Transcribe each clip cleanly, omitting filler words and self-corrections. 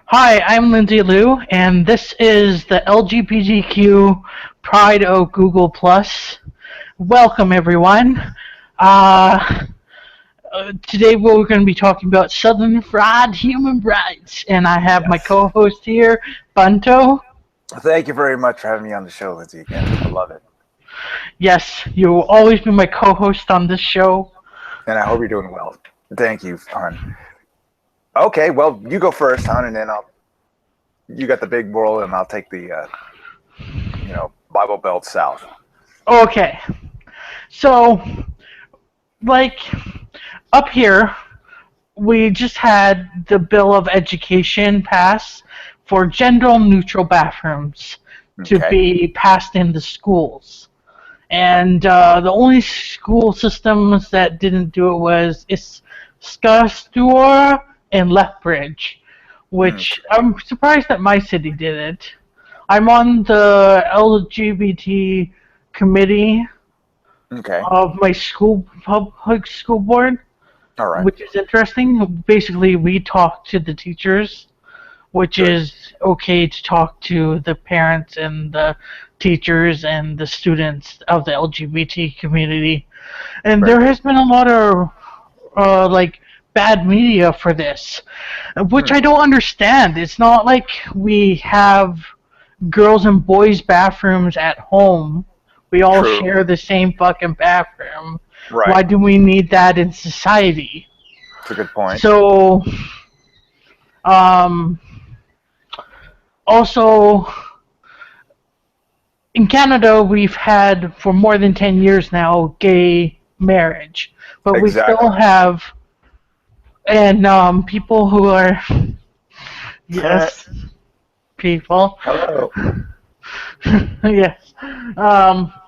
Hi, I'm Lindsay Liu, and this is the LGBTQ Pride of Google Plus. Welcome, everyone. Uh, Today we're going to be talking about Southern Fried human rights, and I have my Yes. co-host here, Bunto. Thank you very much for having me on the show, Lindsay, again. I love it. Yes, you will always be my co-host on this show. And I hope you're doing well. Thank you, hon. Okay, well, you go first, hon, and then you got the big world, and I'll take the, Bible Belt South. Okay, so, like, up here, we just had the Bill of Education pass for gender neutral bathrooms to Okay. be passed in the schools. And the only school systems that didn't do it was Iskastura and Lethbridge, which Okay. I'm surprised that my city did it. I'm on the LGBT committee Okay. of my school public school board, All right. which is interesting. Basically, we talk to the teachers, which Good. is okay to talk to the parents and the teachers and the students of the LGBT community. And Very there good. has been a lot of bad media for this, which I Hmm. don't understand. It's not like we have girls and boys bathrooms at home. We all True. share the same fucking bathroom. Right. Why do we need that in society? That's a good point. So, um, also, in Canada, we've had for more than 10 years now gay marriage, but we still Exactly. have, and people who are, yes, people, Hello. yes,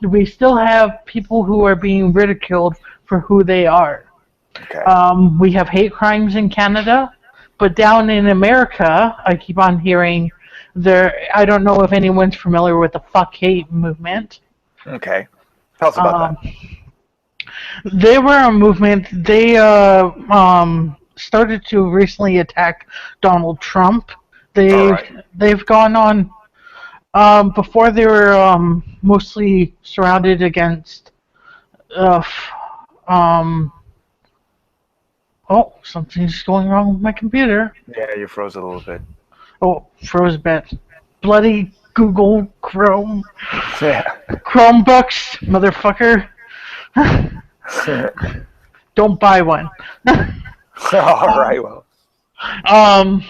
we still have people who are being ridiculed for who they are. Okay. We have hate crimes in Canada, but down in America, I keep on hearing there. I don't know if anyone's familiar with the fuck hate movement. Okay. Tell us about Um, that. they were a movement. They started to recently attack Donald Trump. All They've right. they've gone on. Before they were mostly surrounded against. Uh, um, oh, something's going wrong with my computer. Yeah, you froze a little bit. Oh, froze bet. Bloody Google Chrome. Yeah. Chromebooks, motherfucker. Don't buy one. All right. Well. um,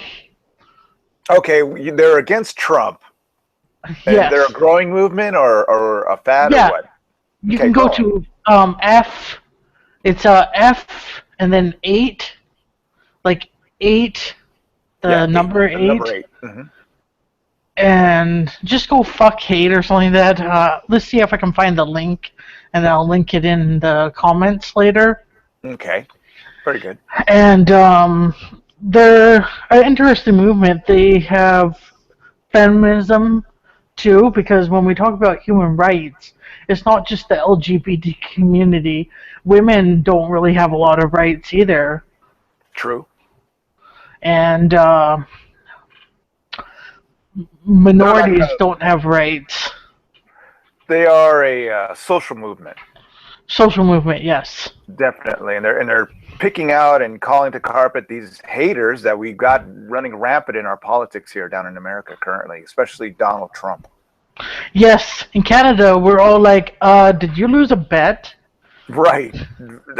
Okay. They're against Trump. And they're a yes. growing movement or a fad or Yeah, what? you Okay, can go go on. to F. It's F and then 8, like 8, Yeah, the eight. number The number 8, 8. Mm-hmm. and just go fuck hate or something like that. Let's see if I can find the link, and I'll link it in the comments later. Okay, very good. And they're an interesting movement. They have feminism too, because when we talk about human rights, it's not just the LGBT community. Women don't really have a lot of rights either, True. and They're like minorities don't have rights. they are a social movement, Social movement, yes. definitely, and they're picking out and calling to carpet these haters that we got running rampant in our politics here down in America currently, especially Donald Trump. Yes, in Canada, we're all like, did you lose a bet? Right.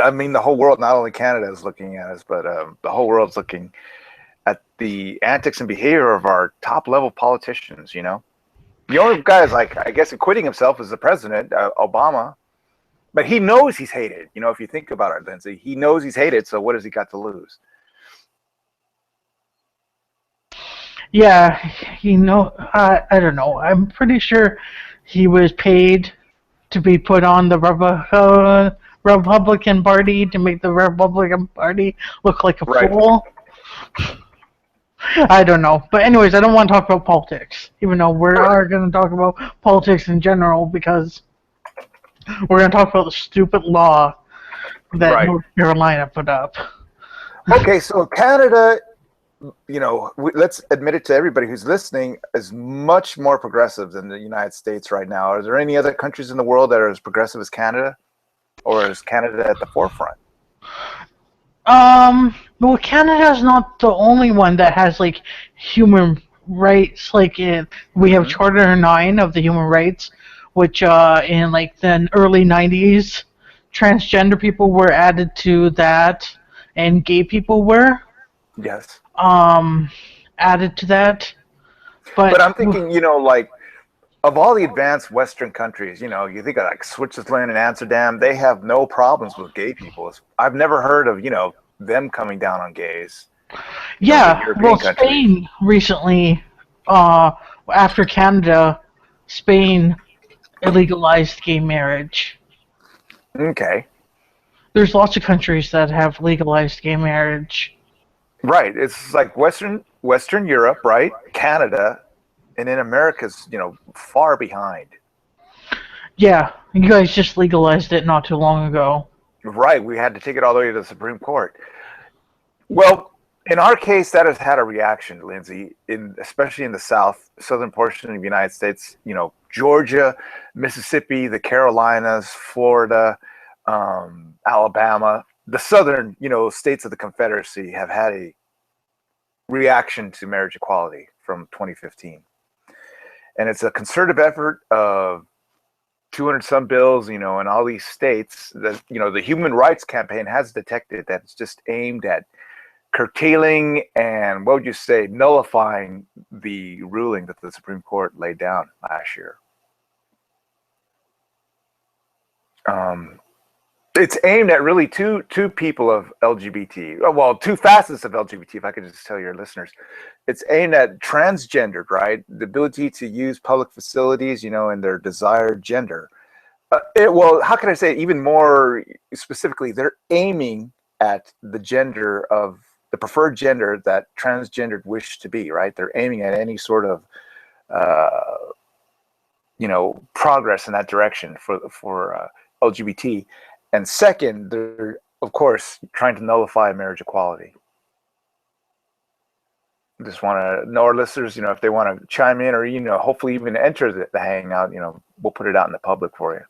I mean, the whole world, not only Canada, is looking at us, but the whole world's looking at the antics and behavior of our top level politicians. The only guy is like, I guess, acquitting himself is the president, Obama. But he knows he's hated. If you think about it, Lindsay, he knows he's hated. So what has he got to lose? Yeah, I don't know. I'm pretty sure he was paid to be put on the Republican Party to make the Republican Party look like a Right. fool. I don't know. But anyways, I don't want to talk about politics, even though we are going to talk about politics in general because we're going to talk about the stupid law that Right. North Carolina put up. Okay, so Canada let's admit it to everybody who's listening, is much more progressive than the United States right now. Are there any other countries in the world that are as progressive as Canada, or is Canada at the forefront? Well, Canada's not the only one that has like human rights. Like we have Charter 9 of the human rights, which in like the early 90s, transgender people were added to that, and gay people were Yes. added to that. But I'm thinking, like, of all the advanced Western countries, you think of like Switzerland and Amsterdam, they have no problems with gay people. I've never heard of, them coming down on gays. Yeah, well, Spain recently, after Canada, Spain legalized gay marriage. Okay. There's lots of countries that have legalized gay marriage. Right. It's like Western Europe, right? Canada, and then America's, far behind. Yeah, you guys just legalized it not too long ago. Right. We had to take it all the way to the Supreme Court. Well, in our case, that has had a reaction, Lindsay, especially in the southern portion of the United States. Georgia, Mississippi, the Carolinas, Florida, Alabama, the southern, states of the Confederacy have had a reaction to marriage equality from 2015. And it's a concerted effort of 200 some bills, in all these states that, the Human Rights Campaign has detected that it's just aimed at curtailing and, what would you say, nullifying the ruling that the Supreme Court laid down last year. It's aimed at really two people of LGBT, well, two facets of LGBT, if I could just tell your listeners. It's aimed at transgendered, right? The ability to use public facilities, in their desired gender. Well, how can I say it even more specifically? They're aiming at the gender of the preferred gender that transgendered wish to be, right? They're aiming at any sort of, progress in that direction for LGBT. And second, they're, of course, trying to nullify marriage equality. Just want to know our listeners, if they want to chime in or, hopefully even enter the hangout, we'll put it out in the public for you.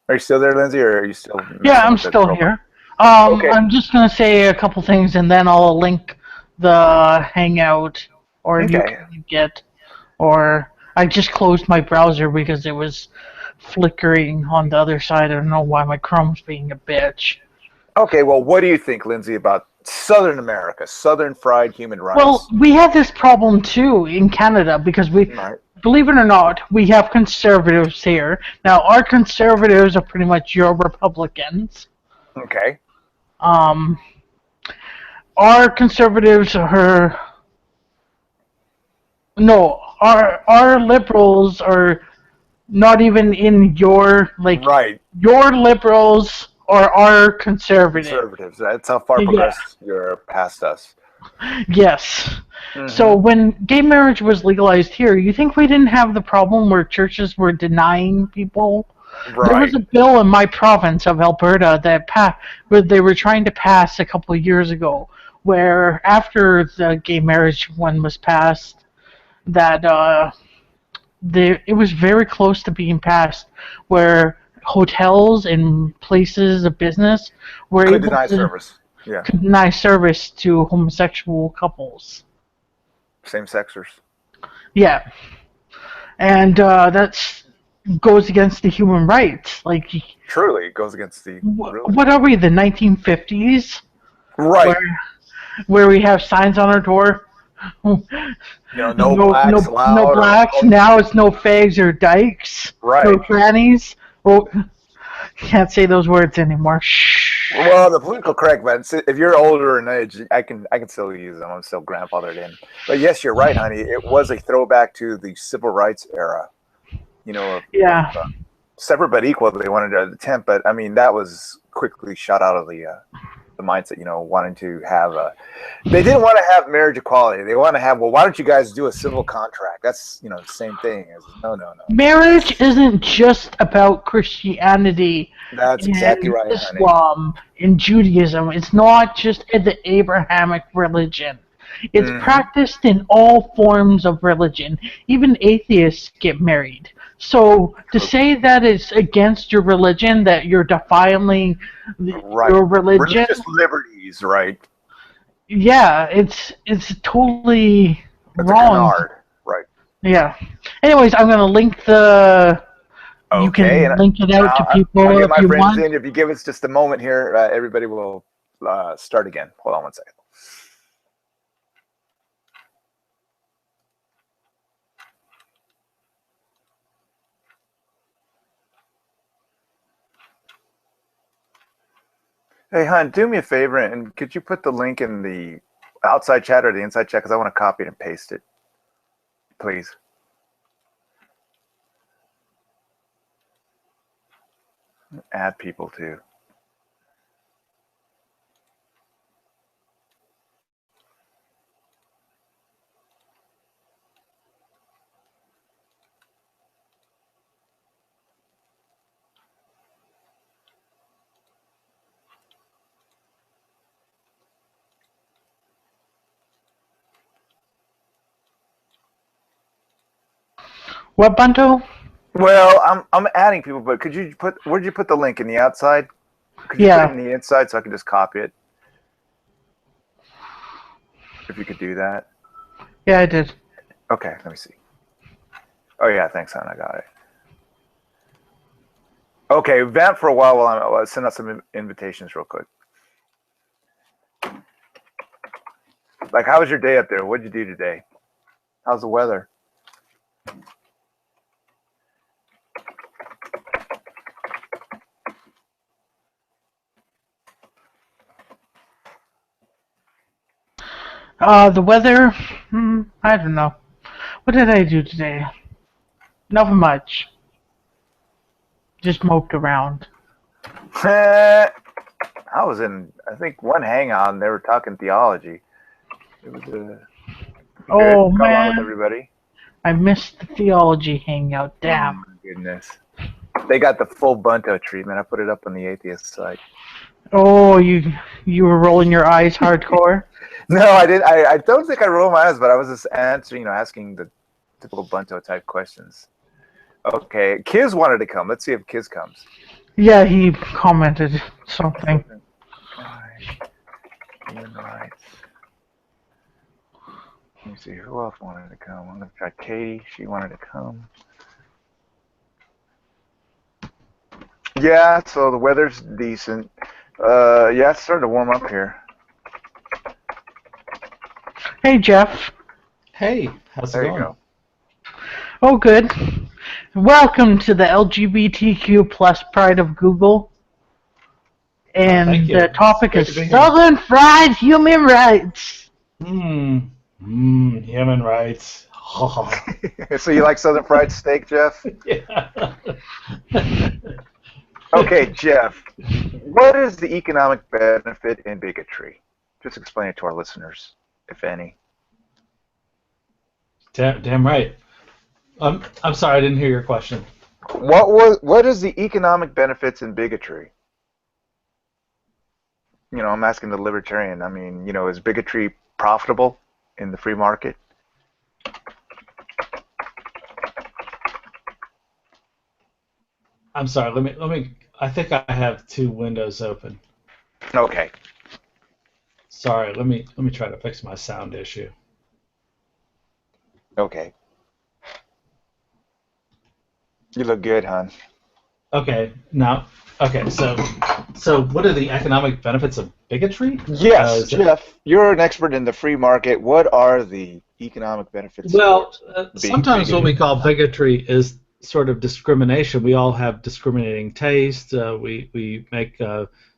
Are you still there, Lindsay, or are you still? Yeah, I'm still here. Okay. I'm just going to say a couple things, and then I'll link the hangout, or if you can get, or I just closed my browser because it was flickering on the other side. I don't know why my Chrome's being a bitch. Okay, well, what do you think, Lindsay, about Southern America, Southern fried human rights? Well, we have this problem too in Canada because believe it or not, we have conservatives here. Now, our conservatives are pretty much your Republicans. Okay. Our conservatives are our liberals are not even in your your liberals are our conservatives. That's how far progressed you're past us. Yes. Mm-hmm. So when gay marriage was legalized here, you think we didn't have the problem where churches were denying people? Right. There was a bill in my province of Alberta where they were trying to pass a couple of years ago, where after the gay marriage one was passed, that it was very close to being passed, where hotels and places of business were able to deny service to homosexual couples. Same-sexers. Yeah. And that's goes against the human rights. Truly, it goes against the... What are we, the 1950s? Right. Where we have signs on our door. No blacks allowed. No blacks. Now it's no fags or dykes. Right. No trannies. Well, can't say those words anymore. Shh. Well, the political correct, man. If you're older in age, I can still use them. I'm still grandfathered in. But yes, you're right, honey. It was a throwback to the civil rights era. Separate but equal. They wanted to attempt, but I mean that was quickly shot out of the mindset. Wanting to have they didn't want to have marriage equality. They want to have, well, why don't you guys do a civil contract? That's the same thing as no. Marriage isn't just about Christianity. That's exactly right, Islam, honey. In Judaism, it's not just in the Abrahamic religion. It's practiced in all forms of religion. Even atheists get married. So to say that it's against your religion, that you're defiling your religion, religious liberties, right? yeah, it's totally That's a wrong. canard, right? Yeah. Anyways, I'm gonna link the. You Okay, can and link it out to I'll people get if my you friends want. in. If you give us just a moment here, everybody will start again. Hold on one second. Hey, hon, do me a favor, and could you put the link in the outside chat or the inside chat? Because I want to copy it and paste it, please. Add people too. What, Bunto? Well, I'm adding people, but could you put where'd you put the link in the outside? Could you put it Yeah. in the inside so I can just copy it? If you could do that. Yeah, I did. Okay, let me see. Oh yeah, thanks, hon. I got it. Okay, vamp for a while I'll send out some invitations real quick. Like, how was your day up there? What'd you do today? How's the weather? The weather. I don't know. What did I do today? Nothing much. Just moped around. I was in, I think, one hangout and they were talking theology. It was good. Oh Got along with man, everybody. I missed the theology hangout. Damn. Oh my goodness. They got the full Bunto treatment. I put it up on the atheist site. Oh, you were rolling your eyes hardcore. No, I didn't. I don't think I rolled my eyes, but I was just answering, asking the typical Bunto type questions. Okay, Kiz wanted to come. Let's see if Kiz comes. Yeah, he commented something. Human rights. Let me see who else wanted to come. I'm gonna try Katie. She wanted to come. Yeah, so the weather's decent. Yeah, it's starting to warm up here. Hey, Jeff. Hey, how's it There you going? go. Oh, good. Welcome to the LGBTQ plus Pride of Google. And thank you. the topic It's is great to be here. Southern Fried Human Rights. Human rights. So you like Southern fried steak, Jeff? Yeah. Okay, Jeff. What is the economic benefit in bigotry? Just explain it to our listeners, if any. Damn right. I'm sorry, I didn't hear your question. What is the economic benefits in bigotry? I'm asking the libertarian. I mean, is bigotry profitable in the free market? I'm sorry. Let me. I think I have two windows open. Okay. Sorry. Let me try to fix my sound issue. Okay. You look good, hon. Okay. Now. Okay. So what are the economic benefits of bigotry? Yes, Jeff. You're an expert in the free market. What are the economic benefits? Well, being sometimes bigoted? what we call bigotry is sort of discrimination. We all have discriminating taste. We make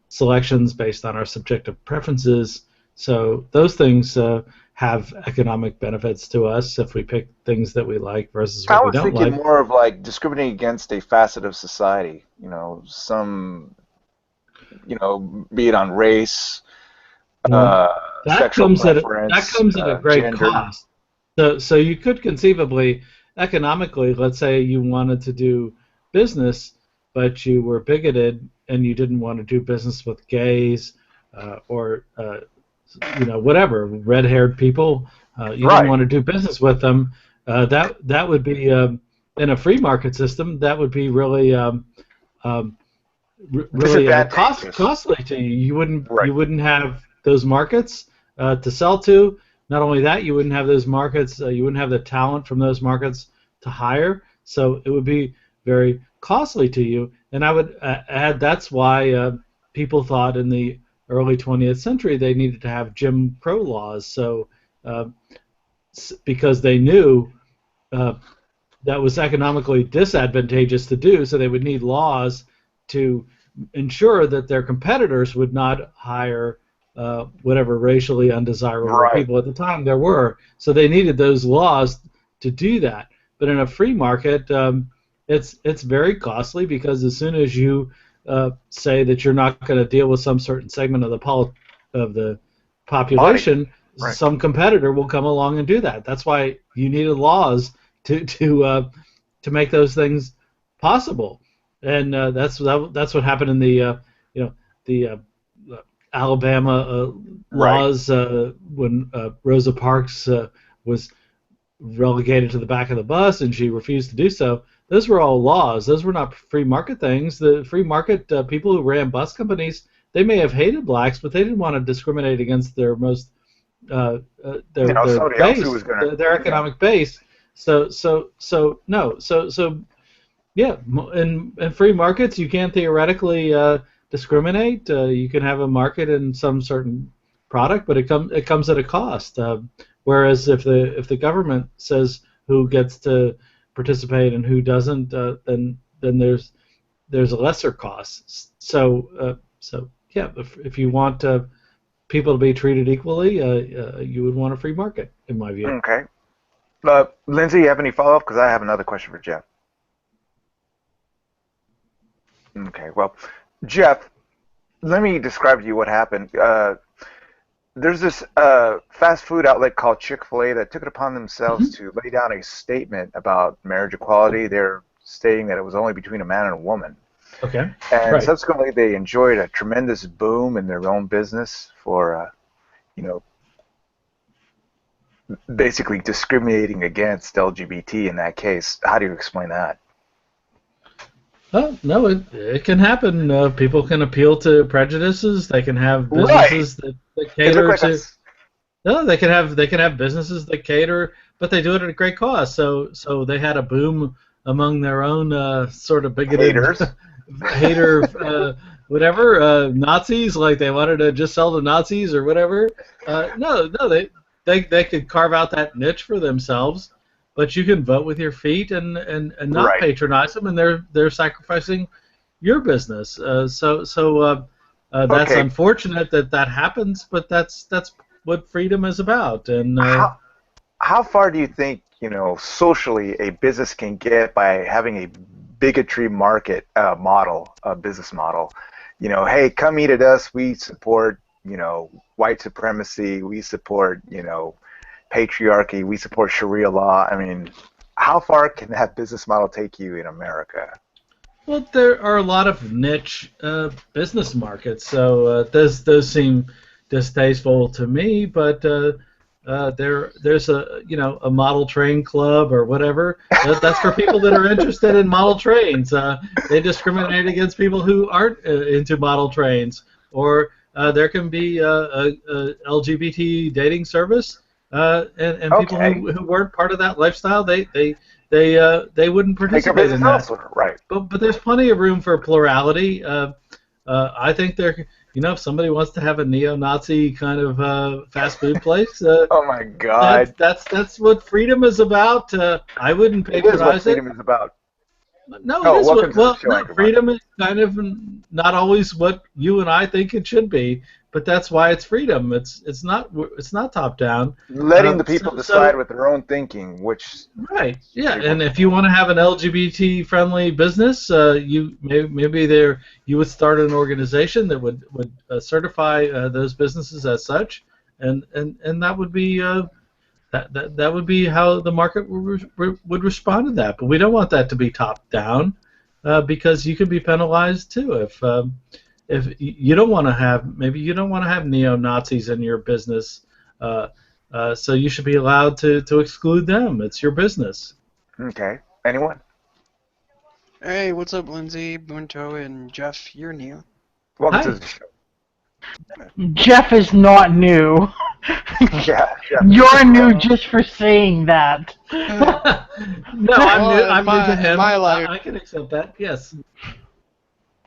selections based on our subjective preferences. So those things have economic benefits to us if we pick things that we like versus I what we was don't thinking like. more of like discriminating against a facet of society. Some, be it on race, That sexual comes at preference, a great gender. cost. So you could conceivably, economically, let's say you wanted to do business, but you were bigoted and you didn't want to do business with gays or whatever, red-haired people. You didn't want to do business with them. That would be in a free market system. That would be really really costly to you. You wouldn't have those markets to sell to. Not only that, you wouldn't have those markets. You wouldn't have the talent from those markets to hire. So it would be very costly to you. And I would add that's why people thought in the early 20th century they needed to have Jim Crow laws. So because they knew that was economically disadvantageous to do, so they would need laws to ensure that their competitors would not hire whatever racially undesirable people at the time there were. So they needed those laws to do that. But in a free market, it's very costly, because as soon as you say that you're not going to deal with some certain segment of the population, some competitor will come along and do that. That's why you needed laws to make those things possible. And that's what happened in the Alabama laws when Rosa Parks was relegated to the back of the bus and she refused to do so. Those were all laws. Those were not free market things. The free market people who ran bus companies, they may have hated blacks, but they didn't want to discriminate against their most their base, their economic base. So yeah, in free markets, you can theoretically discriminate. You can have a market in some certain product, but it comes at a cost. Whereas if the government says who gets to participate and who doesn't, then there's a lesser cost. So yeah, if you want people to be treated equally, you would want a free market, in my view. Okay. Lindsay, you have any follow-up? Because I have another question for Jeff. Okay, well, Jeff, let me describe to you what happened. There's this fast food outlet called Chick-fil-A that took it upon themselves to lay down a statement about marriage equality. They're stating that it was only between a man and a woman. Okay. And subsequently, they enjoyed a tremendous boom in their own business for, basically discriminating against LGBT in that case. How do you explain that? No, it can happen. People can appeal to prejudices. They can have businesses that cater to. No, they can have businesses that cater, but they do it at a great cost. So they had a boom among their own sort of bigoted whatever Nazis, like they wanted to just sell to Nazis or whatever. No, they could carve out that niche for themselves. But you can vote with your feet and not patronize them, and they're sacrificing your business. So that's unfortunate that happens, but that's what freedom is about. And how far do you think socially a business can get by having a bigotry market business model? Hey, come eat at us. We support white supremacy. We support patriarchy, we support Sharia law. I mean, how far can that business model take you in America? Well, there are a lot of niche business markets, so those seem distasteful to me. But there's a model train club or whatever. That's for people that are interested in model trains. They discriminate against people who aren't into model trains. Or there can be a LGBT dating service. And people who weren't part of that lifestyle, they wouldn't participate in that. Right. But there's plenty of room for plurality. I think if somebody wants to have a neo-Nazi kind of fast food place, oh my God, that's what freedom is about. I wouldn't patronize it. Is what freedom is about. No, freedom is kind of not always what you and I think it should be. But that's why it's freedom. It's not top down. Letting the people decide with their own thinking, which And if you want to have an LGBT friendly business, you would start an organization that would certify those businesses as such, and that would be that would be how the market would respond to that. But we don't want that to be top down, because you could be penalized too if you don't want to have, maybe you don't want to have neo-Nazis in your business, so you should be allowed to exclude them. It's your business. Okay. Anyone? Hey, what's up, Lindsay, Bunto, and Jeff? You're new. Welcome Hi. to the show. Jeff is not new. Yeah. You're new just for saying that. No, I'm new to in him. my life- I can accept that. Yes.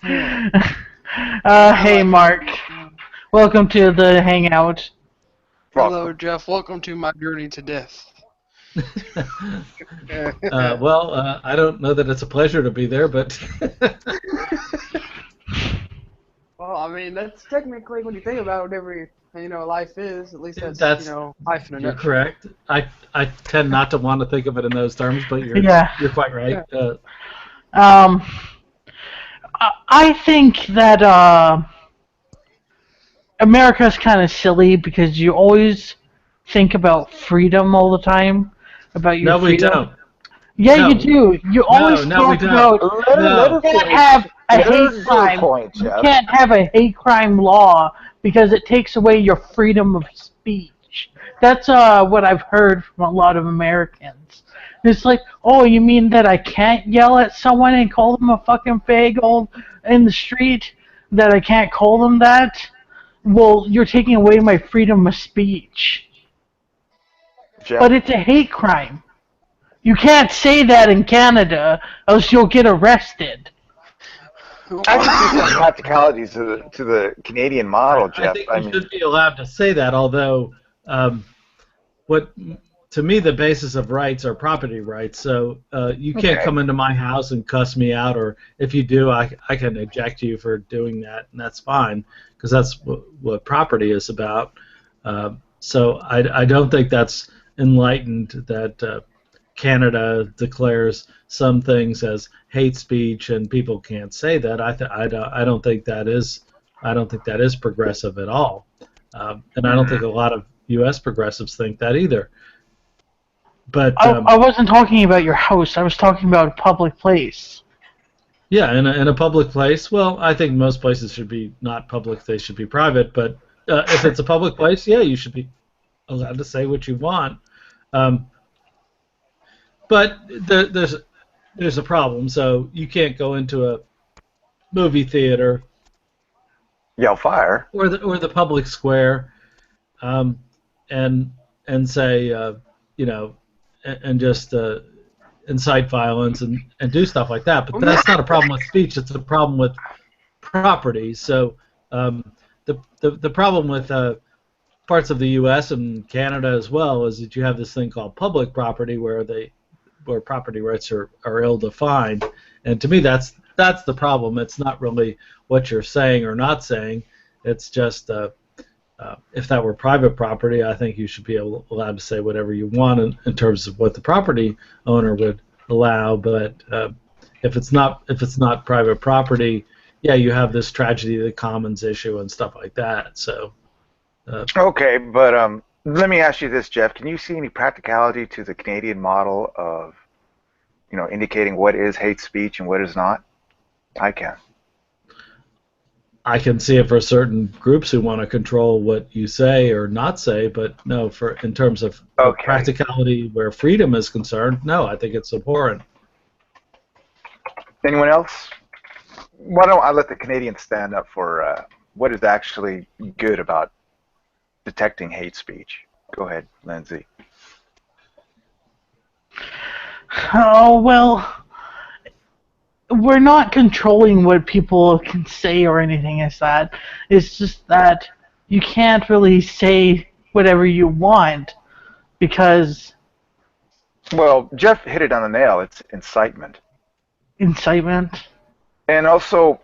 Hey, Mark. Welcome to the hangout. Hello, Jeff. Welcome to my journey to death. Well, I don't know that it's a pleasure to be there, but Well, I mean, that's technically when you think about whatever life is. At least that's, That's- life in a you're nutshell. correct. I tend not to want to think of it in those terms, but you're quite right. I think that America's kind of silly because you always think about freedom all the time. About your No, we freedom. don't. Yeah, No. you do. You always No, we talk don't. about Let you her can't finish. have a Let her hate do a crime. point, You Jeff. can't have a hate crime law because it takes away your freedom of speech. That's what I've heard from a lot of Americans. It's like, oh, you mean that I can't yell at someone and call them a fucking faggot in the street? That I can't call them that? Well, you're taking away my freedom of speech. Jeff. But it's a hate crime. You can't say that in Canada, else you'll get arrested. I can see some practicalities to the Canadian model, Jeff. I think you should be allowed to say that, although what to me the basis of rights are property rights. So you can't Okay. come into my house and cuss me out, or if you do, I can eject you for doing that, and that's fine because that's what property is about. So I don't think that's enlightened that Canada declares some things as hate speech and people can't say that. I don't think that is progressive at all, and I don't think a lot of U.S. progressives think that either. But I wasn't talking about your house. I was talking about a public place. yeah, in a public place, well, I think most places should be not public; they should be private. But if it's a public place, yeah, you should be allowed to say what you want. But there's a problem. So you can't go into a movie theater Yell fire. or the public square, and say and just incite violence and do stuff like that. But that's not a problem with speech. It's a problem with property. So the problem with parts of the U.S. and Canada as well is that you have this thing called public property where property rights are ill-defined, and to me that's the problem. It's not really what you're saying or not saying. It's just if that were private property, I think you should be allowed to say whatever you want in terms of what the property owner would allow. But if it's not private property, yeah, you have this tragedy of the commons issue and stuff like that. So. Okay, but let me ask you this, Jeff. Can you see any practicality to the Canadian model of, indicating what is hate speech and what is not? I can. I can see it for certain groups who want to control what you say or not say, but no, in terms of Okay. practicality where freedom is concerned, no, I think it's abhorrent. Anyone else? Why don't I let the Canadians stand up for what is actually good about detecting hate speech? Go ahead, Lindsay. Oh, well, we're not controlling what people can say or anything as that. It's just that you can't really say whatever you want because Well, Jeff hit it on the nail. It's incitement. incitement. And also,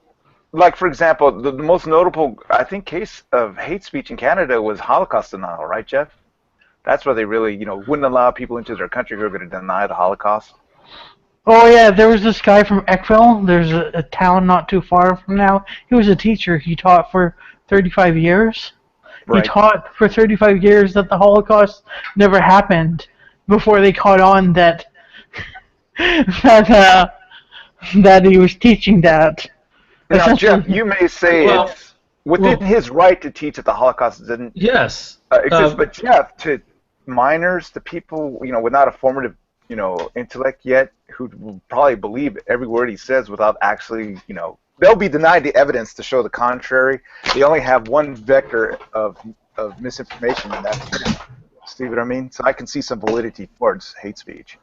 like, for example, the most notable, I think, case of hate speech in Canada was Holocaust denial, right, Jeff? That's where they really, wouldn't allow people into their country who were going to deny the Holocaust. Oh, yeah, there was this guy from Eckville. There's a town not too far from now. He was a teacher. He taught for 35 years. Right. He taught for 35 years that the Holocaust never happened before they caught on that that he was teaching that. Now, Jeff, you may say it's within his right to teach that the Holocaust didn't Yes. exist, but Jeff, to minors, to people without a formative intellect yet, who will probably believe every word he says without actually they'll be denied the evidence to show the contrary. They only have one vector of misinformation, and that's truth. See what I mean? So I can see some validity towards hate speech.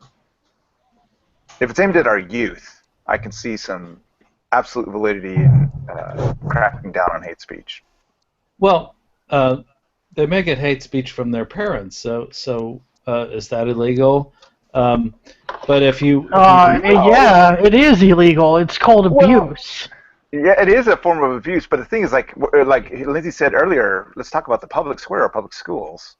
If it's aimed at our youth, I can see some absolute validity in cracking down on hate speech. Well, they may get hate speech from their parents, so is that illegal? But if you yeah, it is illegal. It's called abuse. Yeah, it is a form of abuse. But the thing is, like Lindsay said earlier, let's talk about the public square or public schools.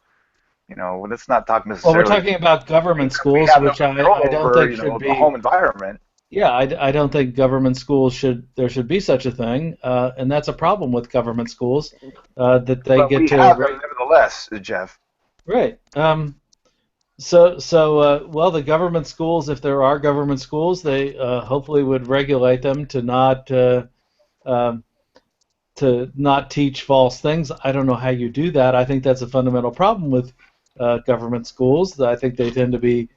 Let's not talk necessarily. Well, we're talking about government schools, which I don't think should be the home environment. Yeah, I don't think government schools there should be such a thing, and that's a problem with government schools that they but get we to. Have them, nevertheless, Jeff. Right. Well, the government schools, if there are government schools, they hopefully would regulate them to not teach false things. I don't know how you do that. I think that's a fundamental problem with government schools. I think they tend to be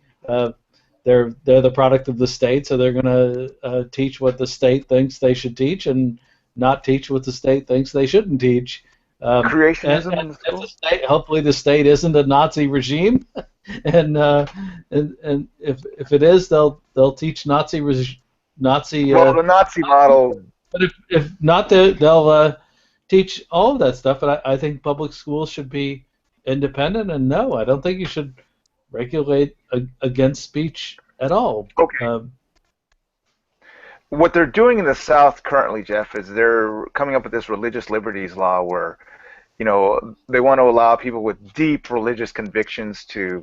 they're the product of the state, so they're going to teach what the state thinks they should teach and not teach what the state thinks they shouldn't teach. Creationism in the school? Hopefully the state isn't a Nazi regime, and if it is, they'll teach Nazi. The Nazi model. But if not, they'll teach all of that stuff. And I think public schools should be independent. And no, I don't think you should regulate against speech at all. Okay. What they're doing in the South currently, Jeff, is they're coming up with this religious liberties law where, they want to allow people with deep religious convictions to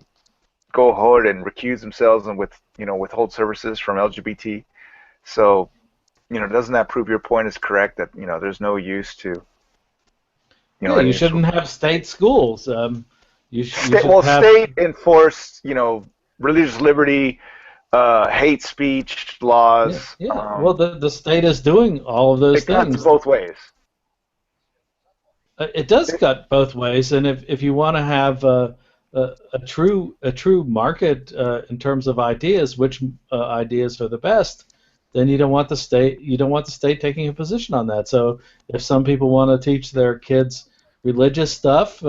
go ahead and recuse themselves and withhold services from LGBT. So, doesn't that prove your point is correct that there's no use to? You shouldn't have state schools. State enforced, religious liberty, hate speech laws. Yeah. Well, the state is doing all of those things. It cuts both ways. It does cut both ways, and if you want to have a true market in terms of ideas, which ideas are the best, then you don't want the state taking a position on that. So if some people want to teach their kids religious stuff,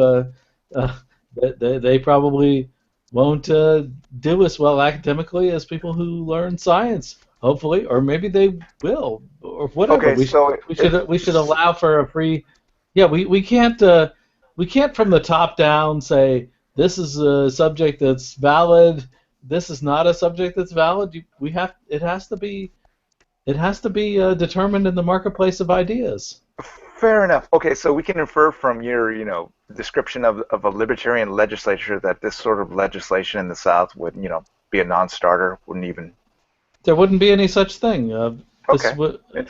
they probably won't do as well academically as people who learn science, hopefully, or maybe they will, or whatever. Okay, we should allow for a free. Yeah, we can't from the top down say this is a subject that's valid. This is not a subject that's valid. It has to be determined in the marketplace of ideas. Fair enough. Okay, so we can infer from your description of a libertarian legislature that this sort of legislation in the South would be a non-starter. There wouldn't be any such thing. Interesting. If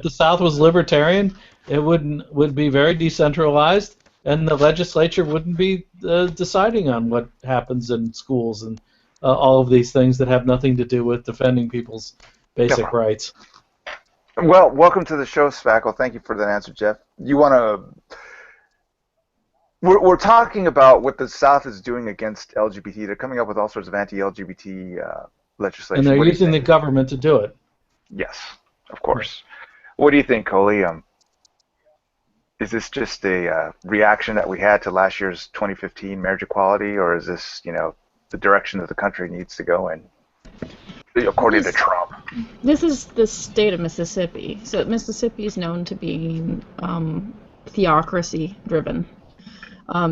the South was libertarian, it would be very decentralized, and the legislature wouldn't be deciding on what happens in schools and all of these things that have nothing to do with defending people's basic rights. Well, welcome to the show, Spackle. Thank you for that answer, Jeff. You want to? We're talking about what the South is doing against LGBT. They're coming up with all sorts of anti-LGBT legislation. And they're using the government to do it. Yes, of course. What do you think, Coley? Is this just a reaction that we had to last year's 2015 marriage equality, or is this, the direction that the country needs to go in, according to Trump? This is the state of Mississippi. So Mississippi is known to be theocracy-driven.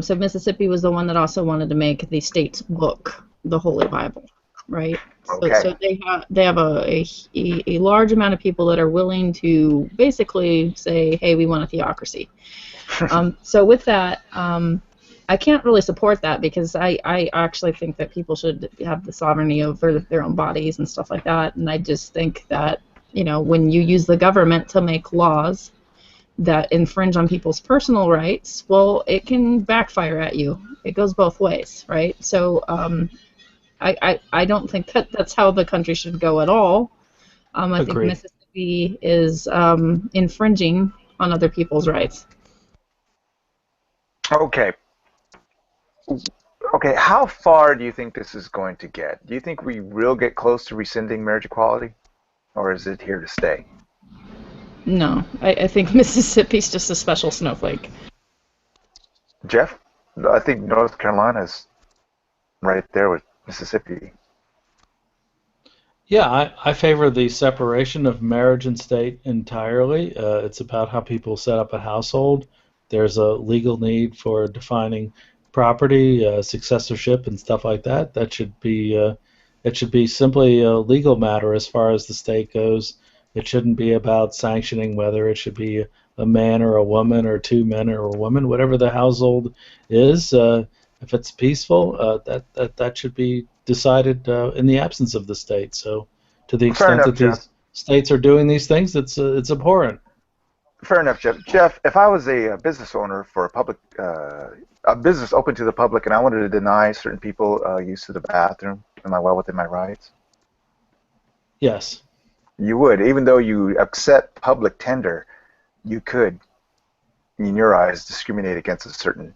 So Mississippi was the one that also wanted to make the state's book the Holy Bible, right? Okay. So they have a large amount of people that are willing to basically say, hey, we want a theocracy. So with that, I can't really support that because I actually think that people should have the sovereignty over their own bodies and stuff like that. And I just think that, when you use the government to make laws that infringe on people's personal rights, well, it can backfire at you. It goes both ways, right? So I don't think that's how the country should go at all. I think is infringing on other people's rights. Okay. Okay, how far do you think this is going to get? Do you think we will get close to rescinding marriage equality? Or is it here to stay? No, I think Mississippi's just a special snowflake. Jeff? I think North Carolina's right there with Mississippi. Yeah, I favor the separation of marriage and state entirely. It's about how people set up a household. There's a legal need for defining property, successorship, and stuff like that. That should be it should be simply a legal matter as far as the state goes. It shouldn't be about sanctioning whether it should be a man or a woman or two men or a woman, whatever the household is. If it's peaceful, that should be decided in the absence of the state. So, to the extent that these states are doing these things, it's abhorrent. Fair enough, Jeff. Jeff, if I was a business owner for a business open to the public, and I wanted to deny certain people use to the bathroom, am I well within my rights? Yes. You would, even though you accept public tender, you could, in your eyes, discriminate against a certain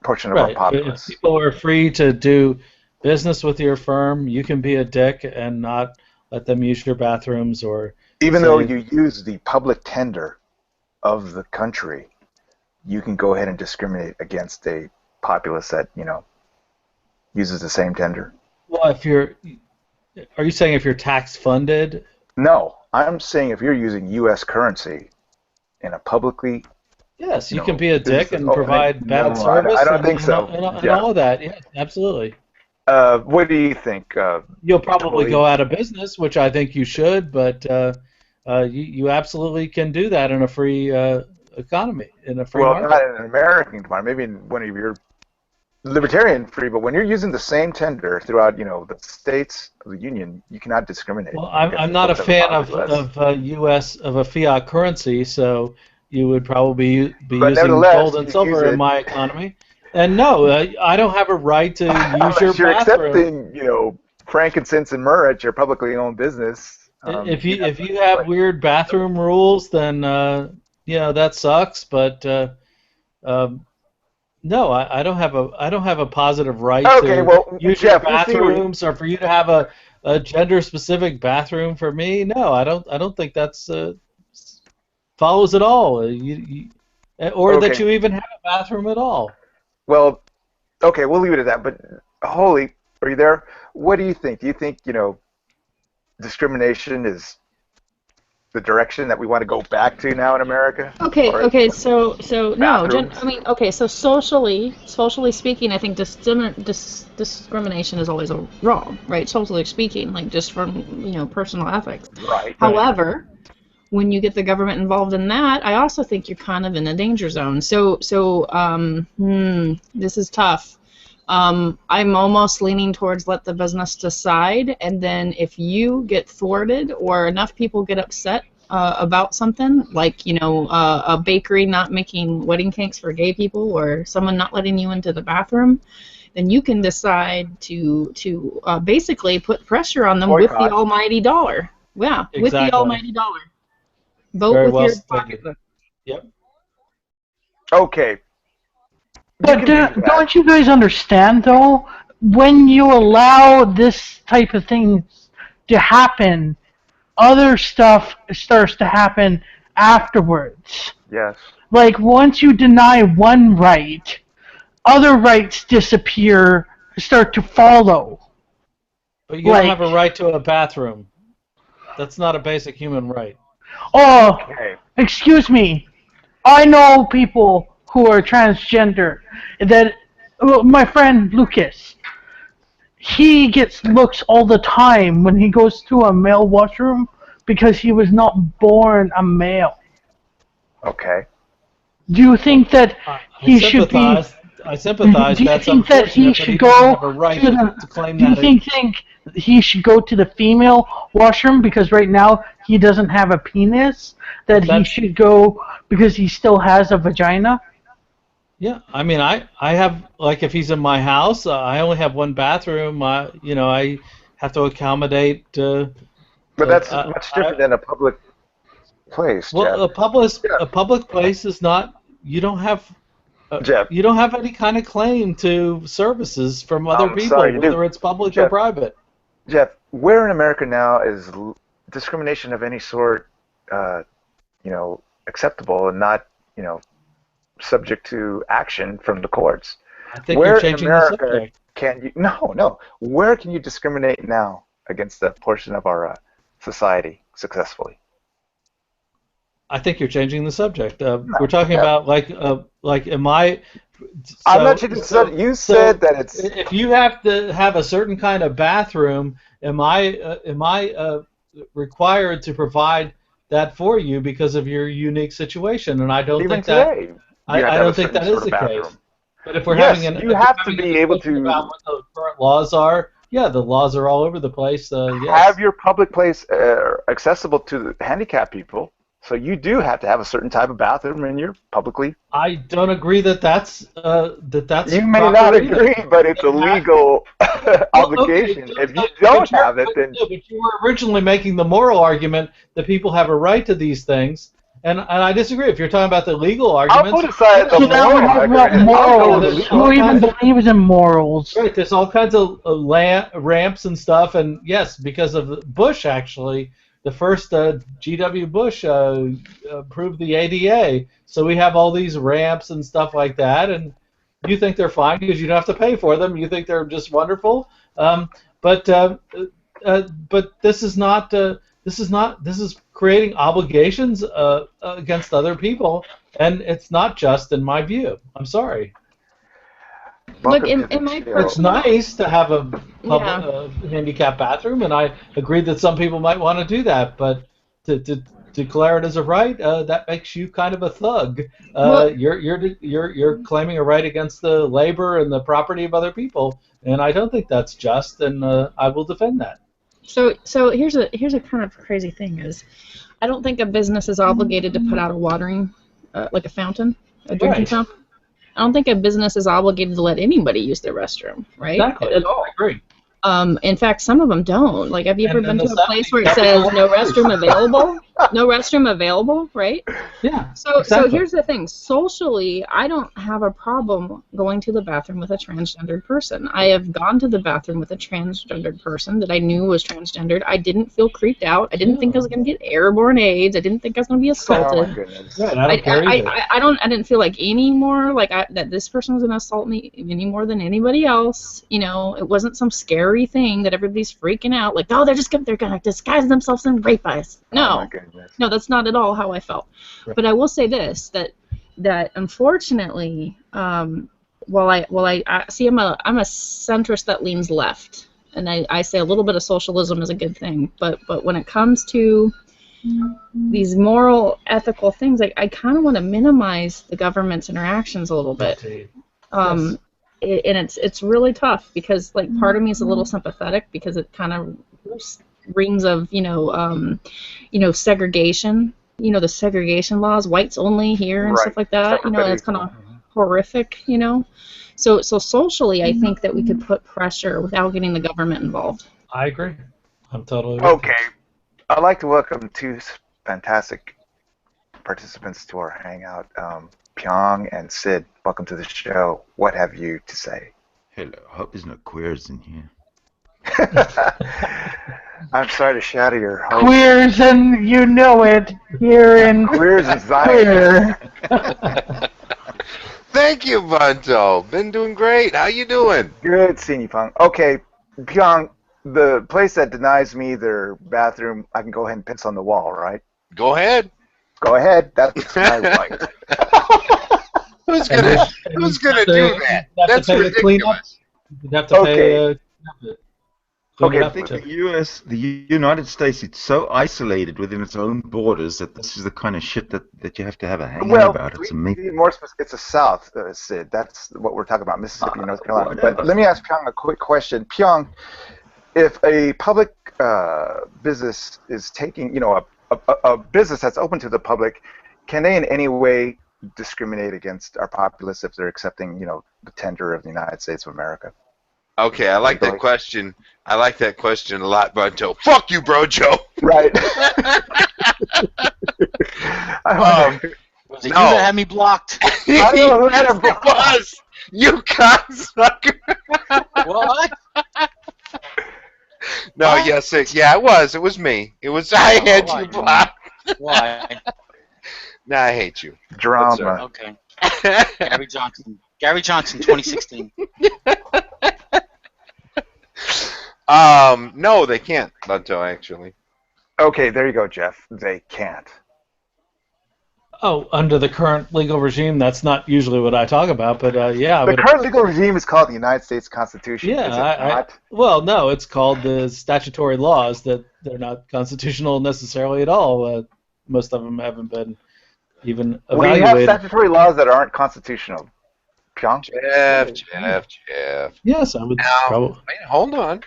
portion of our populace. If people are free to do business with your firm, you can be a dick and not let them use your bathrooms, or even though you use the public tender of the country, you can go ahead and discriminate against a populace that, uses the same tender. Well, are you saying if you're tax funded? No, I'm saying if you're using U.S. currency in a publicly... Yes, you can be a dick and provide bad service. I don't think so. And all of that, yeah, absolutely. What do you think? You'll probably go out of business, which I think you should, but you absolutely can do that in a free economy, in a free market. Well, not in an American economy, maybe in one of your libertarian free, but when you're using the same tender throughout, the states of the union, you cannot discriminate. Well, I'm not a fan of a fiat currency, so you would probably be using gold and silver in my economy. And no, I don't have a right to use your you're bathroom. accepting, frankincense and myrrh at your publicly owned business. If you have weird bathroom rules, then that sucks. But no, I don't have a positive right to use your bathrooms, or for you to have a gender specific bathroom for me. No, I don't think that's follows at all. That you even have a bathroom at all. Well, okay, we'll leave it at that. But Holy, are you there? What do you think? Do you think discrimination is the direction that we want to go back to now in America? Okay. So no. So socially speaking, I think discrimination is always wrong, right? Socially speaking, like just from personal ethics. Right. However, when you get the government involved in that, I also think you're kind of in a danger zone. So this is tough. I'm almost leaning towards let the business decide, and then if you get thwarted or enough people get upset about something, like a bakery not making wedding cakes for gay people, or someone not letting you into the bathroom, then you can decide to basically put pressure on them with the almighty dollar. Yeah, exactly. With the almighty dollar. Vote Very with well your stated. pocketbook. Yep. Okay. But don't you guys understand, though? When you allow this type of thing to happen, other stuff starts to happen afterwards. Yes. Like, once you deny one right, other rights disappear, start to follow. But you don't have a right to a bathroom. That's not a basic human right. Oh, excuse me. I know people who are transgender. My friend Lucas, he gets looks all the time when he goes to a male washroom because he was not born a male. Okay. Do you think that he should be? I sympathize. Do you think that he should go to claim Do you think he should go to the female washroom because right now he doesn't have a penis? That he should go because he still has a vagina? Yeah, I mean, I have, like, if he's in my house, I only have one bathroom. I have to accommodate But that's much different than a public place, well, Jeff. a public place is not. You don't have. Jeff. You don't have any kind of claim to services from other people, sorry, whether it's public or Jeff, private. Jeff, where in America now is discrimination of any sort, acceptable and not, subject to action from the courts? I think where you're changing in America the subject. can you? No. Where can you discriminate now against a portion of our society successfully? I think you're changing the subject. We're talking about am I? I'm not changing the subject. You said that it's. If you have to have a certain kind of bathroom, am I required to provide that for you because of your unique situation? And I don't Even think that. today, I don't think that is the case. But if we're having an, you have to be able to about what the current laws are. Yeah, the laws are all over the place. Yes. Have your public place accessible to handicapped people. So you do have to have a certain type of bathroom in your publicly. I don't agree that's You may not agree, but it's a legal obligation. Okay, if you don't have it, then. But you were originally making the moral argument that people have a right to these things, and I disagree. If you're talking about the legal arguments, I'll put aside the moral argument. Morals. Who even believes in morals? Right, there's all kinds of ramps and stuff, and yes, because of Bush actually. The first G.W. Bush approved the ADA, so we have all these ramps and stuff like that, and you think they're fine because you don't have to pay for them. You think they're just wonderful, but this is not. This is creating obligations against other people, and it's not just in my view. I'm sorry. Look, in my It's nice to have a handicap bathroom, and I agree that some people might want to do that, but to declare it as a right, that makes you kind of a thug. You're claiming a right against the labor and the property of other people, and I don't think that's just, and I will defend that. So here's a kind of crazy thing is, I don't think a business is obligated to put out a watering, like a fountain, a drinking fountain. I don't think a business is obligated to let anybody use their restroom, right? Exactly. At all. I agree. In fact, some of them don't. Like, have you ever been to a place where it says no restroom available? No restroom available, right? Yeah. So exactly. here's the thing. Socially, I don't have a problem going to the bathroom with a transgendered person. I have gone to the bathroom with a transgendered person that I knew was transgendered. I didn't feel creeped out. I didn't think I was going to get airborne AIDS. I didn't think I was going to be assaulted. Oh my goodness. Yeah, I don't care either. I didn't feel like any more that this person was going to assault me any more than anybody else. You know, it wasn't some scary thing that everybody's freaking out like, oh, they're gonna disguise themselves and rape us. No, no, that's not at all how I felt. Right. But I will say this, that unfortunately, while I see I'm a centrist that leans left, and I say a little bit of socialism is a good thing, but when it comes to these moral, ethical things, I kind of want to minimize the government's interactions a little bit. Yes. And it's really tough because like part of me is a little sympathetic because it kind of rings of segregation, the segregation laws, whites only here and stuff like that, and it's kind of horrific, So socially, I think that we could put pressure without getting the government involved. I agree. I'm totally okay. I'd like to welcome two fantastic participants to our hangout. Pyong and Sid, welcome to the show. What have you to say? Hello. I hope there's no queers in here. I'm sorry to shatter your hope. Queers, and you know it. Here in Queers and Zion. Thank you, Bunto. Been doing great. How you doing? Good seeing you, Pyong. Okay, Pyong, the place that denies me their bathroom, I can go ahead and piss on the wall, right? Go ahead. Go ahead. That's my right. Who's gonna do that? That's ridiculous. You'd have to pay. I think the United States, it's so isolated within its own borders that this is the kind of shit that you have to have a hangout about. It's amazing. More specific, it's the South, Sid. That's what we're talking about, Mississippi, North Carolina. But let me ask Pyong a quick question. Pyong, if a public business is taking, a business that's open to the public, can they in any way discriminate against our populace if they're accepting, the tender of the United States of America? Okay, I like that question. I like that question a lot, Bunto. Fuck you, bro, Joe. Right. Was it you that had me blocked? I don't know who had him blocked. It was. You cocksucker. What? No, What? yes, it was. It was me. It was. I had you blocked. Why? Nah, I hate you. Drama. Okay. Gary Johnson. Gary Johnson, 2016. No, they can't, Bunto, actually. Okay, there you go, Jeff. They can't. Oh, under the current legal regime, that's not usually what I talk about, but yeah. The current legal regime is called the United States Constitution. Yeah, is it not? well, no, it's called the statutory laws that they're not constitutional necessarily at all. Most of them haven't been even evaluated. We have statutory laws that aren't constitutional. Pyong? Jeff. Yes, I would probably. Wait, hold on.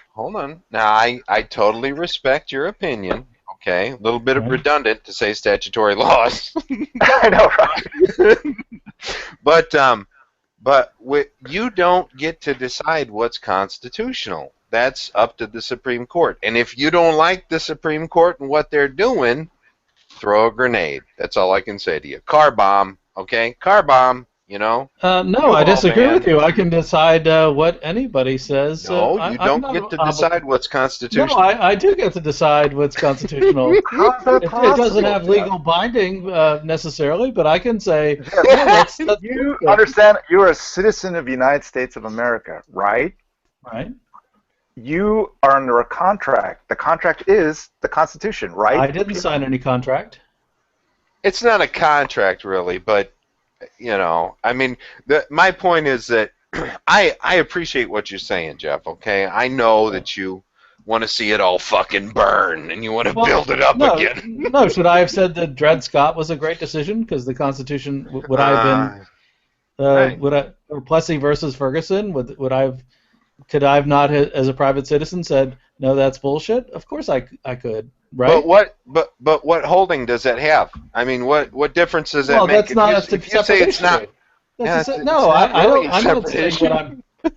Now, I totally respect your opinion. Okay, a little bit of redundant to say statutory laws. I know, right? but you don't get to decide what's constitutional. That's up to the Supreme Court. And if you don't like the Supreme Court and what they're doing, throw a grenade. That's all I can say to you. Car bomb, okay? Car bomb. You know? No, I disagree with you. I can decide what anybody says. No, you don't get to decide what's constitutional. No, I do get to decide what's constitutional. It doesn't have legal binding necessarily, but I can say. That's you understand? You're a citizen of the United States of America, right? Right. You are under a contract. The contract is the Constitution, right? I didn't sign any contract. It's not a contract, really, but. You know, I mean, my point is that I appreciate what you're saying, Jeff, okay? I know that you want to see it all fucking burn and you want to build it up again. No, should I have said that Dred Scott was a great decision because the Constitution, would I have been, or Plessy versus Ferguson, could I have not, as a private citizen, said, no, that's bullshit? Of course I could. Right. But what holding does that have? I mean, what difference does that make? That's not if you say it's not. I'm not saying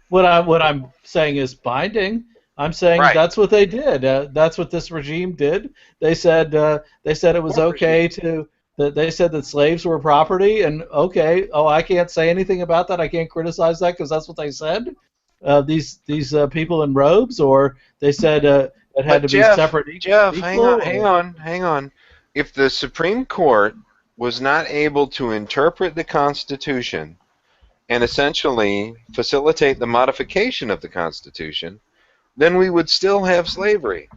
what I'm saying is binding. I'm saying that's what they did. That's what this regime did. They said it was okay to. They said that slaves were property, and okay. Oh, I can't say anything about that. I can't criticize that because that's what they said. These people in robes, or they said. It had to be separate. Jeff, hang on. If the Supreme Court was not able to interpret the Constitution and essentially facilitate the modification of the Constitution, then we would still have slavery.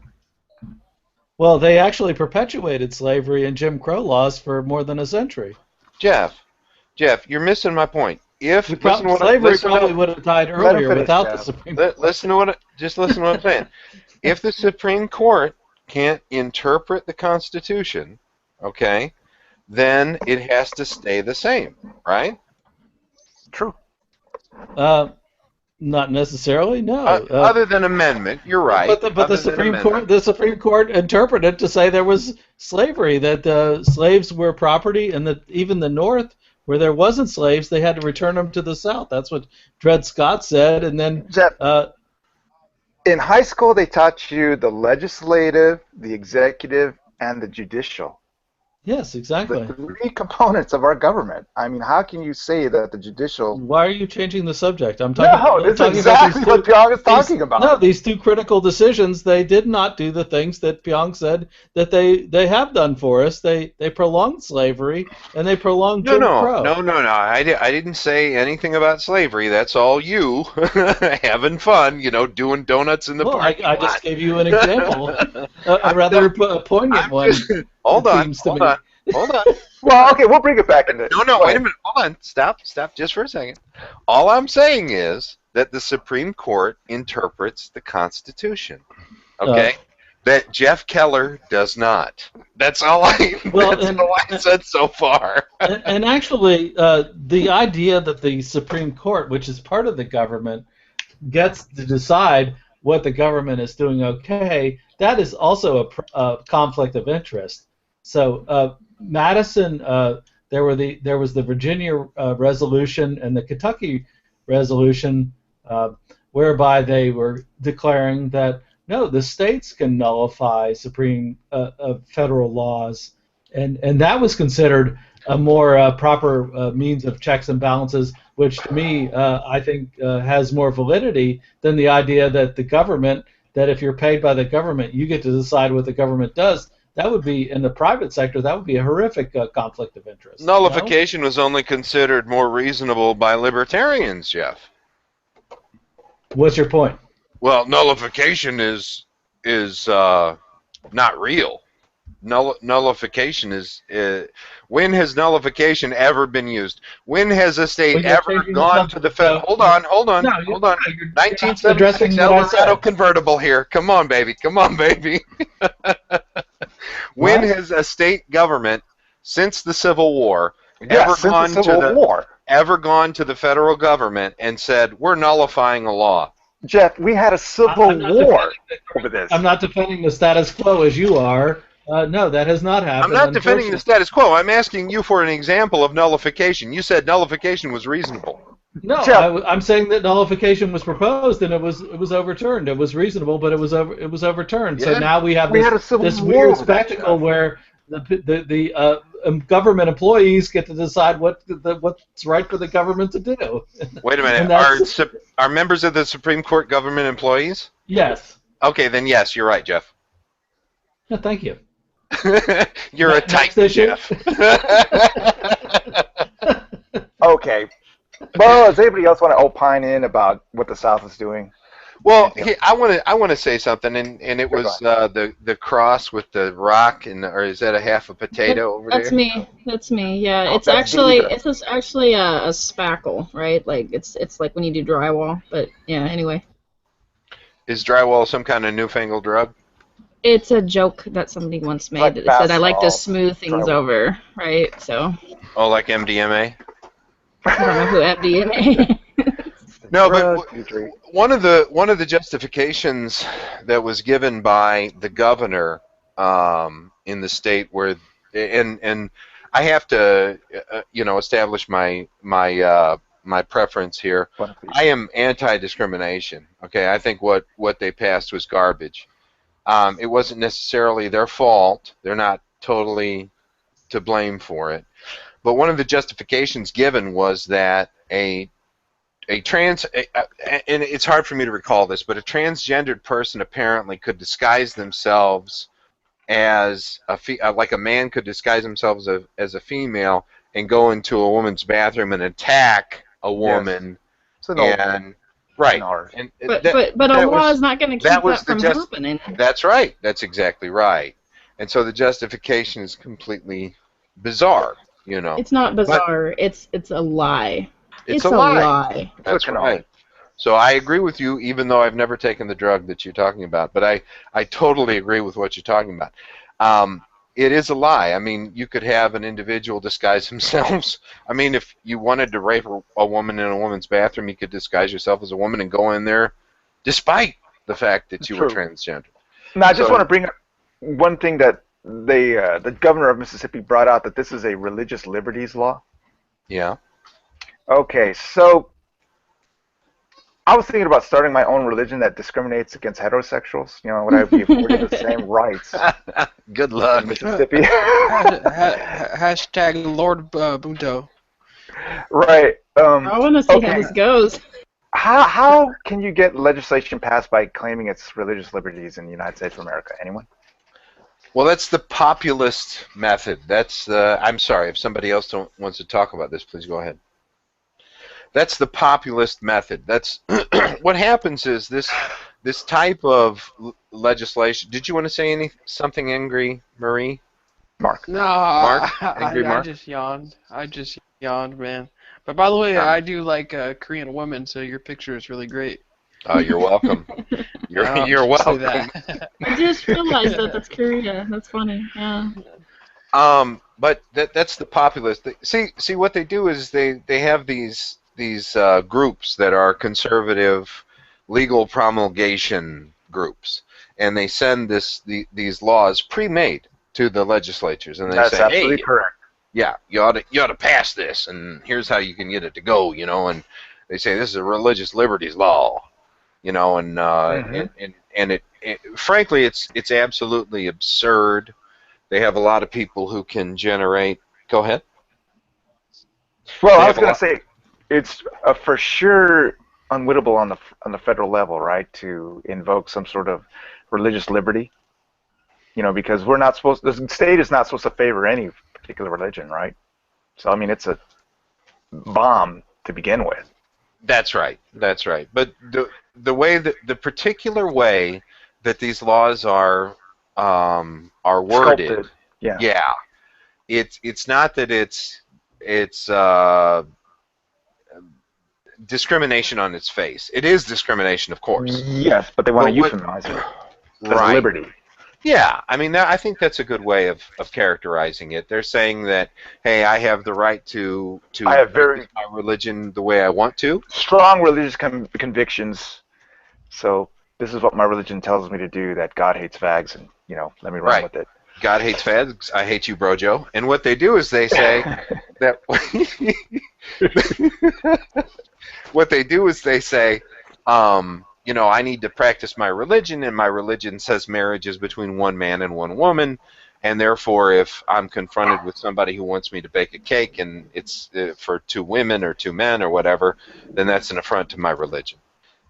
Well, they actually perpetuated slavery and Jim Crow laws for more than a century. Jeff, you're missing my point. Slavery probably would have died earlier without the Supreme Court. Listen to what I'm saying. If the Supreme Court can't interpret the Constitution, okay, then it has to stay the same, right? True. Not necessarily, no. Other than amendment, you're right. But the Supreme Court interpreted to say there was slavery, that slaves were property, and that even the North, where there wasn't slaves, they had to return them to the South. That's what Dred Scott said, and then. In high school, they taught you the legislative, the executive, and the judicial. Yes, exactly. The three components of our government. I mean, how can you say that the judicial... Why are you changing the subject? No, this is exactly what Pyong is talking about. No, these two critical decisions, they did not do the things that Pyong said that they have done for us. They prolonged slavery, and they prolonged Jim Crow. No. I didn't say anything about slavery. That's all you having fun, doing donuts in the park. I just gave you an example, a rather poignant one. Hold on. Well, okay, we'll bring it back into. No, wait a minute. Hold on. Stop just for a second. All I'm saying is that the Supreme Court interprets the Constitution. Okay? That Jeff Keller does not. That's all I said so far. and actually, the idea that the Supreme Court, which is part of the government, gets to decide what the government is doing okay, that is also a conflict of interest. So Madison, there was the Virginia resolution and the Kentucky resolution. whereby they were declaring that no, the states can nullify federal laws, and that was considered a more proper means of checks and balances, which to me I think has more validity than the idea that the government, that if you're paid by the government, you get to decide what the government does. That would be, in the private sector, that would be a horrific conflict of interest. Nullification was only considered more reasonable by libertarians, Jeff. What's your point? Well, nullification is not real. Nullification is when has nullification ever been used? When has a state ever gone to the federal? Hold on. No, 1976 Eldorado convertible here. Come on, baby. When has a state government since the Civil War ever gone to the federal government and said, we're nullifying a law? Jeff, we had a civil war over this. I'm not defending the status quo as you are. No, that has not happened. I'm not defending the status quo. I'm asking you for an example of nullification. You said nullification was reasonable. No, I'm saying that nullification was proposed and it was overturned. It was reasonable, but it was overturned. Yeah. So now we have this weird spectacle where the government employees get to decide what's right for the government to do. Wait a minute. Are members of the Supreme Court government employees? Yes. Okay, then yes, you're right, Jeff. Yeah, thank you. You're a titan, Jeff. Okay. Well, does anybody else want to opine in about what the South is doing? Well, I want to say something, and it was the cross with the rock, or is that a half a potato over there? That's me. Yeah, it's actually a spackle, right? Like it's like when you do drywall, but yeah. Anyway. Is drywall some kind of newfangled drug? It's a joke that somebody once made like that said, "I like to smooth things over," right? So. Oh, like MDMA. I don't know who MDMA. No, but one of the justifications that was given by the governor in the state where, and I have to, establish my preference here. I am anti-discrimination. Okay, I think what they passed was garbage. It wasn't necessarily their fault. They're not totally to blame for it. But one of the justifications given was that and it's hard for me to recall this, but a transgendered person apparently could disguise themselves as like a man could disguise themselves as a female and go into a woman's bathroom and attack a woman. Yes. Right. But a law is not going to keep that from happening. That's right. That's exactly right. And so the justification is completely bizarre. It's not bizarre. It's a lie. It's a lie. That's right. So I agree with you, even though I've never taken the drug that you're talking about. But I totally agree with what you're talking about. It is a lie. I mean, you could have an individual disguise themselves. I mean, if you wanted to rape a woman in a woman's bathroom, you could disguise yourself as a woman and go in there, despite the fact that you were transgender. Now, I just want to bring up one thing that the governor of Mississippi brought out, that this is a religious liberties law. Yeah. Okay, so I was thinking about starting my own religion that discriminates against heterosexuals. Would I be afforded the same rights? Good luck. In Mississippi. Hashtag Lord Bunto. Right. I want to see how this goes. How can you get legislation passed by claiming it's religious liberties in the United States of America? Anyone? Well, that's the populist method. That's I'm sorry, if somebody else wants to talk about this, please go ahead. That's the populist method. That's what happens is this type of legislation. Did you want to say something angry, Marie? Mark. No, Mark? Angry Mark? I just yawned. Man. But by the way, I do like Korean women, so your picture is really great. Oh, you're welcome. You're welcome. I just realized that's Korea. That's funny. Yeah. But that's the populist. See what they do is they have these groups that are conservative legal promulgation groups, and they send these laws pre-made to the legislatures, and they say, absolutely correct. Yeah, you ought to pass this, and here's how you can get it to go, and they say this is a religious liberties law, you know, and frankly, it's absolutely absurd. They have a lot of people who can generate. Go ahead. Well, I was going to say, it's for sure unwittable on the federal level, right, to invoke some sort of religious liberty. You know, because we're not supposed. The state is not supposed to favor any particular religion, right? So I mean, it's a bomb to begin with. That's right. That's right. But the way that the particular way that these laws are worded, Sculpted. yeah, it's not that it's discrimination on its face. It is discrimination, of course. Yes, but they want to euphemize it. Right. Liberty. Yeah, I mean, I think that's a good way of characterizing it. They're saying that, hey, I have the right to I have very my religion the way I want to. Strong religious convictions. So this is what my religion tells me to do. That God hates fags, and you know, let me run with it. God hates fags. I hate you, brojo. And what they do is they say that. What they do is they say, you know, I need to practice my religion, and my religion says marriage is between one man and one woman, and therefore if I'm confronted with somebody who wants me to bake a cake and it's for two women or two men or whatever, then that's an affront to my religion.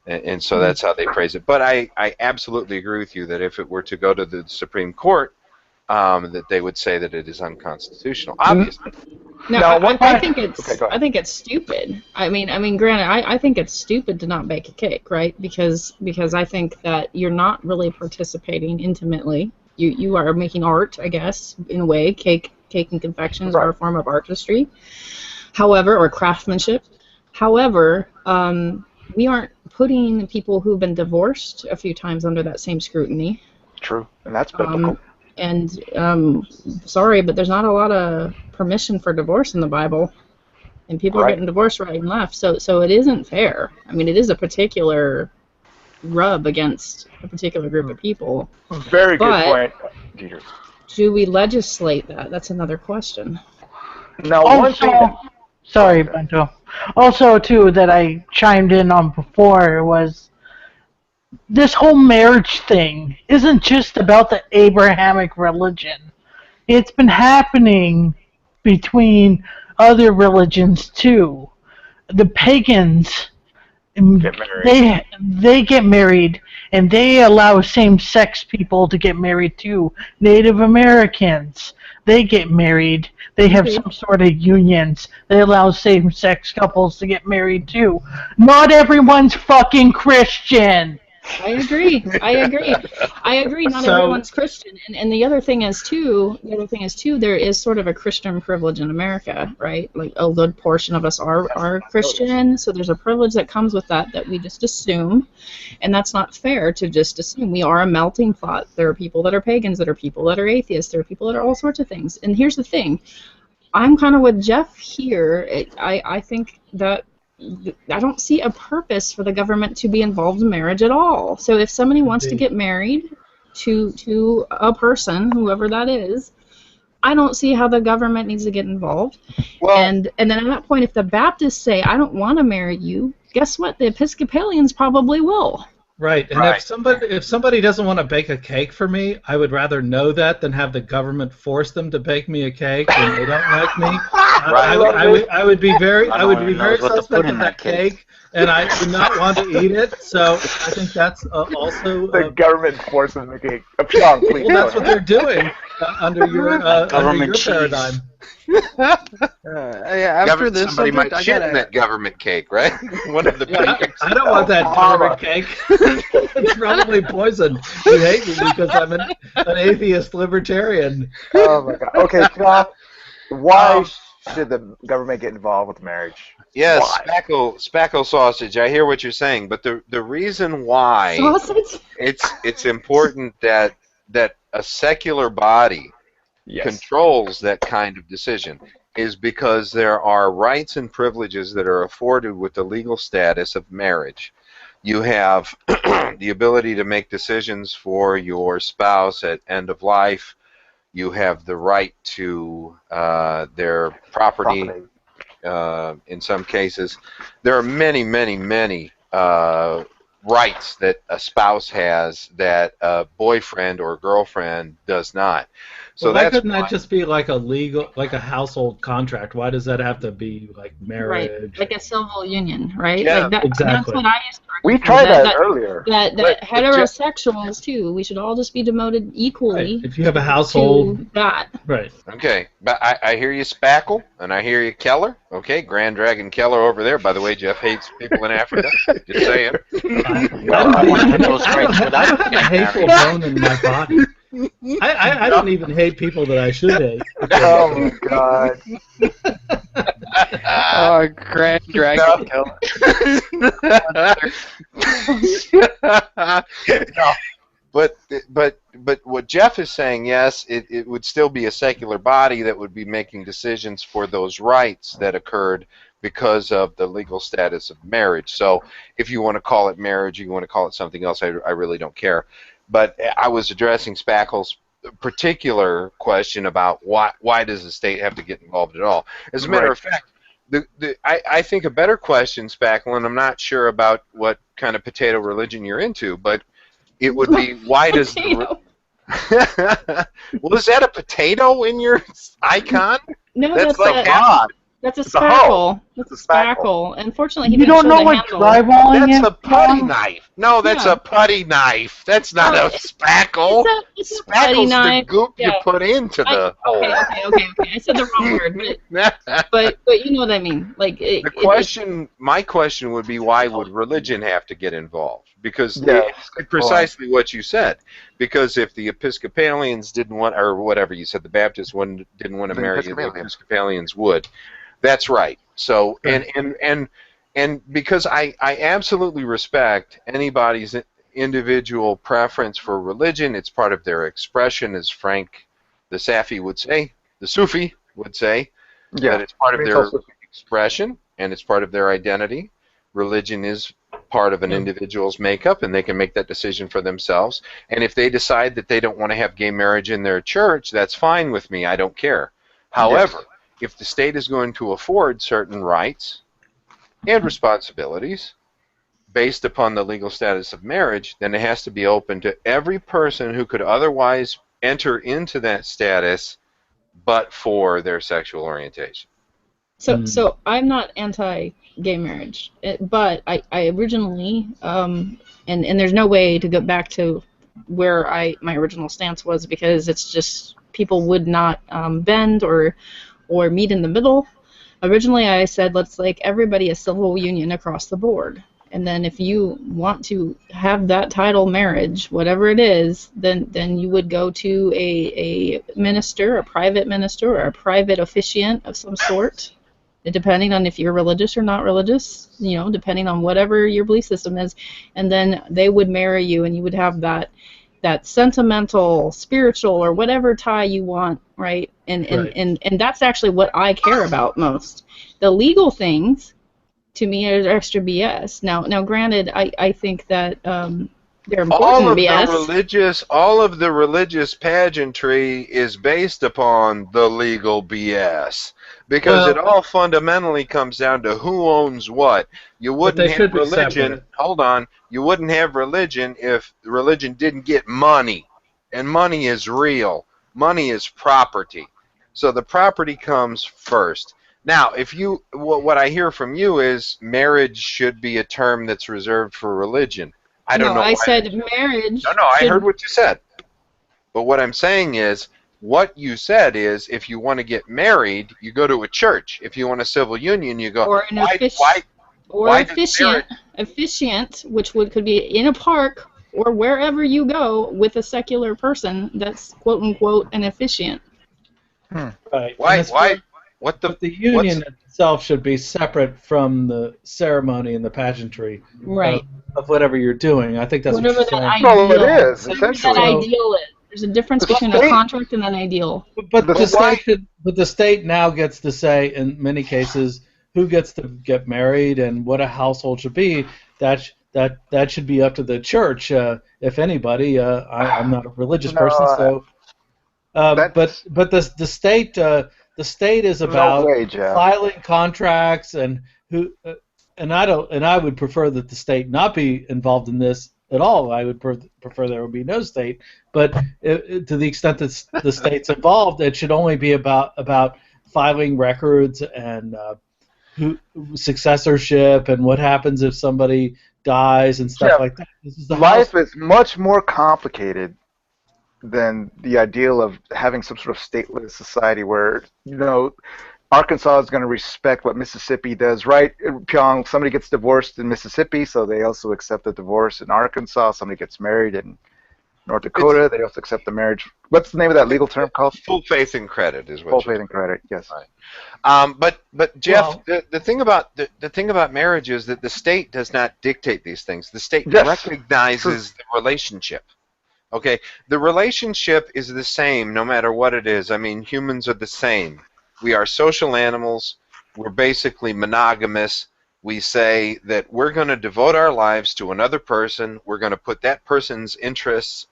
And so that's how they phrase it. But I absolutely agree with you that if it were to go to the Supreme Court, that they would say that it is unconstitutional, obviously. No, I think it's I think it's stupid. I mean, granted, I think it's stupid to not bake a cake, right? Because I think that you're not really participating intimately. You are making art, I guess, in a way. Cake and confections are a form of artistry. However, or craftsmanship. However, we aren't putting people who've been divorced a few times under that same scrutiny. True, and that's biblical. And sorry, but there's not a lot of permission for divorce in the Bible, and people are getting divorced right and left. So it isn't fair. I mean, it is a particular rub against a particular group of people. Very good point, Dieter. Do we legislate that? That's another question. Now, one thing. Sorry, Bunto. Also, too, that I chimed in on before was this whole marriage thing isn't just about the Abrahamic religion. It's been happening between other religions too. The pagans get married. They get married, and they allow same-sex people to get married too. Native Americans, they get married. They have some sort of unions. They allow same-sex couples to get married too. Not everyone's fucking Christian. I agree. Not everyone's Christian, and the other thing is too. There is sort of a Christian privilege in America, right? Like a good portion of us are Christian, so there's a privilege that comes with that we just assume, and that's not fair to just assume. We are a melting pot. There are people that are pagans, there are people that are atheists, there are people that are all sorts of things. And here's the thing, I'm kind of with Jeff here. I think that. I don't see a purpose for the government to be involved in marriage at all. So if somebody wants to get married to a person, whoever that is, I don't see how the government needs to get involved. Well, and then at that point, if the Baptists say, I don't want to marry you, guess what? The Episcopalians probably will. Right, and if somebody doesn't want to bake a cake for me, I would rather know that than have the government force them to bake me a cake when they don't like me. I would be very suspect of that cake, and I would not want to eat it. So I think that's also the government forces the cake. Sean, please. Well, that's what they're doing under your paradigm. After this somebody might shit in that government cake, right? One of the I don't want that government cake. It's probably poison. You hate me because I'm an atheist libertarian. Oh my god. Okay, John, why should the government get involved with marriage? Yes, spackle sausage. I hear what you're saying, but the reason why it's important that a secular body controls that kind of decision is because there are rights and privileges that are afforded with the legal status of marriage. You have the ability to make decisions for your spouse at end of life. You have the right to their property. In some cases. There are many rights that a spouse has that a boyfriend or girlfriend does not. So well, why that's couldn't that just be like a legal, like a household contract? Why does that have to be like Right, marriage? like a civil union, right? Yeah, Like that. exactly. That's what I used to We argue for, tried that earlier. That But heterosexuals too. We should all just be demoted equally. Right. If you have a household, to that. right? Okay, but I hear you, Spackle, and I hear you, Keller. Okay, Grand Dragon Keller over there. By the way, Jeff hates people in Africa. Just saying. I don't have a hateful bone in my body. I don't even hate people that I should hate. Oh my God. Oh, Grand Dragon Killer. No, but what Jeff is saying, yes, it would still be a secular body that would be making decisions for those rights that occurred because of the legal status of marriage. So if you want to call it marriage, you want to call it something else, I really don't care. But I was addressing Spackle's particular question about why does the state have to get involved at all. As a matter of fact, I think a better question, Spackle, and I'm not sure about what kind of potato religion you're into, but it would be why does the well, is that a potato in your icon? No, that's like God. That's a It's a spackle. It's That's a a spackle. spackle. Unfortunately, he You didn't don't show know the what handle. dryballing That's is? a putty Tom? knife. No, that's Yeah. a putty knife. That's not a spackle. It's a putty Spackle's the knife. goop you Yeah. put into the hole. Okay. I said the wrong word, but you know what I mean. Like My question would be, why would religion have to get involved? Because Yes, it's precisely what you said. Because if the Episcopalians didn't want, or whatever you said, the Baptists didn't want to marry you, the Episcopalians would. That's right. So and because I absolutely respect anybody's individual preference for religion. It's part of their expression, as Frank the Safi would say, the Sufi would say, that it's part of their expression and it's part of their identity. Religion is part of an individual's makeup, and they can make that decision for themselves. And if they decide that they don't want to have gay marriage in their church, that's fine with me. I don't care. However, if the state is going to afford certain rights and responsibilities based upon the legal status of marriage, then it has to be open to every person who could otherwise enter into that status but for their sexual orientation. So I'm not anti-gay marriage, but I originally and there's no way to go back to where my original stance was, because it's just people would not bend or meet in the middle. Originally, I said let's make everybody a civil union across the board, and then if you want to have that title marriage, whatever it is, then you would go to a minister, a private minister, or a private officiant of some sort, depending on if you're religious or not religious, depending on whatever your belief system is, and then they would marry you, and you would have that sentimental, spiritual, or whatever tie you want, right? And that's actually what I care about most. The legal things, to me, are extra BS. Now, granted, I think that they're important BS. All of the religious pageantry is based upon the legal BS. Because it all fundamentally comes down to who owns what. You wouldn't have religion. Hold on. You wouldn't have religion if religion didn't get money. And money is real. Money is property. So the property comes first. Now, what I hear from you is marriage should be a term that's reserved for religion. I don't know. I said marriage. No, I heard what you said. But what I'm saying is, what you said is, if you want to get married, you go to a church. If you want a civil union, you go. Or an officiant, which could be in a park or wherever you go with a secular person that's quote unquote an officiant. Right. Why? What the union itself should be separate from the ceremony and the pageantry, right? Of whatever you're doing. I think that's whatever what you're saying. Well, it is essentially. That ideal is. There's a difference between a contract and an ideal. But the state now gets to say, in many cases, who gets to get married and what a household should be. That should be up to the church, if anybody. I'm not a religious person, so. But the state is about filing contracts and who. I would prefer that the state not be involved in this at all. I would prefer there would be no state. But to the extent that the state's involved, it should only be about filing records and successorship and what happens if somebody dies and stuff like that. Life is much more complicated than the ideal of having some sort of stateless society where, Arkansas is going to respect what Mississippi does, right? Pyong, somebody gets divorced in Mississippi, so they also accept the divorce in Arkansas. Somebody gets married in North Dakota, they also accept the marriage. What's the name of that legal term called? Full faith and credit is what. Full faith and credit, yes. Right. But Jeff, the thing about marriage is that the state does not dictate these things. The state recognizes the relationship. Okay, the relationship is the same no matter what it is. I mean, humans are the same. We are social animals. We're basically monogamous. We say that we're going to devote our lives to another person. We're going to put that person's interests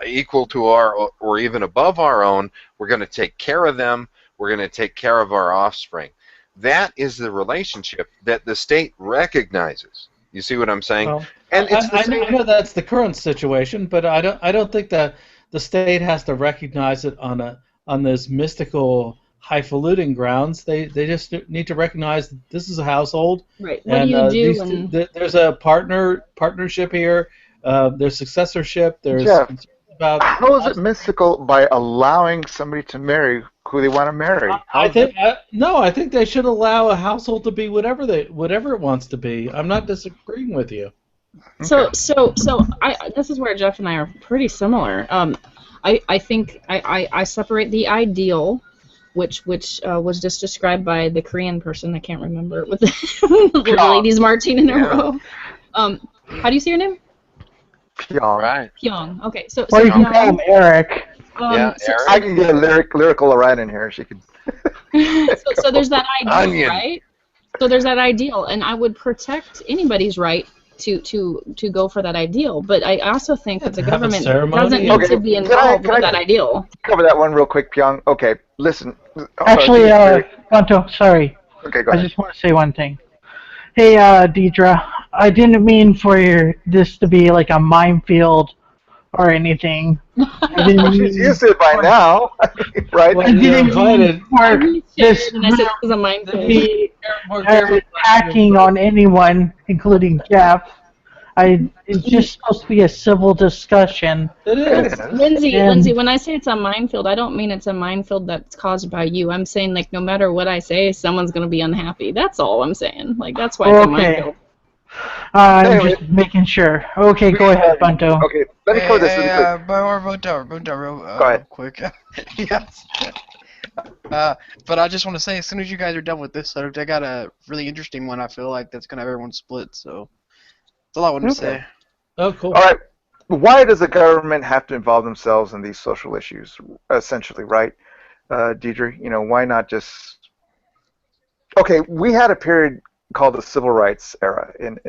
equal to our or even above our own. We're going to take care of them. We're going to take care of our offspring. That is the relationship that the state recognizes. You see what I'm saying? Well, and it's I know that's the current situation, but I don't think that the state has to recognize it on those mystical, highfalutin grounds. They just need to recognize that this is a household. Right. What do you do when there's a partnership here? There's successorship. There's concerns about. How is it mystical by allowing somebody to marry who they want to marry? I think they should allow a household to be whatever it wants to be. I'm not disagreeing with you. So this is where Jeff and I are pretty similar. I think I separate the ideal, which was just described by the Korean person. I can't remember with the ladies marching in a row. How do you say your name? Pyong. Right. Pyong. Okay. So you can call him Eric. Eric. I can get lyrical right in here. She could. so there's that ideal, Onion. right? So there's that ideal, and I would protect anybody's right to go for that ideal. But I also think that the government doesn't need to be involved with that ideal. Cover that one real quick, Pyong. Okay, listen. Actually, Bunto, sorry. Okay, go ahead. I just want to say one thing. Hey, Deidre, I didn't mean for this to be like a minefield or anything. She's used to it by now, right? I didn't mean for this to be attacking on anyone, including Jeff. It's just supposed to be a civil discussion. It is. Lindsay, when I say it's a minefield, I don't mean it's a minefield that's caused by you. I'm saying, like, no matter what I say, someone's going to be unhappy. That's all I'm saying. Like, that's why it's a minefield. I'm just making sure. Okay, go ahead, Bunto. Okay, let me cover this. Bunto, go ahead. Quick. Yes. But I just want to say, as soon as you guys are done with this subject, I got a really interesting one. I feel like that's going to have everyone split, so that's all I wanted to say. Oh, cool. All right. Why does the government have to involve themselves in these social issues, essentially, right? Deidre, why not just... Okay, we had a period called the Civil Rights era in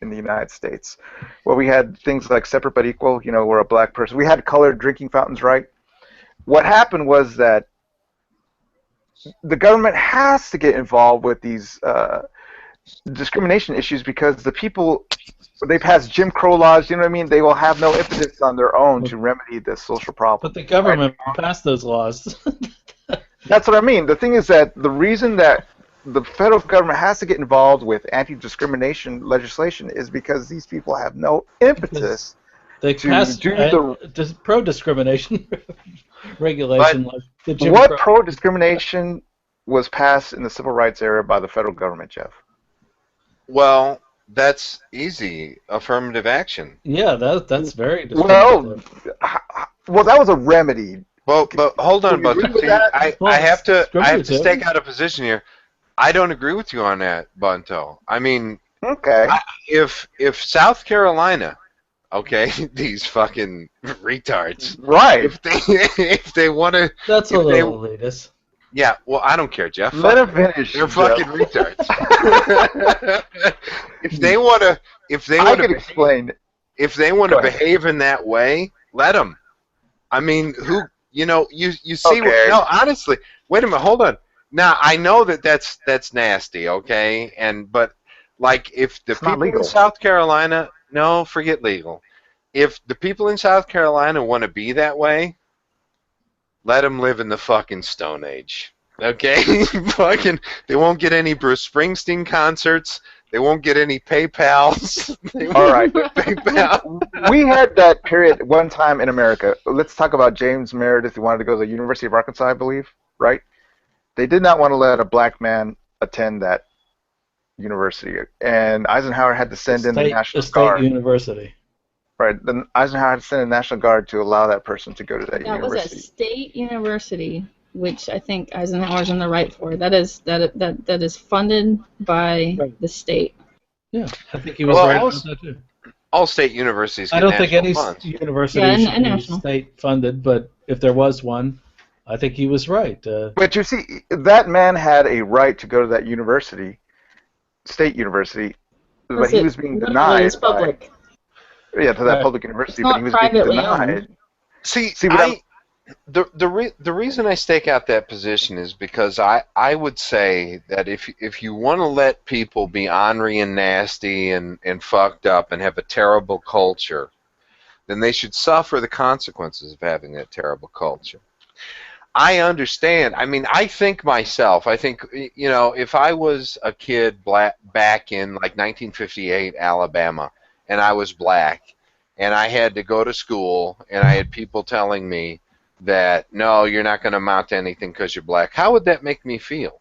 the United States, where we had things like separate but equal, where a black person... We had colored drinking fountains, right? What happened was that the government has to get involved with these discrimination issues because the people... They pass Jim Crow laws, you know what I mean? They will have no impetus on their own to remedy this social problem. But the government passed those laws. That's what I mean. The thing is that the reason that the federal government has to get involved with anti-discrimination legislation is because these people have no impetus they to passed do the pro-discrimination regulation. What pro-discrimination was passed in the civil rights era by the federal government, Jeff? Well, that's easy. Affirmative action. Yeah, that's very discriminative. Well, that was a remedy. Well, but hold on, Bunto. I have to stake out a position here. I don't agree with you on that, Bunto. I mean, okay. If South Carolina, okay, these fucking retards, right? If they want to, that's a little elitist. Yeah, well, I don't care, Jeff. Let them finish. They're fucking retards. If they want to, If they want to behave in that way, let them. I mean, you see? Okay. No, honestly, wait a minute, hold on. Now I know that's nasty, okay, but Like, if the It's not people in legal. South Carolina, no, forget legal. If the people in South Carolina want to be that way, let them live in the fucking Stone Age. Okay? Fucking, they won't get any Bruce Springsteen concerts. They won't get any PayPals. All right. PayPal. We had that period one time in America. Let's talk about James Meredith, who wanted to go to the University of Arkansas, I believe, right? They did not want to let a black man attend that university, and Eisenhower had to send in the National Guard. State University. Right. Then Eisenhower had to send the National Guard to allow that person to go to that That was university. a state university, which I think Eisenhower's in the right for. That is funded by the state. Yeah, I think he was right about that too. All state universities get I don't think any funds. university should be state funded, but if there was one, I think he was right. But you see, that man had a right to go to that university, state university, but he was being denied. It's public. Yeah, to that public university, but he was being denied. Owned. See, the reason I stake out that position is because I would say that if you want to let people be ornery and nasty and fucked up and have a terrible culture, then they should suffer the consequences of having that terrible culture. I understand. I mean, I think, if I was a kid back in like 1958 Alabama, and I was black, and I had to go to school, and I had people telling me that, no, you're not going to amount to anything because you're black, how would that make me feel?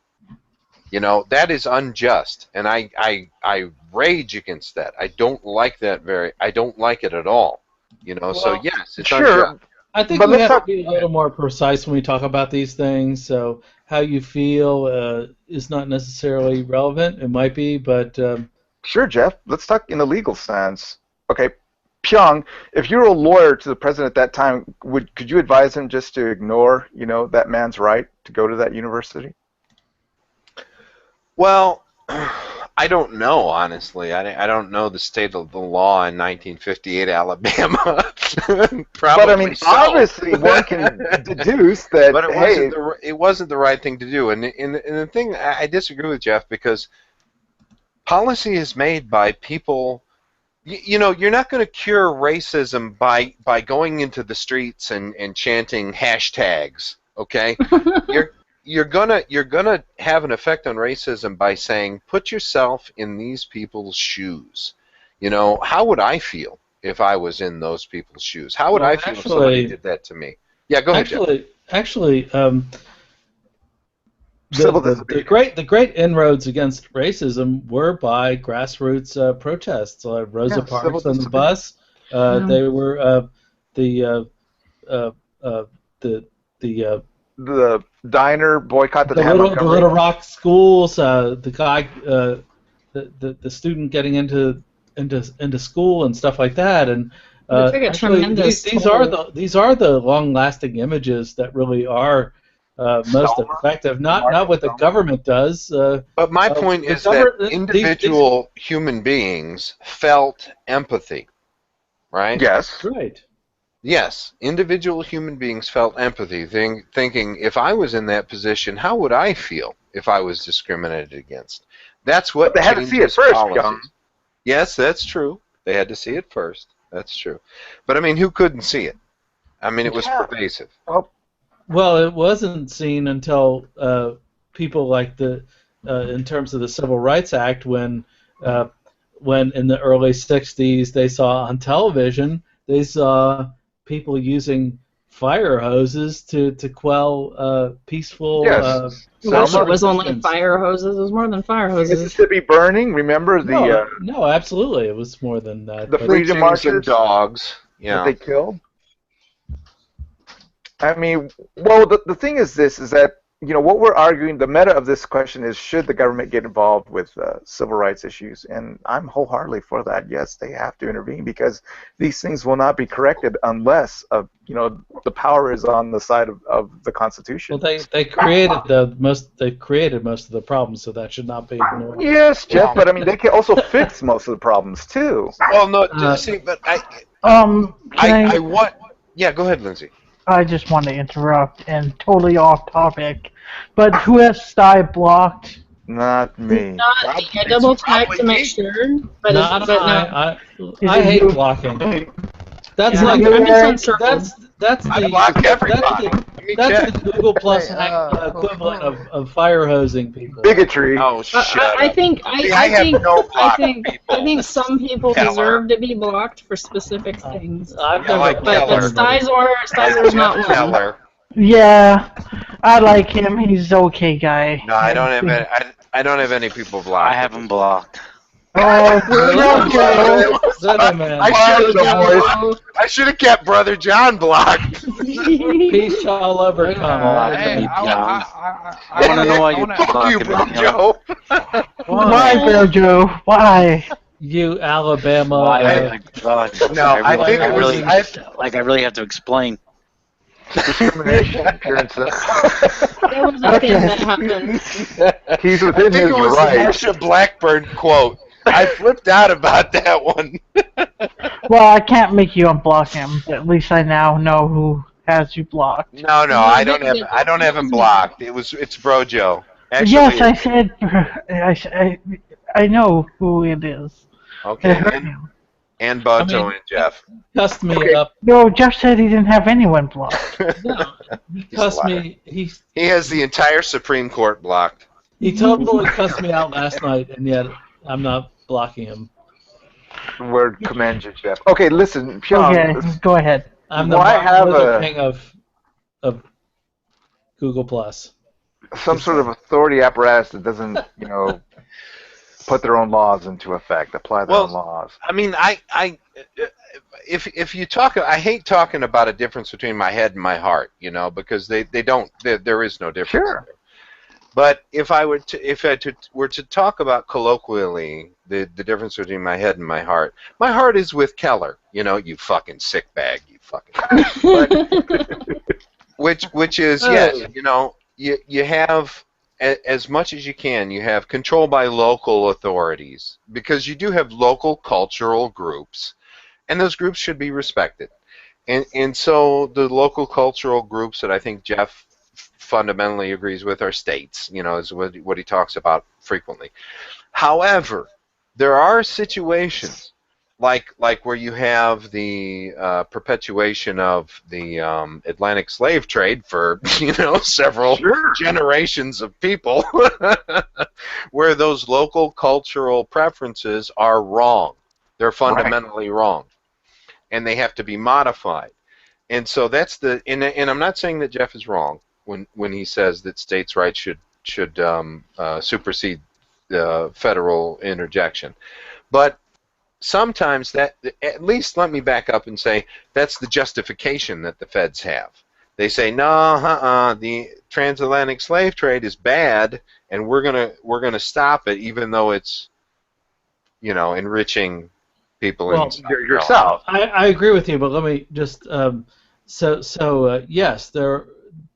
You know, that is unjust, and I rage against that. I don't like that I don't like it at all. You know, so yes, it's unjust. I think we have to be a little more precise when we talk about these things. So how you feel is not necessarily relevant. It might be, but sure, Jeff. Let's talk in the legal sense. Okay, Pyong, if you were a lawyer to the president at that time, could you advise him just to ignore, that man's right to go to that university? Well, I don't know, honestly. I don't know the state of the law in 1958 Alabama. Probably but I mean, obviously, one can deduce that. But it wasn't the right thing to do. And the thing, I disagree with Jeff, because policy is made by people. You're not going to cure racism by going into the streets and chanting hashtags. Okay, you're gonna have an effect on racism by saying, put yourself in these people's shoes. How would I feel if I was in those people's shoes? How would I feel if somebody did that to me? Yeah, go ahead, Jeff. Actually, the great inroads against racism were by grassroots protests. Rosa Parks on the bus. They were the diner boycott the Little Rock schools. The guy, the student getting into school and stuff like that. And actually, these are the long-lasting images that really are most effective. Not what the government does. But my point is that individual human beings felt empathy, right? Yes. Right. Yes, individual human beings felt empathy, thinking, if I was in that position, how would I feel if I was discriminated against? That's what they had to see it first, John. Yes, that's true. They had to see it first. That's true. But I mean, who couldn't see it? I mean, it was pervasive. Well, it wasn't seen until people like in terms of the Civil Rights Act, when in the early '60s they saw on television, they saw people using fire hoses to quell peaceful. Yes. It was only fire hoses. It was more than fire hoses. Mississippi burning. Remember the? No, absolutely, it was more than that. The freedom marchers and dogs. Yeah. That they killed. I mean, well, the thing is this: is that what we're arguing, the meta of this question is, should the government get involved with civil rights issues? And I'm wholeheartedly for that. Yes, they have to intervene, because these things will not be corrected unless the power is on the side of the Constitution. Well, they created most of the problems, so that should not be ignored. Yes, Jeff, but I mean, they can also fix most of the problems too. Well, no, see, but yeah, go ahead, Lindsay. I just want to interrupt, and totally off topic, but who has Sty blocked? Not me. I double checked to make sure, but no. I hate blocking. That's like that's the block everybody. That's the Google Plus equivalent of fire hosing people. Bigotry. Oh, shut up. I think some people Keller. deserve to be blocked for specific things. I've Yeah, like but Keller. Stizor's not one. Keller. Yeah, I like him. He's okay guy. No, I don't have any. I don't have any people blocked. I have him blocked. Oh, I should have kept Brother John blocked. Peace shall overcome. I want to know why you're Fuck you, blocking me. Joe. why, Bear Joe? Why? You Alabama. I think I it was. I really have to explain. Discrimination, appearances. There was a thing that happened. He's I within think his it was the rights. Marsha Blackburn quote. I flipped out about that one. Well, I can't make you unblock him. At least I now know who has you blocked. No, I don't have him blocked. It's Bro Joe. Actually, Yes, I said. I know who it is. Okay. And Bunto and Jeff. Cussed me up. No, Jeff said he didn't have anyone blocked. No, he cussed me. He has the entire Supreme Court blocked. He totally cussed me out last night, and yet I'm not blocking him. Word commends you, Jeff. Okay, listen, Pyong. Okay, go ahead. I'm the Martin Luther King of Google Plus. Some sort of authority apparatus that doesn't, put their own laws into effect, apply their own laws. I mean, if you talk, I hate talking about a difference between my head and my heart, because they don't. There is no difference. Sure. But if I were to talk about colloquially the difference between my head and my heart is with Keller. You fucking sick bag, you fucking. which is yes, you have. As much as you can, you have control by local authorities, because you do have local cultural groups, and those groups should be respected. And so the local cultural groups that I think Jeff fundamentally agrees with are states, is what he talks about frequently. However, there are situations like where you have the perpetuation of the Atlantic slave trade for several generations of people, where those local cultural preferences are wrong. They're fundamentally wrong, and they have to be modified. And so that's and I'm not saying that Jeff is wrong when he says that states' rights should supersede federal interjection, but sometimes that, at least let me back up and say, that's the justification that the feds have. They say, no, the transatlantic slave trade is bad, and we're gonna stop it, even though it's, enriching people. Well, yourself. I agree with you, but let me just yes,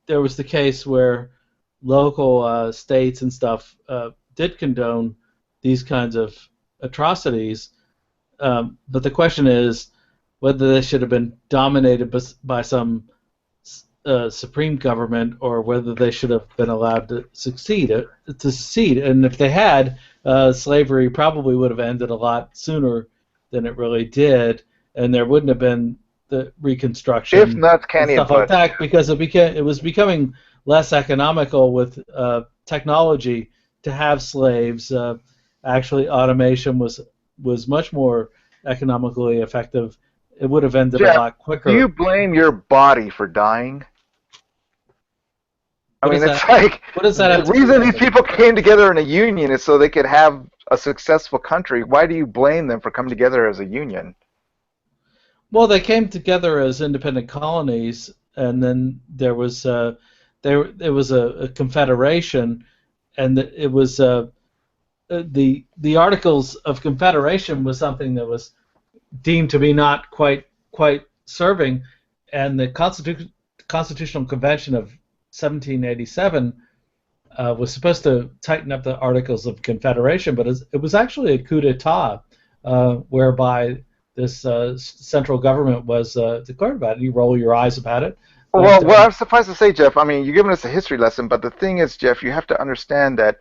there was the case where local states and stuff did condone these kinds of atrocities. But the question is whether they should have been dominated by some supreme government, or whether they should have been allowed to succeed. And if they had, slavery probably would have ended a lot sooner than it really did, and there wouldn't have been the Reconstruction. If not, canny stuff like that, because it was becoming less economical with technology to have slaves. Actually, automation was much more economically effective. It would have ended a lot quicker. Do you blame your body for dying? What is that? The reason these people came together in a union is so they could have a successful country. Why do you blame them for coming together as a union? Well, they came together as independent colonies, and then there was a confederation, and it was the Articles of Confederation was something that was deemed to be not quite serving, and the Constitutional Convention of 1787 was supposed to tighten up the Articles of Confederation, but it was actually a coup d'etat whereby this central government was declared about it. You roll your eyes about it. Well, I'm surprised to say, Jeff, I mean, you're giving us a history lesson, but the thing is, Jeff, you have to understand that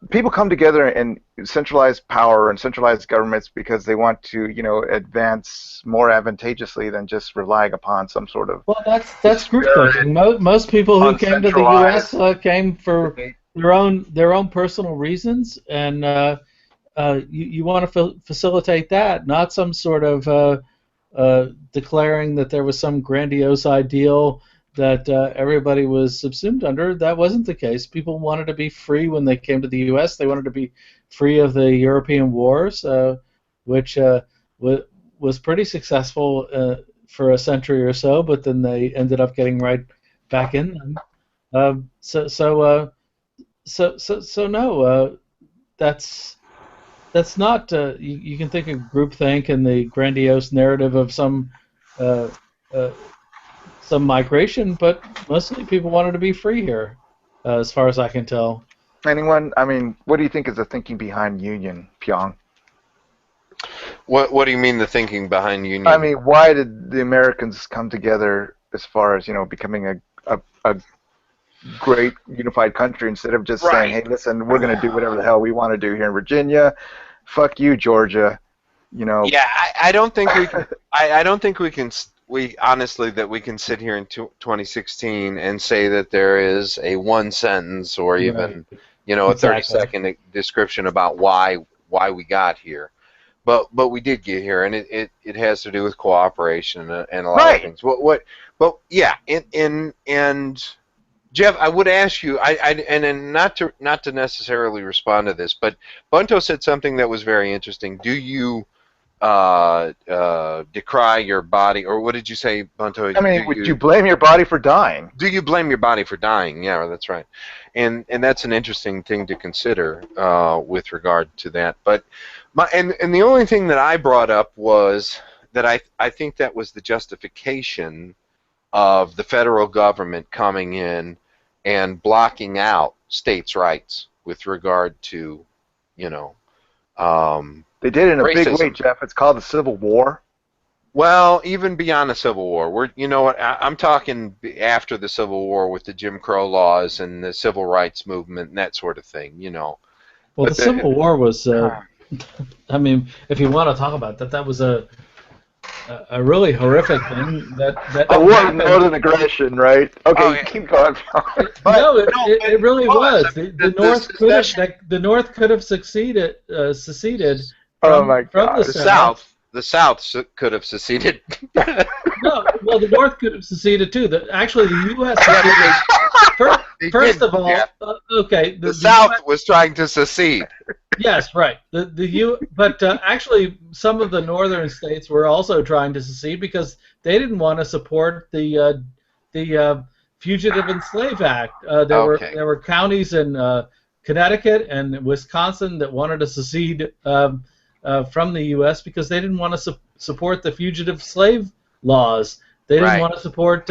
people come together in centralized power and centralized governments because they want to, advance more advantageously than just relying upon some sort of. Well, that's group thinking. Most people who came to the U.S. Came for their own personal reasons, and you want to facilitate that, not some sort of declaring that there was some grandiose ideal that everybody was subsumed under. That wasn't the case. People wanted to be free when they came to the U.S. They wanted to be free of the European wars, which was pretty successful for a century or so, but then they ended up getting right back in them. So no, that's not. You can think of groupthink and the grandiose narrative of some migration, but mostly people wanted to be free here, as far as I can tell. Anyone? I mean, what do you think is the thinking behind union, Pyong? What do you mean the thinking behind union? I mean, why did the Americans come together as far as becoming a great unified country instead of just saying, hey, listen, we're going to do whatever the hell we want to do here in Virginia. Fuck you, Georgia. Yeah, I don't think we can. I don't think we can. Honestly, that we can sit here in 2016 and say that there is a one sentence or even a 30-second description about why we got here. But we did get here, and it has to do with cooperation and a lot of things. But yeah, and Jeff, I would ask you, and not to necessarily respond to this, but Bunto said something that was very interesting. Do you decry your body, or what did you say, Bunto? I mean, would you blame your body for dying? Do you blame your body for dying? Yeah, that's right. And that's an interesting thing to consider with regard to that. But and the only thing that I brought up was that I think that was the justification of the federal government coming in and blocking out states' rights with regard to, they did it in a racism. big way, Jeff. It's called the Civil War. Well, even beyond the Civil War, I'm talking after the Civil War with the Jim Crow laws and the civil rights movement and that sort of thing, Well, the Civil War was, I mean, if you want to talk about that, that was a really horrific thing. A war of northern aggression, right? Okay, keep going. No, it really was. The North could have seceded. Oh my God! The South could have seceded. No, well, the North could have seceded too. Actually, the U.S. seceded. First of all, okay. The South was trying to secede. Yes, right. But actually, some of the northern states were also trying to secede because they didn't want to support the Fugitive and Slave Act. There were counties in Connecticut and Wisconsin that wanted to secede from the U.S. because they didn't want to support the fugitive slave laws. They didn't want to support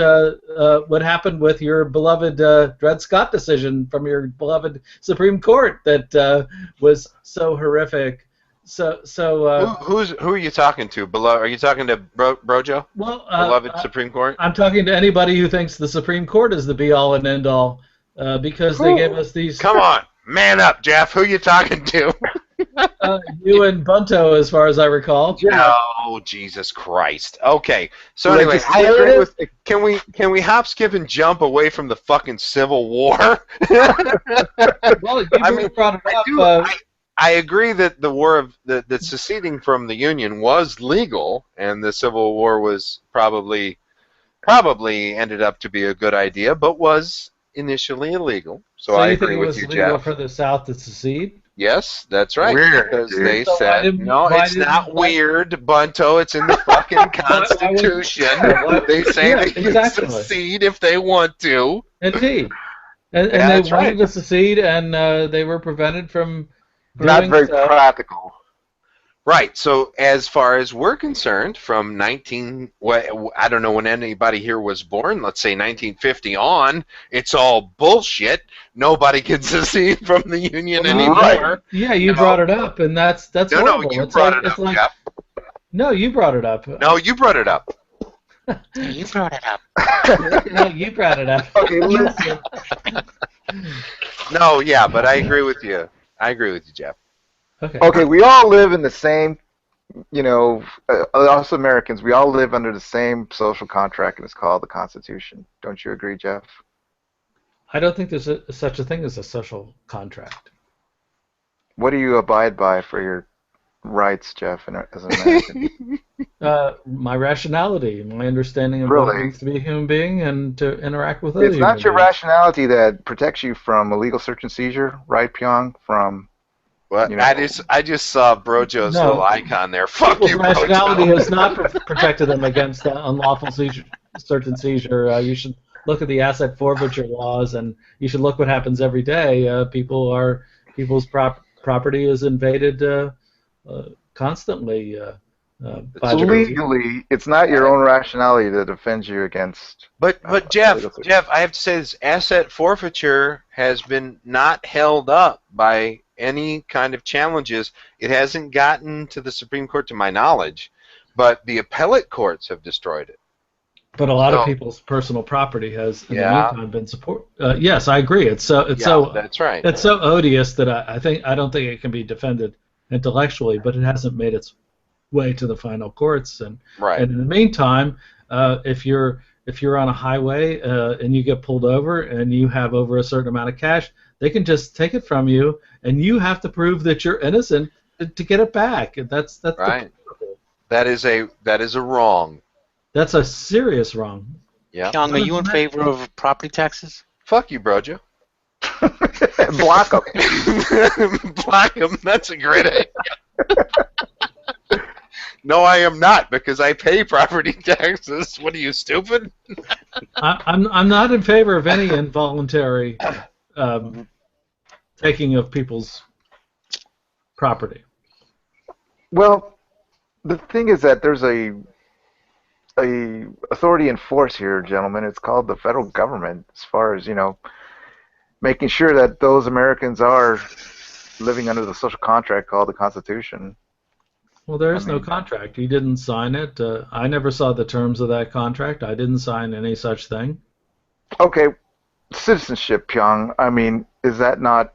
what happened with your beloved Dred Scott decision from your beloved Supreme Court that was so horrific. So who are you talking to? Are you talking to Brojo? Well, beloved Supreme Court. I'm talking to anybody who thinks the Supreme Court is the be-all and end-all because they gave us these. Come on, man up, Jeff. Who are you talking to? You and Bunto, as far as I recall. Oh, Jesus Christ. Okay. So anyway, I agree with. Can we hop, skip, and jump away from the fucking Civil War? Well, you brought it up. I agree that the war of that seceding from the Union was legal, and the Civil War was probably ended up to be a good idea, but was initially illegal. So I agree with you, Jeff. So you think it was legal for the South to secede? Yes, that's right. Weird, because dude. they said, no, it's not weird, Bunto. It's in the fucking Constitution. They say they can secede if they want to. Indeed. And they wanted to secede, and they were prevented from not very practical. Right. So as far as we're concerned, from I don't know when anybody here was born, let's say 1950 on, it's all bullshit. Nobody can secede from the Union anymore. Right. Yeah, you brought it up, and that's horrible. No, you brought it up, Jeff. No, you brought it up. No, you brought it up. You brought it up. No, you brought it up. Okay, listen. No, yeah, but I agree with you. I agree with you, Jeff. Okay. Okay, we all live in the same, us Americans, we all live under the same social contract, and it's called the Constitution. Don't you agree, Jeff? I don't think there's such a thing as a social contract. What do you abide by for your rights, Jeff, as an American? My rationality, my understanding of what it means to be a human being and to interact with other It's human not your beings. rationality that protects you from illegal search and seizure, right, Pyong? From Well, I just saw Brojo's little icon there. Fuck you, Brojo. Rationality has not protected them against unlawful search and seizure. You should look at the asset forfeiture laws, and you should look what happens every day. People's property is invaded constantly. Legally, it's not your own rationality that defends you against. But Jeff, I have to say this: asset forfeiture has been not held up by any kind of challenges. It hasn't gotten to the Supreme Court, to my knowledge, but the appellate courts have destroyed it. But a lot of people's personal property has, in the meantime, been support. Yes, I agree. It's so that's right. It's so odious that I don't think it can be defended intellectually, but it hasn't made its way to the final courts. And in the meantime, if you're on a highway and you get pulled over and you have over a certain amount of cash, they can just take it from you, and you have to prove that you're innocent to get it back. That's right. That is a wrong. That's a serious wrong. Yeah. Young, are you in favor of property taxes? Fuck you, Brojo. Block them. Block them. That's a great idea. No, I am not, because I pay property taxes. What are you, stupid? I'm not in favor of any involuntary taking of people's property. Well, the thing is that there's a authority in force here, gentlemen. It's called the federal government, as far as, making sure that those Americans are living under the social contract called the Constitution. Well, there is no contract. You didn't sign it. I never saw the terms of that contract. I didn't sign any such thing. Okay, citizenship, Pyong. I mean, is that not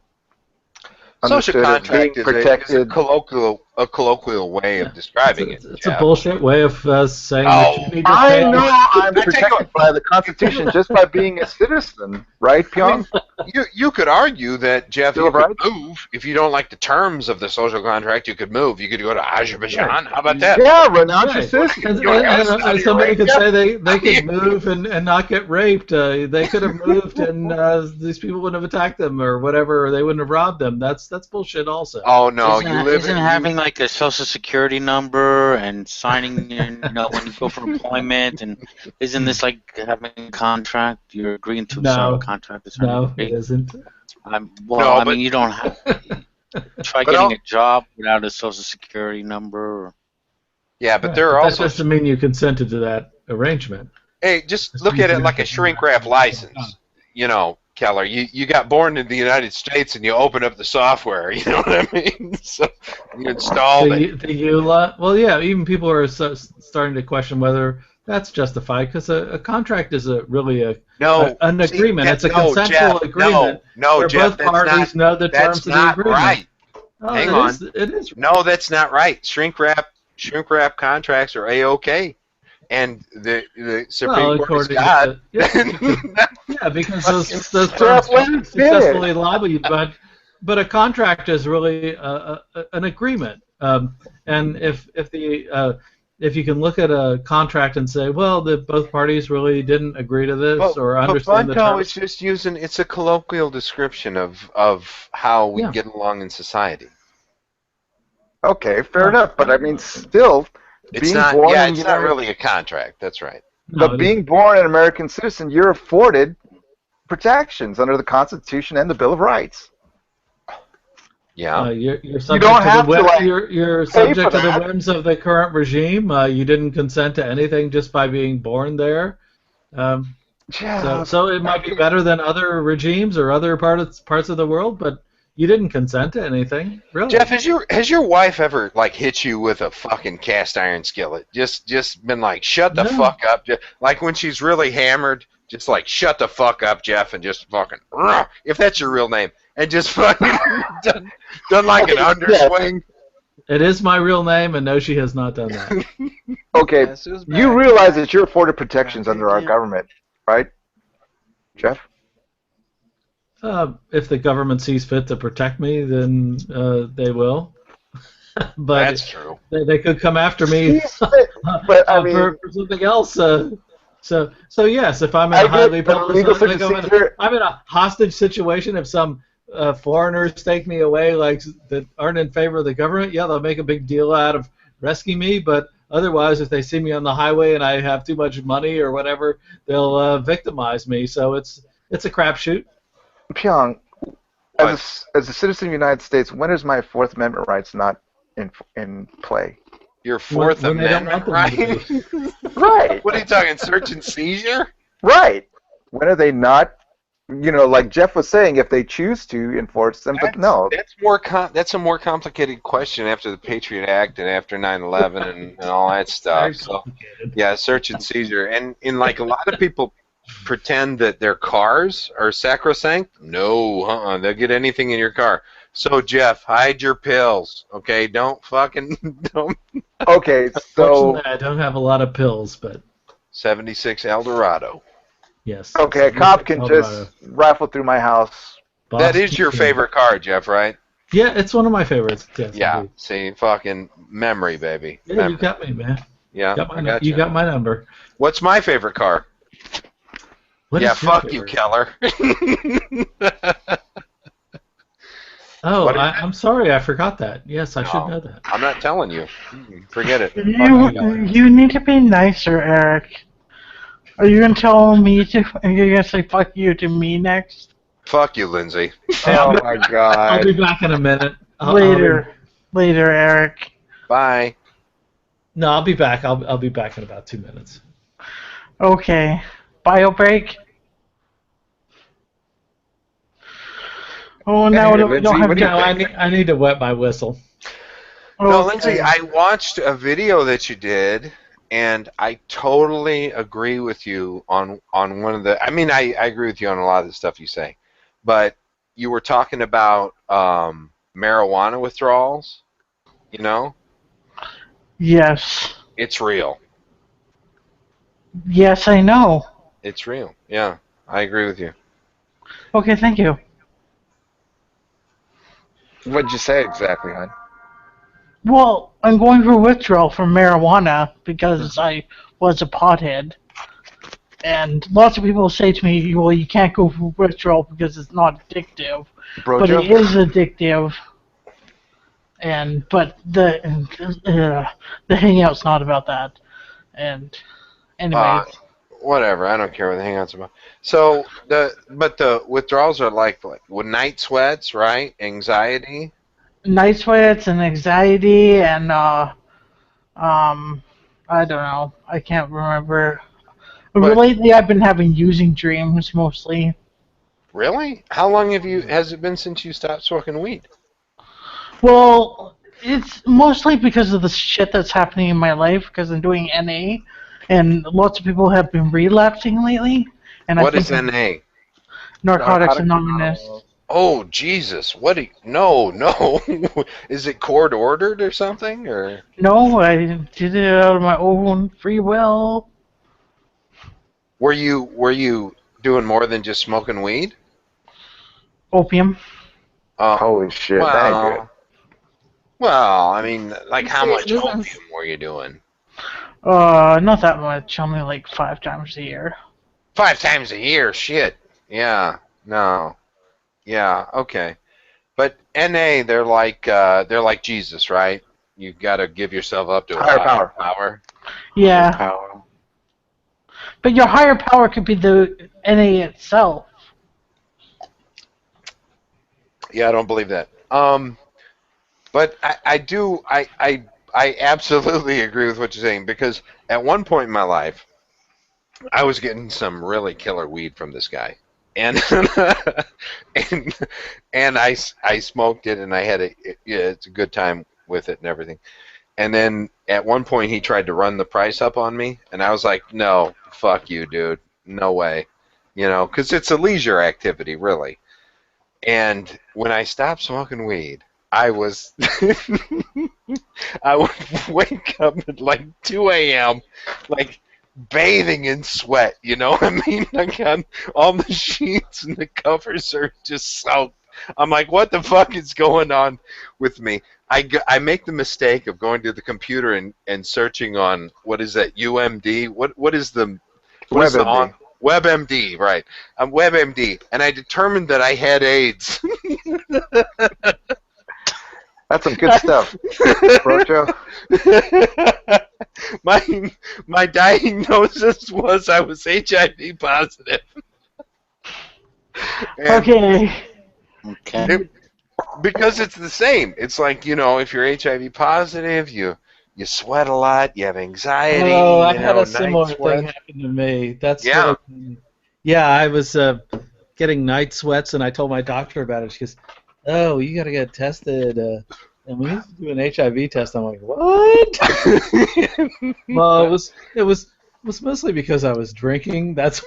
social contract is a colloquial way of describing it. It's a bullshit way of saying that you need to pay. I know I'm protected by the Constitution just by being a citizen, right, Pyong? I mean, you could argue that, Jeff, you could move. If you don't like the terms of the social contract, you could move. You could go to Azerbaijan. Right. How about that? Yeah, renounce your citizenship. And somebody could say they could move and not get raped. They could have moved and these people wouldn't have attacked them or whatever, or they wouldn't have robbed them. That's bullshit also. Oh, no. Isn't having like a social security number and signing when you go for employment, and isn't this like having a contract? You're agreeing to sign a contract. No, it isn't. I mean, you don't have try getting a job without a social security number. Yeah, but there are also... That doesn't mean you consented to that arrangement. Hey, just look at it like a shrink wrap license. Keller, you got born in the United States and you open up the software, you know what I mean? So you installed it. The EULA, well, yeah, even people are starting to question whether that's justified, because a contract is really an agreement. It's a consensual agreement. No, Jeff, both parties know the terms of the agreement. Right. Oh, Hang on. It is. No, that's not right. Shrink wrap contracts are A-OK. And the Supreme Court is God. Yeah, because those terms are successfully lobbied, but a contract is really an agreement. And if you can look at a contract and say, well, both parties really didn't agree to this or understand the terms. Bunto is just it's a colloquial description of how we get along in society. Okay, fair enough, but I mean, still... It's not really a contract. That's right. But being born an American citizen, you're afforded protections under the Constitution and the Bill of Rights. Yeah. You're subject you're subject to the whims of the current regime. You didn't consent to anything just by being born there. So it might be better than other regimes or other parts of the world, but you didn't consent to anything, really. Jeff, has your wife ever hit you with a fucking cast iron skillet? Just been like, shut the fuck up. Like when she's really hammered, just like shut the fuck up, Jeff, and just fucking if that's your real name, and just fucking done like an underswing. It is my real name, and no, she has not done that. Okay, Yeah, Sue's you back. realize that you're afforded protections under our government, right, Jeff? If the government sees fit to protect me, then they will. But That's true. They could come after me But I mean, for something else. So yes, if I'm in I a get highly the legal publicized, procedure. I'm in a hostage situation. If some foreigners take me away, like that aren't in favor of the government, yeah, they'll make a big deal out of rescuing me. But otherwise, if they see me on the highway and I have too much money or whatever, they'll victimize me. So it's a crapshoot. Pyong, as a citizen of the United States, when is my Fourth Amendment rights not in play? Your Fourth When they don't Amendment, want them right? to be. Right. What are you talking, search and seizure? Right. When are they not? You know, like Jeff was saying, if they choose to enforce them, but no. That's a more complicated question after the Patriot Act and after 9/11 and all that stuff. Very So, complicated. yeah, search and seizure, and in like a lot of people pretend that their cars are sacrosanct. No, they'll get anything in your car. So Jeff, hide your pills, okay? Don't. Okay, so Fortunately, I don't have a lot of pills, but 76 Eldorado. yes. okay, a cop can just rifle through my house. That is your favorite car, Jeff, right? Yeah, it's one of my favorites. Yes, Yeah. indeed. See, fucking memory, baby. Yeah, Memory. you got me, man. Yeah, You got my number. What's my favorite car? What Yeah, is your fuck you, favorite? Keller. Oh, What is I'm sorry, I forgot that. Yes, I should No. know that. I'm not telling you. Forget it. You need to be nicer, Eric. Are you gonna tell me to? Are you gonna say "fuck you" to me next? Fuck you, Lindsay. Oh my I'll God. be back in a minute. Later, Eric. Bye. No, I'll be back. I'll be back in about 2 minutes. Okay. Bio break. Oh, now Hey, we Lindsay, don't have what do you to. I need to wet my whistle. No, Okay. Lindsay, I watched a video that you did, and I totally agree with you on one of the. I mean, I agree with you on a lot of the stuff you say, but you were talking about marijuana withdrawals. You know, Yes. it's real. Yes, I know. It's real. Yeah, I agree with you. Okay, thank you. What'd you say exactly, hon? Well, I'm going for withdrawal from marijuana because I was a pothead. And lots of people say to me, well, you can't go for withdrawal because it's not addictive. But it is addictive. But the hangout's not about that. And anyways. Whatever. I don't care what the hangout's about. So the withdrawals are like with night sweats, right? Anxiety. Night sweats and anxiety and I don't know. I can't remember. But- Lately, I've been having using dreams mostly. Really? How long has it been since you stopped smoking weed? Well, it's mostly because of the shit that's happening in my life because I'm doing NA, and lots of people have been relapsing lately. And What I is think NA? Narcotics Anonymous. Oh Jesus! What? No. Is it court ordered or something? Or No, I did it out of my own free will. were you doing more than just smoking weed? Opium. Holy shit, that ain't good. Well, I mean, like how See, much this opium is- were you doing? Not that much. Only like 5 times a year. 5 times a year? Shit. Yeah. No. Yeah. Okay. But NA, they're like Jesus, right? You got to give yourself up to a Higher power. Yeah, Power. but your higher power could be the NA itself. Yeah, I don't believe that. But I absolutely agree with what you're saying because at one point in my life, I was getting some really killer weed from this guy, and and I smoked it and I had it's a good time with it and everything. And then at one point he tried to run the price up on me, and I was like, no, fuck you, dude, no way. you know, because it's a leisure activity, really. And when I stopped smoking weed, I was, I would wake up at like 2 a.m., like bathing in sweat, you know what I mean? Like all the sheets and the covers are just soaked. I'm like, what the fuck is going on with me? I make the mistake of going to the computer and searching on, what is that, UMD? What is the... WebMD. WebMD, right. I'm WebMD, and I determined that I had AIDS. That's some good stuff, Brocho. My diagnosis was I was HIV positive. Okay. Because it's the same. It's like, you know, if you're HIV positive, you sweat a lot, you have anxiety. Oh, I you had know, a similar night thing sweats. happen to me. That's Yeah. what I was getting night sweats, and I told my doctor about it. She goes, "Oh, you got to get tested." And we need to do an HIV test. I'm like, "What?" Well, it was mostly because I was drinking. That's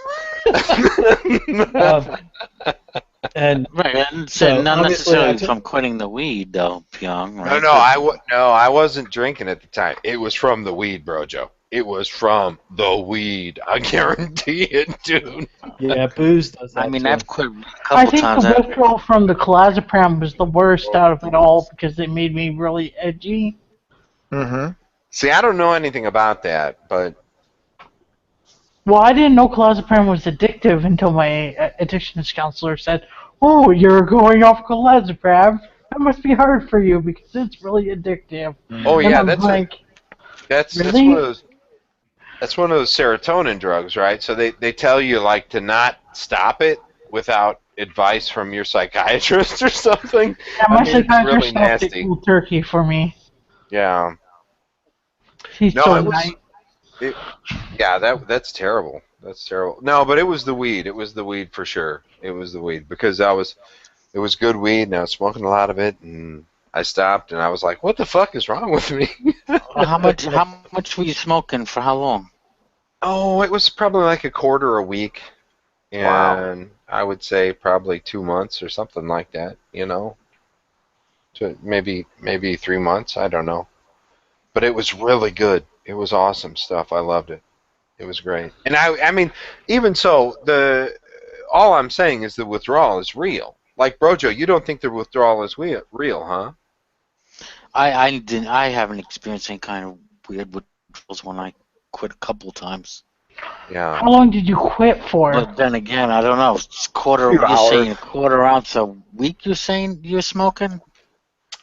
and Right, and so not obviously necessarily from quitting the weed, though, Pyong. Right? No, I wasn't drinking at the time. It was from the weed, Brojo. It was from the weed. I guarantee it, dude. Yeah, booze does that. I mean, too. I've quit a I couple think times. the withdrawal from the clozapam was the worst out of it all because it made me really edgy. Mm-hmm. See, I don't know anything about that, but Well, I didn't know clozapam was addictive until my addictions counselor said, "Oh, you're going off clozapam. That must be hard for you because it's really addictive." oh And yeah, I'm like, that's really? one of those serotonin drugs, right? So they tell you like to not stop it without advice from your psychiatrist or something. Yeah, my I mean, it's psychiatrist really stopped it nasty. cold turkey for me. Yeah. He's No, so it was. nice. Yeah, that's terrible. That's terrible. No, but it was the weed. It was the weed for sure. It was the weed because it was good weed, and I was smoking a lot of it, and I stopped, and I was like, "What the fuck is wrong with me?" Well, how much were you smoking for how long? Oh, it was probably like a quarter a week, and Wow. I would say probably 2 months or something like that. You know, to maybe 3 months. I don't know, but it was really good. It was awesome stuff. I loved it. It was great. And I mean, even so, all I'm saying is the withdrawal is real. Like Brojo, you don't think the withdrawal is real, huh? I haven't experienced any kind of weird withdrawals when I quit a couple times. Yeah. How long did you quit for? But then again, I don't know. It's you're saying a quarter ounce a week. You're saying you're smoking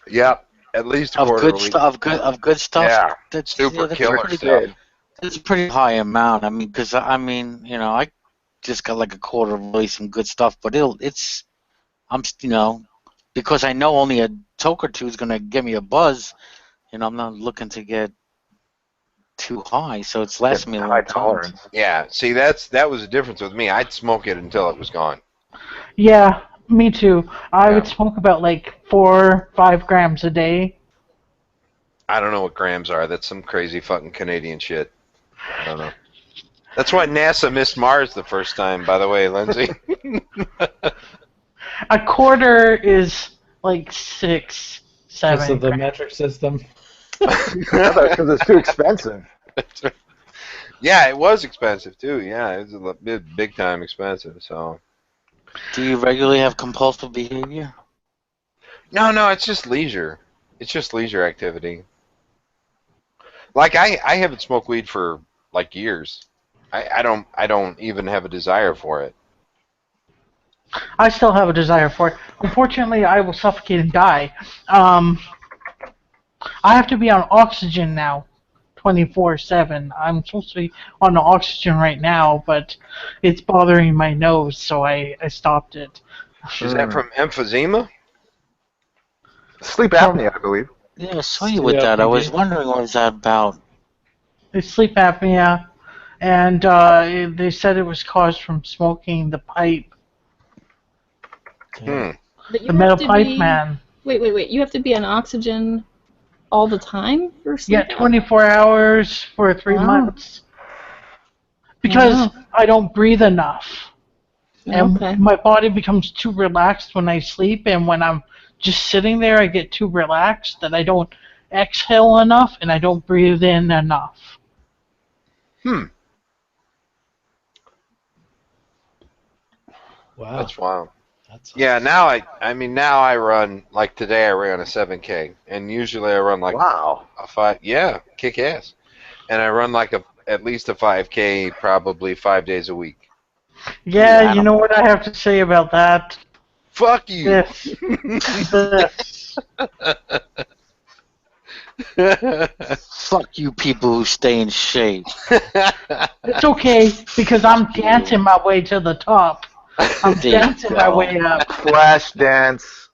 Yeah. At least a of quarter good a week. stuff. Of good stuff. Yeah. That's Super that's killer pretty stuff. good. That's a pretty high amount. I mean, because I mean, you know, I just got like a quarter of really some good stuff, but I'm you know, because I know only a toke or two is gonna give me a buzz. You know, I'm not looking to get too high, so it's lasting me a High long time. tolerance. Yeah. See, that was the difference with me. I'd smoke it until it was gone. Yeah, me too. I Yeah. would smoke about like 4-5 grams a day. I don't know what grams are. That's some crazy fucking Canadian shit. I don't know. That's why NASA missed Mars the first time, by the way, Lindsay. A quarter is like 6, 7. because of the grams. metric system. I thought because it's too expensive. Yeah, it was expensive too. Yeah, it was big time expensive. So Do you regularly have compulsive behavior? no, it's just leisure. It's just leisure activity. Like I haven't smoked weed for like years. I don't even have a desire for it. I still have a desire for it. Unfortunately, I will suffocate and die. I have to be on oxygen now, 24/7. I'm supposed to be on the oxygen right now, but it's bothering my nose, so I stopped it. Is that from emphysema? Sleep apnea, I believe. Yeah, I saw you with that. I was wondering what is that about. It's sleep apnea, and they said it was caused from smoking the pipe, Hmm. But you the have metal to pipe be, man. Wait. You have to be on oxygen all the time for sleep? Yeah, 24 hours for 3 Wow. months. Because Wow. I don't breathe enough. And Okay. my body becomes too relaxed when I sleep, and when I'm just sitting there, I get too relaxed that I don't exhale enough and I don't breathe in enough. Wow. Wow. That's wild. That's Yeah, now I run, like today I ran a 7K, and usually I run like Wow. a 5, yeah, kick ass. And I run like at least a 5K probably 5 days a week. Yeah, you know what I have to say about that? Fuck you. This. Fuck you people who stay in shape. It's okay, because I'm dancing my way to the top. I'm dancing my way up. Flash dance.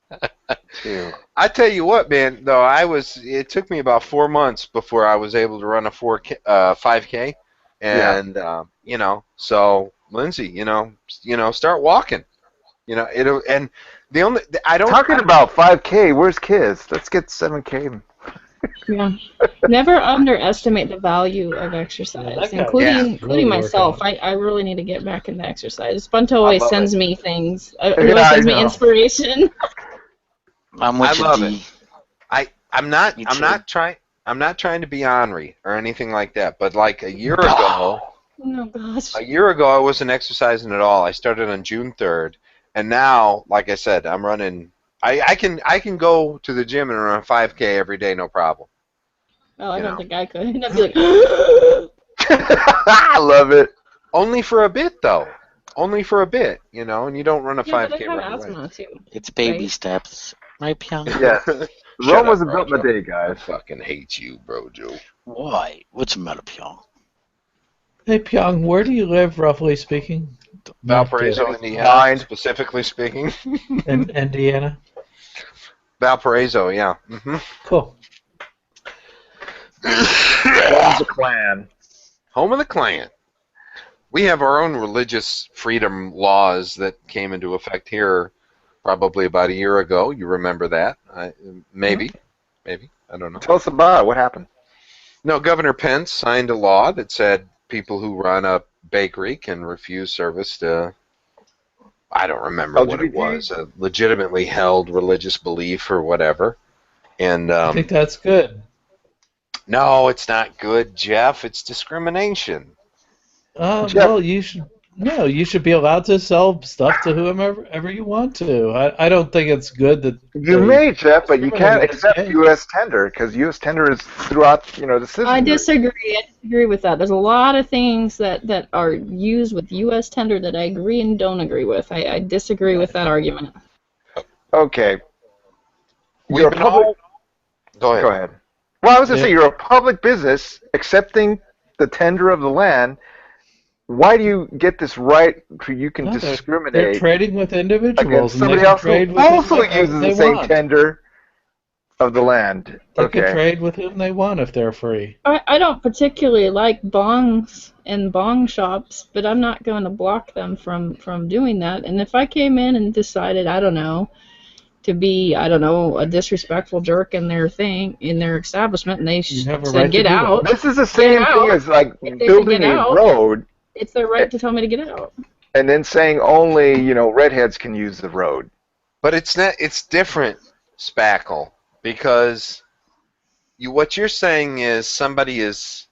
I tell you what, man. Though it took me about 4 months before I was able to run a 5K, and you know, so Lindsay, you know, start walking. You know, it'll, and the only I don't Talking about 5K. Where's kids? Let's get 7K. Yeah. Never underestimate the value of exercise, including myself. I really need to get back into exercise. Bunto always sends me things. He always sends me inspiration. I'm with you, D. I'm not trying to be ornery or anything like that. But like a year ago, Oh gosh. a year ago I wasn't exercising at all. I started on June 3rd, and now, like I said, I'm running. I can go to the gym and run a 5K every day, no problem. Oh, I don't think I could. I'd be like, I love it. Only for a bit, though. Only for a bit, you know, and you don't run a 5K but I have right away. asthma too. It's baby steps. Right, Pyong? Yes. Shut Rome was up, built in a Brojo. day, I guys. fucking hate you, Brojo. Why? What's the matter, Pyong? Hey, Pyong, where do you live, roughly speaking? Valparaiso, Indiana, specifically speaking. In Indiana? Valparaiso, yeah. Mm-hmm. Cool. Home's a clan. Home of the clan. We have our own religious freedom laws that came into effect here probably about a year ago. You remember that? Maybe. Maybe. I don't know. Tell us about it. What happened? No, Governor Pence signed a law that said people who run a bakery can refuse service to, I don't remember what it was, a legitimately held religious belief or whatever. And I think that's good. no, it's not good, Jeff. It's discrimination. Well, you should be allowed to sell stuff to whoever you want to. I don't think it's good that you may, Jeff, but you can't accept U.S. tender because U.S. tender is throughout, the system. I disagree with that. There's a lot of things that are used with U.S. tender that I agree and don't agree with. I disagree with that argument. Okay. Go ahead. Well, I was going to say, you're a public business accepting the tender of the land. Why do you get this right for you can discriminate? They're trading with individuals. And somebody else also uses the same tender of the land. They can trade with whom they want if they're free. I don't particularly like bongs and bong shops, but I'm not going to block them from doing that. And if I came in and decided, I don't know, to be, a disrespectful jerk in their establishment, and they said, get out. This is the same thing as like building a road. It's their right to tell me to get out. And then saying only, redheads can use the road. But it's different, Spackle, because what you're saying is somebody is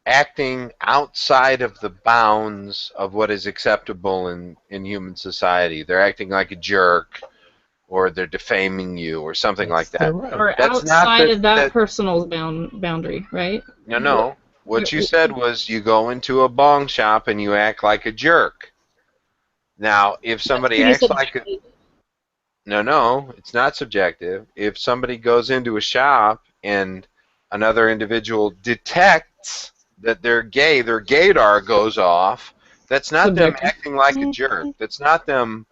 acting outside of the bounds of what is acceptable in human society. They're acting like a jerk, or they're defaming you, or something like that. Right. Or that's outside of that personal boundary, right? No. What you said was you go into a bong shop and you act like a jerk. Now, if somebody acts like a... No, it's not subjective. If somebody goes into a shop and another individual detects that they're gay, their gaydar goes off, that's not them acting like a jerk. That's not them,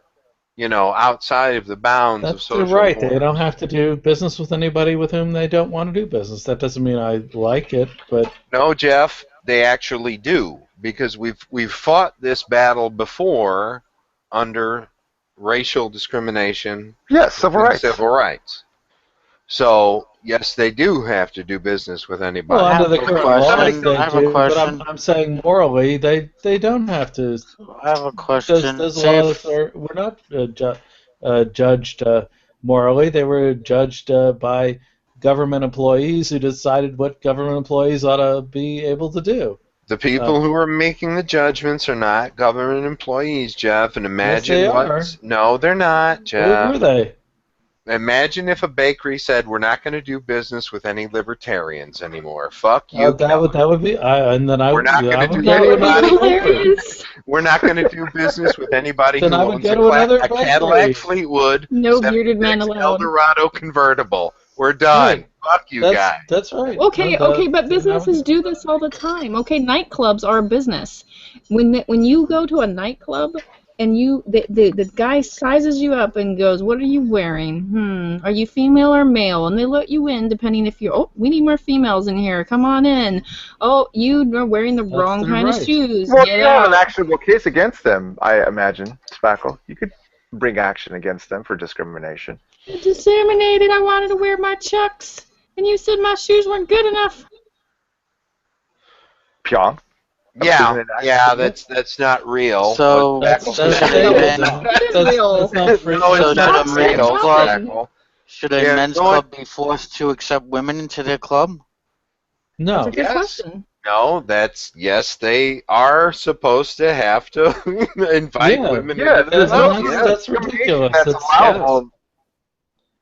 outside of the bounds of social That's right. norms. They don't have to do business with anybody with whom they don't want to do business. That doesn't mean I like it, but... No, Jeff, they actually do, because we've fought this battle before under racial discrimination. Yes, civil rights. Civil rights. So yes, they do have to do business with anybody. Well, under the current laws, I they have a do. But question. I'm saying morally, they don't have to. I have a question. Those Say laws were not judged morally. They were judged by government employees who decided what government employees ought to be able to do. The people who are making the judgments are not government employees, Jeff. And imagine Yes, they are. No, they're not, Jeff. Who were they? Imagine if a bakery said, "We're not going to do business with any libertarians anymore. Fuck you." That would be. And then I We're not I going to would do go to another hilarious. We're not going to do business with anybody who Then I would owns go to another a bakery. Cadillac Fleetwood, No bearded man 76 allowed. Eldorado convertible. We're done. Right. Fuck you guys. That's right. Okay, And, okay, but then I would- businesses do this all the time. Okay, nightclubs are a business. When you go to a nightclub and the guy sizes you up and goes, "What are you wearing? Are you female or male?" And they let you in depending if you're, "Oh, we need more females in here. Come on in. Oh, you are wearing the wrong their kind of right. shoes. Well, Get you have an out." actionable case against them, I imagine, Spackle. You could bring action against them for discrimination. You discriminated. I wanted to wear my Chucks, and you said my shoes weren't good enough. Pyong. Yeah, that's not real. So That's It is real. That's not free. No, it's So not should a men's real. club, Spackle. should a Yeah, men's go on. club be forced to accept women into their club? No. That's a good Yes. question. No, yes, they are supposed to have to invite Yeah. women Yeah, into the club. that's ridiculous. That's It's- allowable.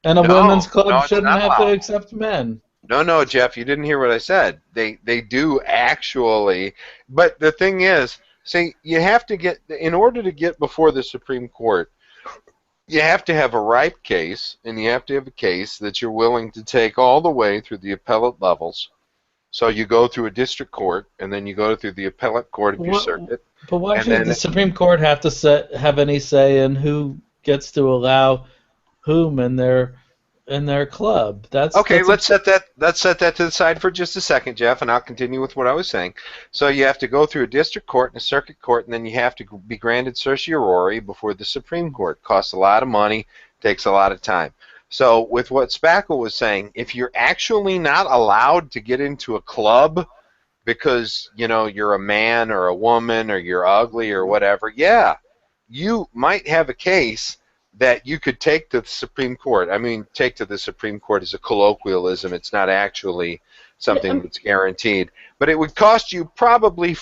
And a No, women's club no, it's shouldn't not have to allowed. accept men. No, Jeff, you didn't hear what I said. They do actually, but the thing is, see, you have to get, in order to get before the Supreme Court, you have to have a ripe case, and you have to have a case that you're willing to take all the way through the appellate levels. So you go through a district court, and then you go through the appellate court of your What- circuit. But why And should then- the Supreme Court have to have any say in who gets to allow whom in their club? Okay, let's set that to the side for just a second, Jeff, and I'll continue with what I was saying. So you have to go through a district court and a circuit court, and then you have to be granted certiorari before the Supreme Court. Costs a lot of money, takes a lot of time. So with what Spackle was saying, if you're actually not allowed to get into a club because, you're a man or a woman or you're ugly or whatever, yeah, you might have a case that you could take to the Supreme Court. I mean, take to the Supreme Court is a colloquialism. It's not actually something that's guaranteed. But it would cost you probably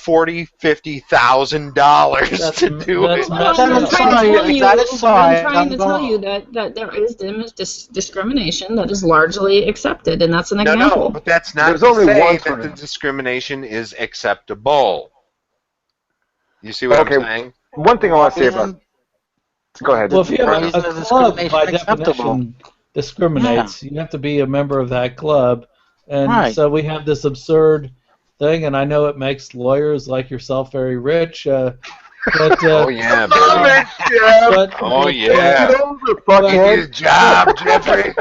$40,000-$50,000 to do it. I'm trying to tell you, That is fine. I'm trying to tell you that there is discrimination that is largely accepted, and that's an example. No, but that's not There's to only say one that sort the of- discrimination is acceptable. You see what Okay. I'm saying? One thing I want to say about. Go ahead. Well, if you have Why a isn't the club, by discrimination acceptable? definition, discriminates, you have to be a member of that club, and Right. so we have this absurd thing, and I know it makes lawyers like yourself very rich, but Oh yeah, baby. Oh yeah. Get over, Get fuckhead. his job, Jeffrey.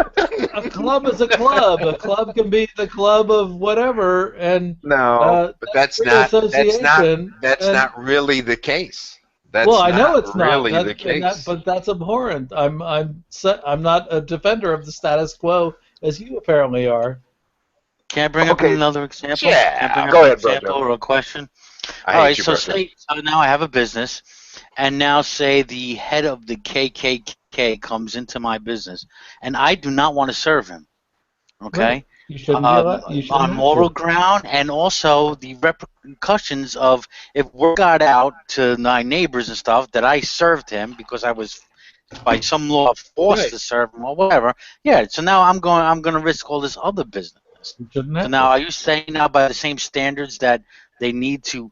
a club is a club. A club can be the club of whatever, and No. But that's free not association, and- not really the case. That's well, I know not it's not. really the and case. but that's abhorrent. I'm not a defender of the status quo as you apparently are. Can I bring up Okay. another example? Yeah, Can I bring go up ahead, an bro, example Joe. or a question? I All hate right, you, so brother. so now I have a business, and now say the head of the KKK comes into my business, and I do not want to serve him. Okay, You shouldn't be allowed. You shouldn't on have moral to. ground, and also the repercussions of if word got out to my neighbors and stuff that I served him because I was by some law forced Right. to serve him or whatever. Yeah, so now I'm going to risk all this other business. You shouldn't So have now, to. are you saying now by the same standards that they need to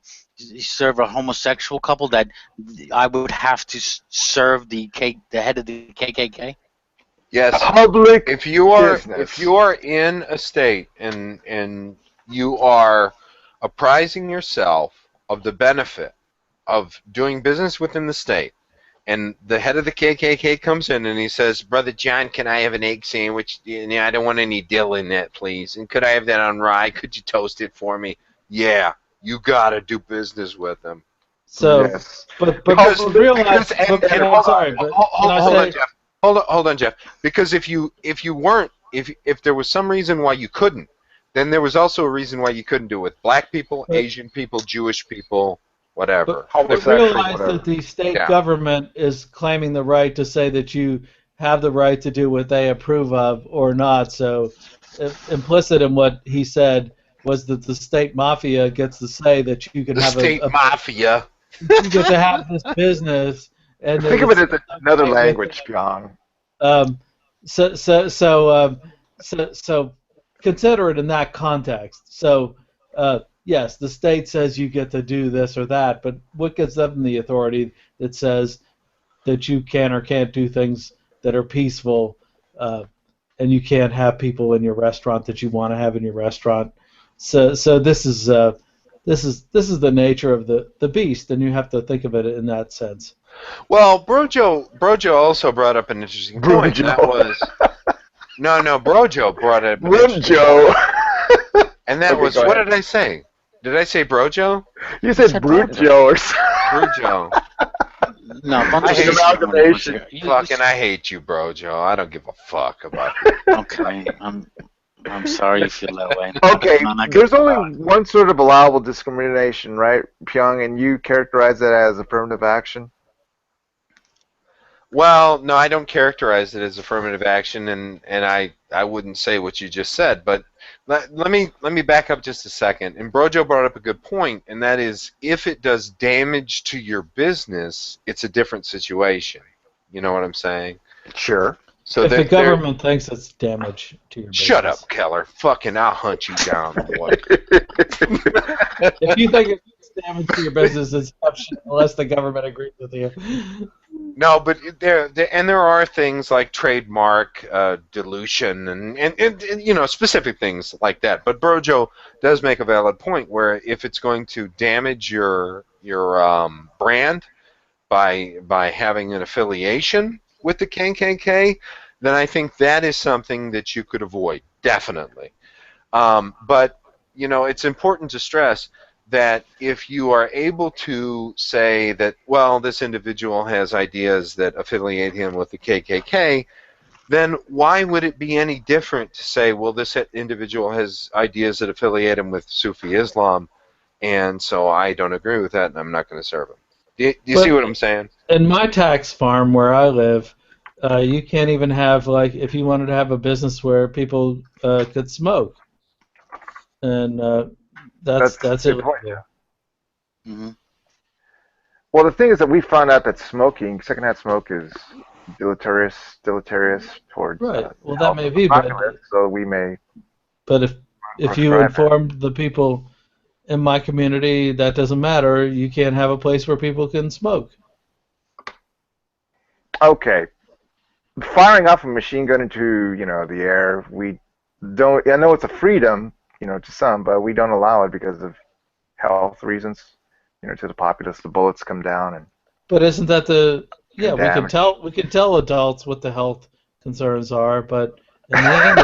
serve a homosexual couple that I would have to serve the head of the KKK? Yes. Public. If you are business. in a state and you are apprising yourself of the benefit of doing business within the state, and the head of the KKK comes in and he says, "Brother John, can I have an egg sandwich? I don't want any dill in that, please. And could I have that on rye? Could you toast it for me?" Yeah, you gotta do business with them. So, Yes. but Because- realize. because- I'm sorry, but can I hold on, say? Jeff. Hold on, Jeff. Because if you weren't if there was some reason why you couldn't, then there was also a reason why you couldn't do it with black people, Asian people, Jewish people, whatever. But realize that the state government is claiming the right to say that you have the right to do what they approve of or not. So implicit in what he said was that the state mafia gets to say that you can have state mafia. You get to have this business. And think of it as another language, Pyong. So consider it in that context. So, yes, the state says you get to do this or that, but what gives them the authority that says that you can or can't do things that are peaceful, and you can't have people in your restaurant that you want to have in your restaurant? So this is the nature of the beast, and you have to think of it in that sense. Well, Brojo also brought up an interesting point. That was Brojo brought up Brojo. And that was, what did I say? Did I say Brojo? You said Brojo or something. Brojo. No, I hate amalgamation. Fucking, I hate you, Brojo. I don't give a fuck about you. Okay, I'm sorry you feel that way. Okay, there's only one sort of allowable discrimination, right, Pyong, and you characterize that as affirmative action? Well, no, I don't characterize it as affirmative action, and I wouldn't say what you just said. But let me back up just a second. And Brojo brought up a good point, and that is, if it does damage to your business, it's a different situation. You know what I'm saying? Sure. So if the government thinks it's damage to your business. Shut up, Keller. Fucking, I'll hunt you down, boy. If you think it's damage to your business, it's unless the government agrees with you. No, but there are things like trademark dilution and specific things like that. But Brojo does make a valid point where if it's going to damage your brand by having an affiliation with the KKK, then I think that is something that you could avoid, definitely. But it's important to stress that if you are able to say that, well, this individual has ideas that affiliate him with the KKK, then why would it be any different to say, well, this individual has ideas that affiliate him with Sufi Islam, and so I don't agree with that, and I'm not going to serve him. Do you see what I'm saying? In my tax farm where I live, you can't even have, like, if you wanted to have a business where people could smoke, and that's it. Yeah. Mm-hmm. Well, the thing is that we found out that secondhand smoke is deleterious towards. Right. Well, that may be, but so we may. But if you informed the people in my community, that doesn't matter. You can't have a place where people can smoke. Okay. Firing off a machine gun into the air, we don't. I know it's a freedom. To some, but we don't allow it because of health reasons. To the populace, the bullets come down and. But isn't that we can tell adults what the health concerns are, but in the end,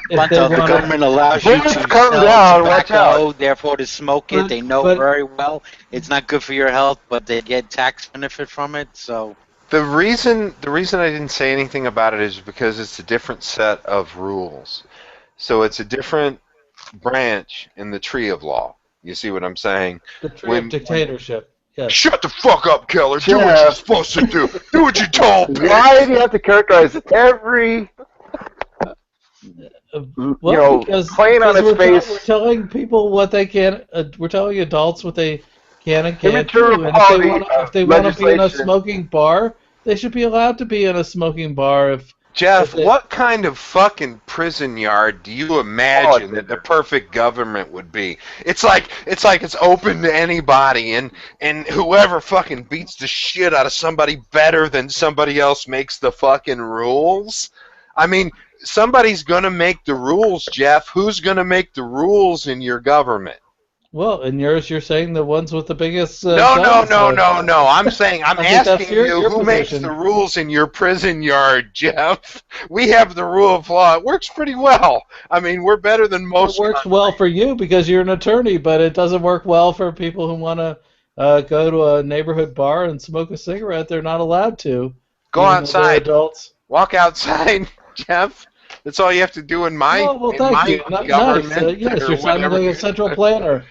if the government allows you to sell tobacco, therefore to smoke it, they know very well it's not good for your health, but they get tax benefit from it. So the reason I didn't say anything about it is because it's a different set of rules. So it's a different branch in the tree of law. You see what I'm saying? The tree of dictatorship. Yes. Shut the fuck up, Keller. Do what you're supposed to do. Do what you're told. Why do you have to characterize every plane on its face? We're telling people what they can. We're telling adults what they can and can't do. And if they want to be in a smoking bar, they should be allowed to be in a smoking bar. Jeff, what kind of fucking prison yard do you imagine that the perfect government would be? It's like it's open to anybody, and whoever fucking beats the shit out of somebody better than somebody else makes the fucking rules. I mean, somebody's gonna make the rules, Jeff. Who's gonna make the rules in your government? Well, in yours, you're saying the ones with the biggest. No. I'm saying I'm asking you who makes the rules in your prison yard, Jeff. We have the rule of law. It works pretty well. I mean, we're better than most. It works well for you because you're an attorney, but it doesn't work well for people who want to go to a neighborhood bar and smoke a cigarette. They're not allowed to. Go outside. Adults. Walk outside, Jeff. That's all you have to do in my thank you. government. Nice. Yes, or you're sounding whatever. like a central planner.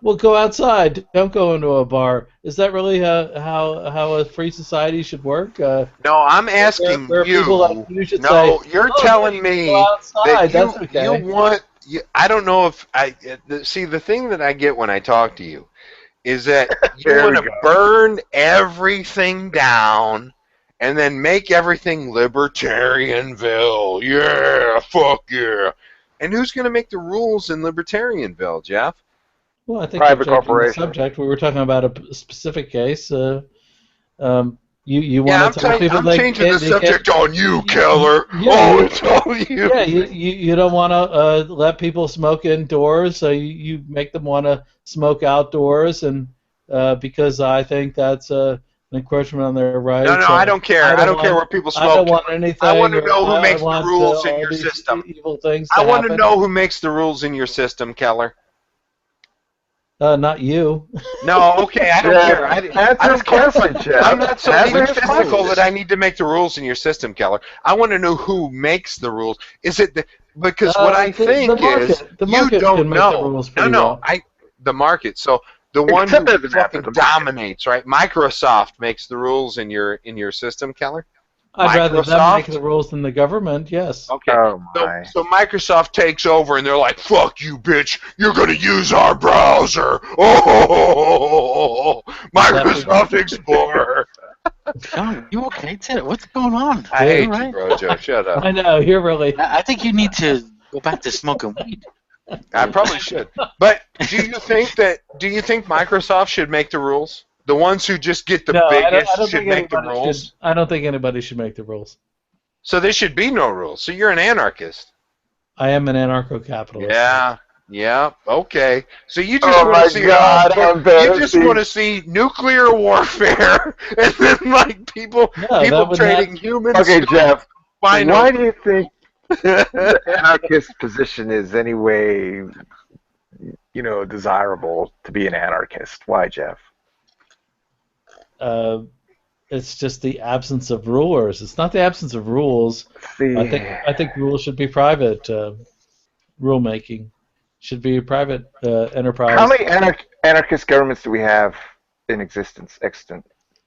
We'll go outside. Don't go into a bar. Is that really how a free society should work? No, I'm asking where you. People like you should No, say, you're telling me go outside. that you want. I don't know if see the thing that I get when I talk to you is that you want to burn everything down and then make everything Libertarianville. Yeah, fuck yeah. And who's going to make the rules in Libertarianville, Jeff? Well, I think private you're changing the corporation. subject. We were talking about a specific case. You want I'm to tell people changing the subject on you, Keller. It's on you. Yeah, you don't want to let people smoke indoors, so you make them want to smoke outdoors, and because I think that's an encroachment on their rights. No, I don't care. I don't care where people smoke. I don't want anything. I want to know who makes the rules in your system. Evil things. I want to know who makes the rules in your system, Keller. Not you. No, okay, I don't care. Answer his question, Jeff. I'm not so egotistical that I need to make the rules in your system, Keller. I want to know who makes the rules. Is it because what I think is you don't know. No, the market. So the one who fucking dominates, right? Microsoft makes the rules in your system, Keller. I'd rather them make the rules than the government, yes. Okay. So Microsoft takes over and they're like, fuck you, bitch. You're going to use our browser. Oh, Microsoft Explorer. John, you okay today? What's going on? I hate you, bro, Joe. Shut up. I know, you're really... I think you need to go back to smoking weed. I probably should. But do you think Microsoft should make the rules? The ones who just get the biggest should make the rules? I don't think anybody should make the rules. So there should be no rules. So you're an anarchist. I am an anarcho-capitalist. Yeah, okay. So you just you just want to see nuclear warfare and then like people trading humans. Okay, Jeff. Why do you think the anarchist position is any way, desirable to be an anarchist? Why, Jeff? It's just the absence of rulers. It's not the absence of rules. I think rules should be private. Rulemaking should be a private enterprise. How many anarchist governments do we have in existence extant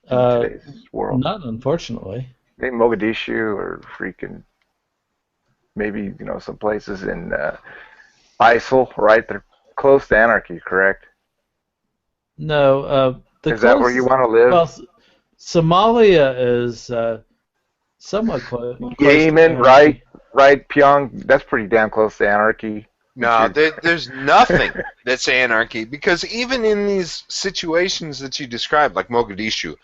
in today's world? None, unfortunately. Maybe Mogadishu or freaking maybe some places in ISIL, right? They're close to anarchy, correct? No. Is that where you want to live? Well, Somalia is somewhat close. Yemen, right? Pyong, that's pretty damn close to anarchy. No, there's nothing that's anarchy, because even in these situations that you described, like Mogadishu,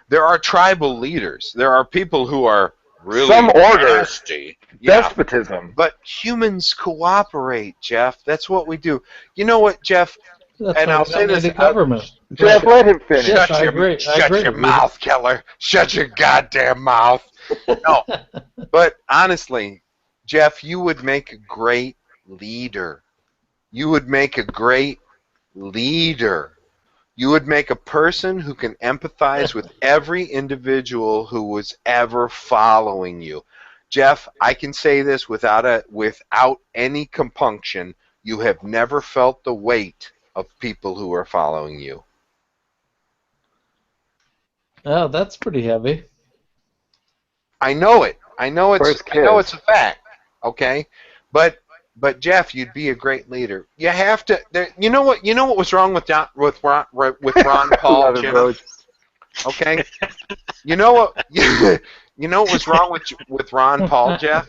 there are tribal leaders. There are people who are really some order, nasty. despotism. But humans cooperate, Jeff. That's what we do. You know what, Jeff? And I'll say this: government. Jeff, let him finish. Shut your mouth, Keller. Shut your goddamn mouth. No, but honestly, Jeff, you would make a great leader. You would make a great leader. You would make a person who can empathize with every individual who was ever following you. Jeff, I can say this without any compunction. You have never felt the weight of people who are following you. Oh, that's pretty heavy. I know it. I know it's a fact. Okay, but Jeff, you'd be a great leader. You have to. You know what? You know what was wrong with Ron Paul, Jim? Okay. You know what? You know what was wrong with Ron Paul, Jeff?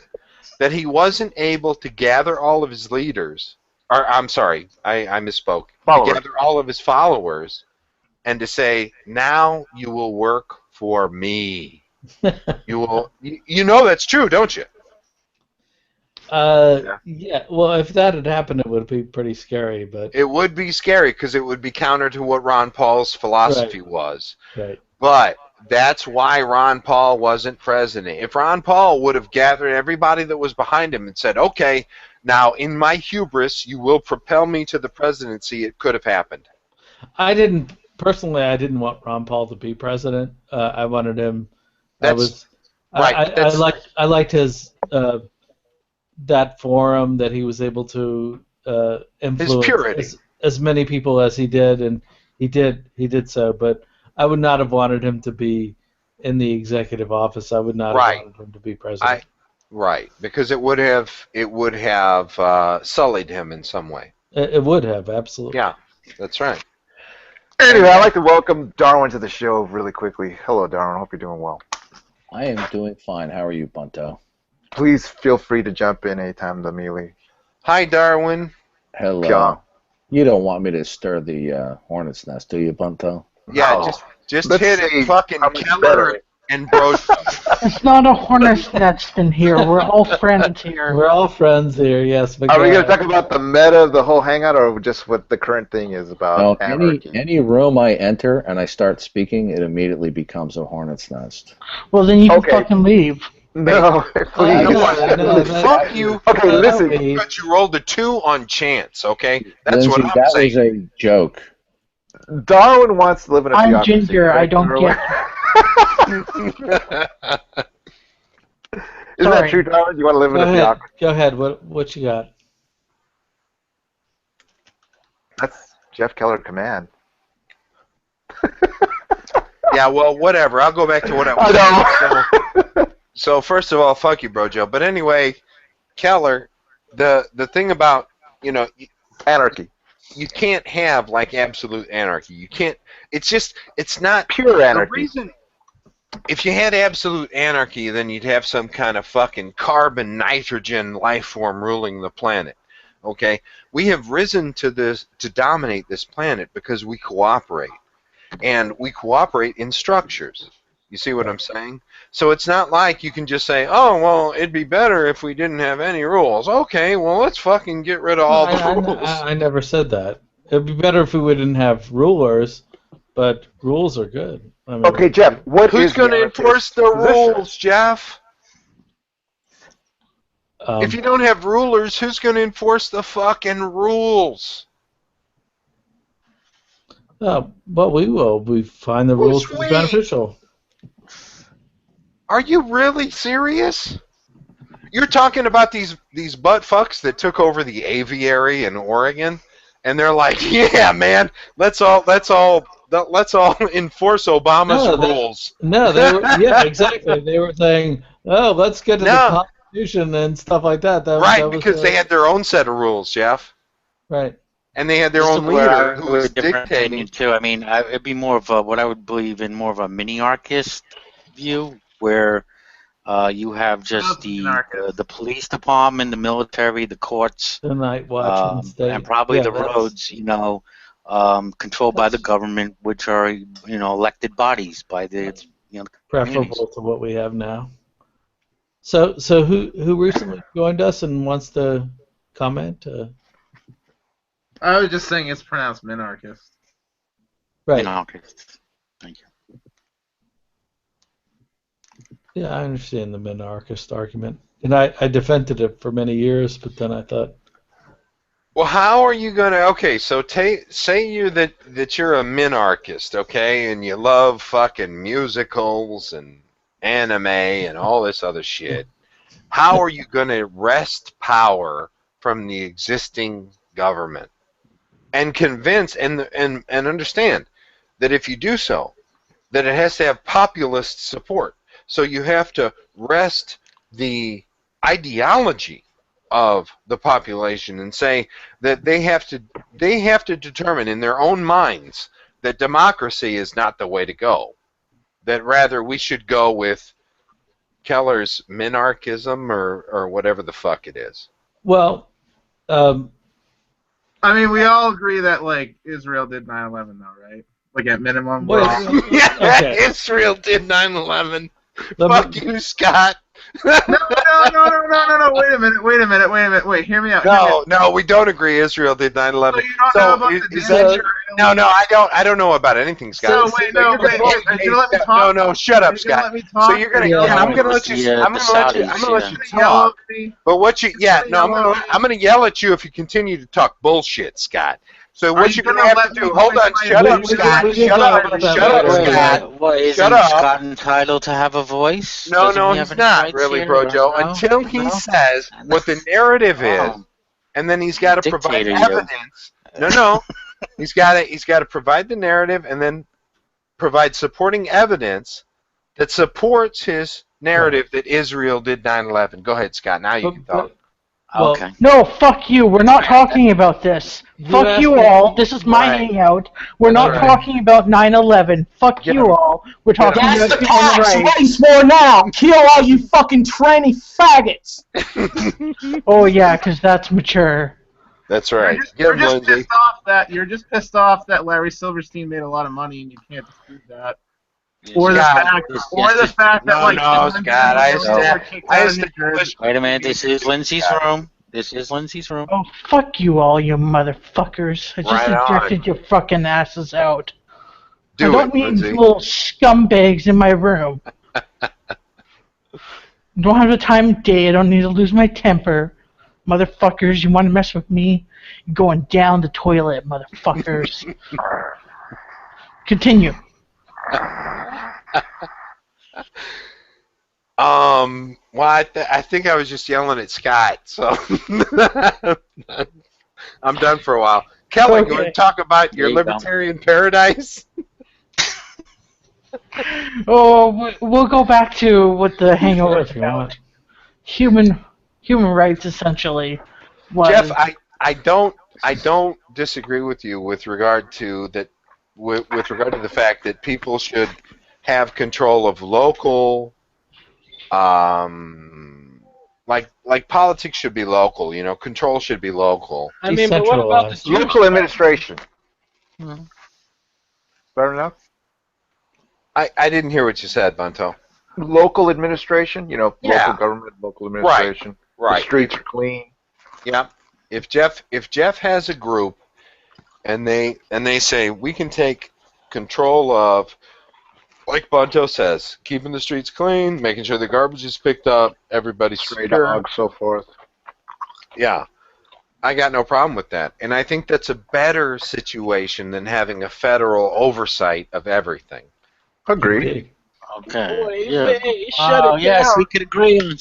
That he wasn't able to gather all of his leaders. Or I'm sorry, I misspoke. To gather all of his followers, and to say, now you will work for me. You will. You know that's true, don't you? Yeah. Well, if that had happened, it would be pretty scary. But it would be scary because it would be counter to what Ron Paul's philosophy was. Right. But that's why Ron Paul wasn't president. If Ron Paul would have gathered everybody that was behind him and said, "Okay, now in my hubris, you will propel me to the presidency," it could have happened. I didn't want Ron Paul to be president. I wanted him. That's right. I liked his that forum that he was able to influence as many people as he did, and he did so. But I would not have wanted him to be in the executive office. I would not have wanted him to be president. Right, because it would have sullied him in some way. It would have, absolutely. Yeah, that's right. Anyway, I'd like to welcome Darwin to the show really quickly. Hello, Darwin. Hope you're doing well. I am doing fine. How are you, Bunto? Please feel free to jump in anytime, Mealy. Hi, Darwin. Hello. Yeah. You don't want me to stir the hornet's nest, do you, Bunto? Yeah, No. just Let's hit see it, fucking how much Keller better. and Brocho. It's not a hornet's nest in here. We're all friends here. We're all friends here, yes. Are we going to talk about the meta of the whole hangout, or just what the current thing is about? No, anarchy? any room I enter and I start speaking, it immediately becomes a hornet's nest. Well, then you can Okay. fucking leave. No, please. Fuck you. Okay, listen. But you rolled a 2 on chance, okay? That's Lindsay, what I'm that saying. was a joke. Darwin wants to live in a I'm theocracy. ginger. I don't get. Isn't that Sorry. true, Darwin? You want to live in a theocracy? Go ahead. What you got? That's Jeff Keller command. Yeah, well, whatever. I'll go back to what I was saying. So first of all, fuck you, Brojo. But anyway, Keller, the thing about, Anarchy. you can't have like absolute anarchy. You can't. It's not Pure anarchy. The reason, if you had absolute anarchy, then you'd have some kind of fucking carbon nitrogen life form ruling the planet. Okay, we have risen to dominate this planet because we cooperate, and we cooperate in structures. You see what I'm saying? So it's not like you can just say, oh, well, it'd be better if we didn't have any rules. Okay, well, let's fucking get rid of all the rules. I never said that. It'd be better if we wouldn't have rulers, but rules are good. I mean, Okay, Jeff, who's going to enforce the rules, Jeff? If you don't have rulers, who's going to enforce the fucking rules? Well, we will. We find the rules to be beneficial. Are you really serious? You're talking about these butt fucks that took over the aviary in Oregon, and they're like, yeah, man, let's all enforce Obama's rules. Yeah, exactly. They were saying, oh, let's get to the Constitution and stuff like that. Because they had their own set of rules, Jeff. Right. And they had their own leader who was dictating. Too. I mean, it'd be more of what I would believe in more of a mini-anarchist view, where you have just the police department, the military, the courts, the night watch, and probably the roads, controlled by the government, which are elected bodies by the preferable to what we have now. So who recently joined us and wants to comment? I was just saying it's pronounced minarchist. Right. Minarchist. Thank you. Yeah, I understand the minarchist argument, and I defended it for many years, but then I thought. Well, how are you gonna? Okay, so say you that you're a minarchist, okay, and you love fucking musicals and anime and all this other shit. How are you gonna wrest power from the existing government and convince and understand that if you do so, that it has to have populist support? So you have to wrest the ideology of the population and say that they have to determine in their own minds that democracy is not the way to go. That rather we should go with Keller's minarchism or whatever the fuck it is. Well, I mean, we all agree that like Israel did 9/11, though, right? Like at minimum. Yeah, okay. Israel did 9/11. Fuck you, Scott. No. Wait a minute. Wait, hear me out. No, we don't agree. Israel did 9/11. So you don't know about the is that true? No, I don't know about anything, Scott. So wait, are you gonna let me talk? No, shut up, Scott. So you're gonna, I'm gonna let you talk. But what you, I'm gonna yell at you if you continue to talk bullshit, Scott. So what you're going to have to do, hold on, shut up, Scott. Shut up, Scott. What, isn't Scott entitled to have a voice? No, Doesn't no, he have he's any not rights really, here? Brojo, No? until he No? says what the narrative is, and then he's got to provide Dictator, evidence. No, he's got to provide the narrative and then provide supporting evidence that supports his narrative that Israel did 9/11. Go ahead, Scott. Now you can talk. Okay. No, fuck you. We're not talking about this. Fuck you all. This is my hangout. We're not talking about 9/11. Fuck you all. We're talking That's about the human past rights. race war now. Kill all you fucking tranny faggots. Oh yeah, because that's mature. That's right. You're just pissed off that Larry Silverstein made a lot of money and you can't dispute that. Or the fact that Scott, Wait a minute, this is Lindsay's room. This is Lindsay's room. Oh, fuck you all, you motherfuckers. I just ejected your fucking asses out. I don't need little scumbags in my room. Don't have the time of day. I don't need to lose my temper. Motherfuckers, you want to mess with me? You're going down the toilet, motherfuckers. Continue. Well, I think I was just yelling at Scott, so I'm done for a while. Kelly, you want to talk about your libertarian paradise? Oh, we'll go back to what the hangout was about. Human rights, essentially. Jeff, I don't disagree with you with regard to that. With regard to the fact that people should have control of local, like politics should be local. You know, control should be local. I mean, but what about the local administration? Fair enough. I didn't hear what you said, Bunto. Local administration, local government, local administration. Right. The streets are clean. Yeah. If Jeff has a group, and they say we can take control of, like Bunto says, keeping the streets clean, making sure the garbage is picked up, everybody's stray secure, dogs, so forth. Yeah, I got no problem with that, and I think that's a better situation than having a federal oversight of everything. Agreed. Okay. Shut it yes, down. we could agree on.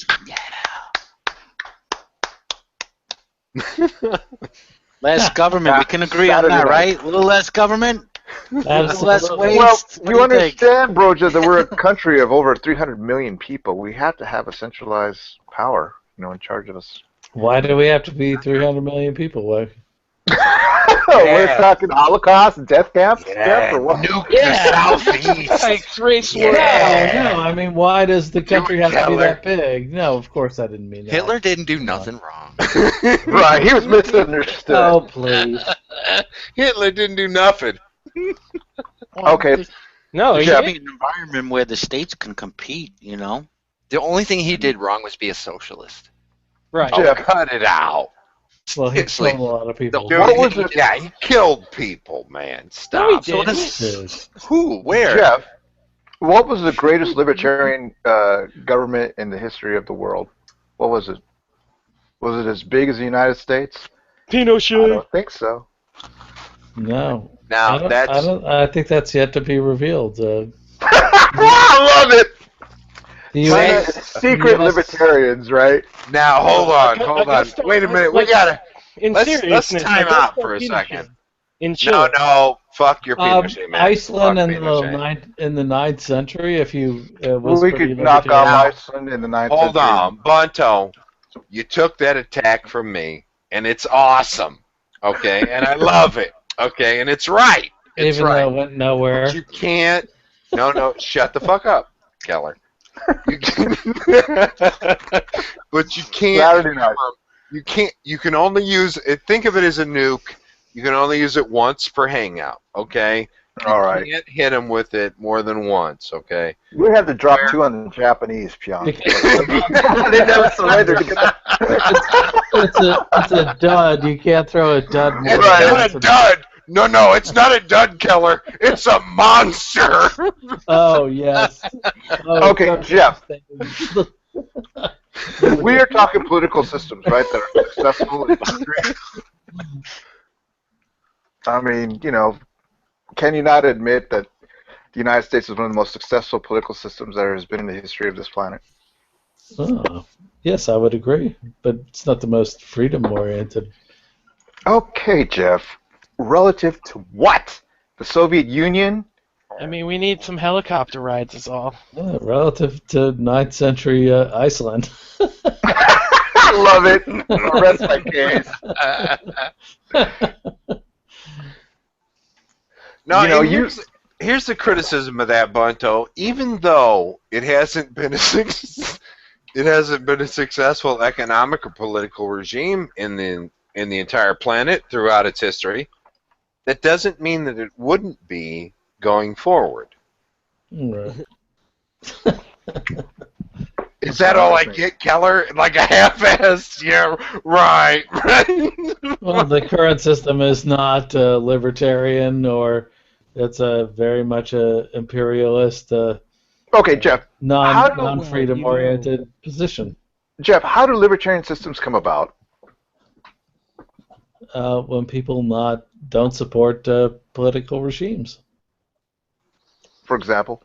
Less government. We can agree on that, right? A little less government. A little less waste. Well, you understand, Broja, that we're a country of over 300 million people. We have to have a centralized power, in charge of us. Why do we have to be 300 million people? Why? We're talking Holocaust, death camps, or what? Nuke the southeast. Like race war. No, I mean, why does the country have to be that big? No, of course I didn't mean that. Hitler didn't do nothing wrong. Right, he was misunderstood. Oh, please. Hitler didn't do nothing. Okay. No, There should be an environment where the states can compete, The only thing he did wrong was be a socialist. Right. Oh, cut it out. Well, he killed a lot of people. Dude, What was it? Yeah, he killed people, man. Stop. No, he didn't. Who? Where? Jeff, what was the greatest libertarian government in the history of the world? What was it? Was it as big as the United States? Pinochet. I don't think so. No. Now, I think that's yet to be revealed. I love it! The US, Secret libertarians, right? Now, hold on. Wait a minute. We gotta. Let's time out for a second. No, fuck your Pinochet, man. Iceland Fuck in the 9th century, if you we could knock off Iceland in the 9th century. Hold on, Bunto. You took that attack from me, and it's awesome. Okay, and I love it. Okay, and it's right. It's Even right. though it went nowhere. But you can't. No, shut the fuck up, Keller. But you can't. Saturday night. You can't. You can only use it. Think of it as a nuke. You can only use it once per hangout. Okay. All right. You can't hit them with it more than once. Okay. We had to drop 2 on the Japanese, Pion. They never surrendered to get that. It's a dud. You can't throw a dud. It's not a dud. No, it's not a dud, Keller. It's a monster. Oh, yes. Oh, okay, Jeff. We are talking political systems, right, that are successful in the country. I mean, can you not admit that the United States is one of the most successful political systems there has been in the history of this planet? Oh, yes, I would agree, but it's not the most freedom-oriented. Okay, Jeff. Relative to what? The Soviet Union? I mean, we need some helicopter rides, is all. Yeah, relative to 9th century Iceland. I love it. Rest my case. No, here's the criticism of that, Bunto. Even though it hasn't been a successful economic or political regime in the entire planet throughout its history, that doesn't mean that it wouldn't be going forward. Right. Is that all I get, Keller? Like a half-assed, yeah, right. Well, the current system is not libertarian, or it's a very much a imperialist, okay, Jeff. Non-freedom-oriented position. Jeff, how do libertarian systems come about? When people don't support political regimes. For example?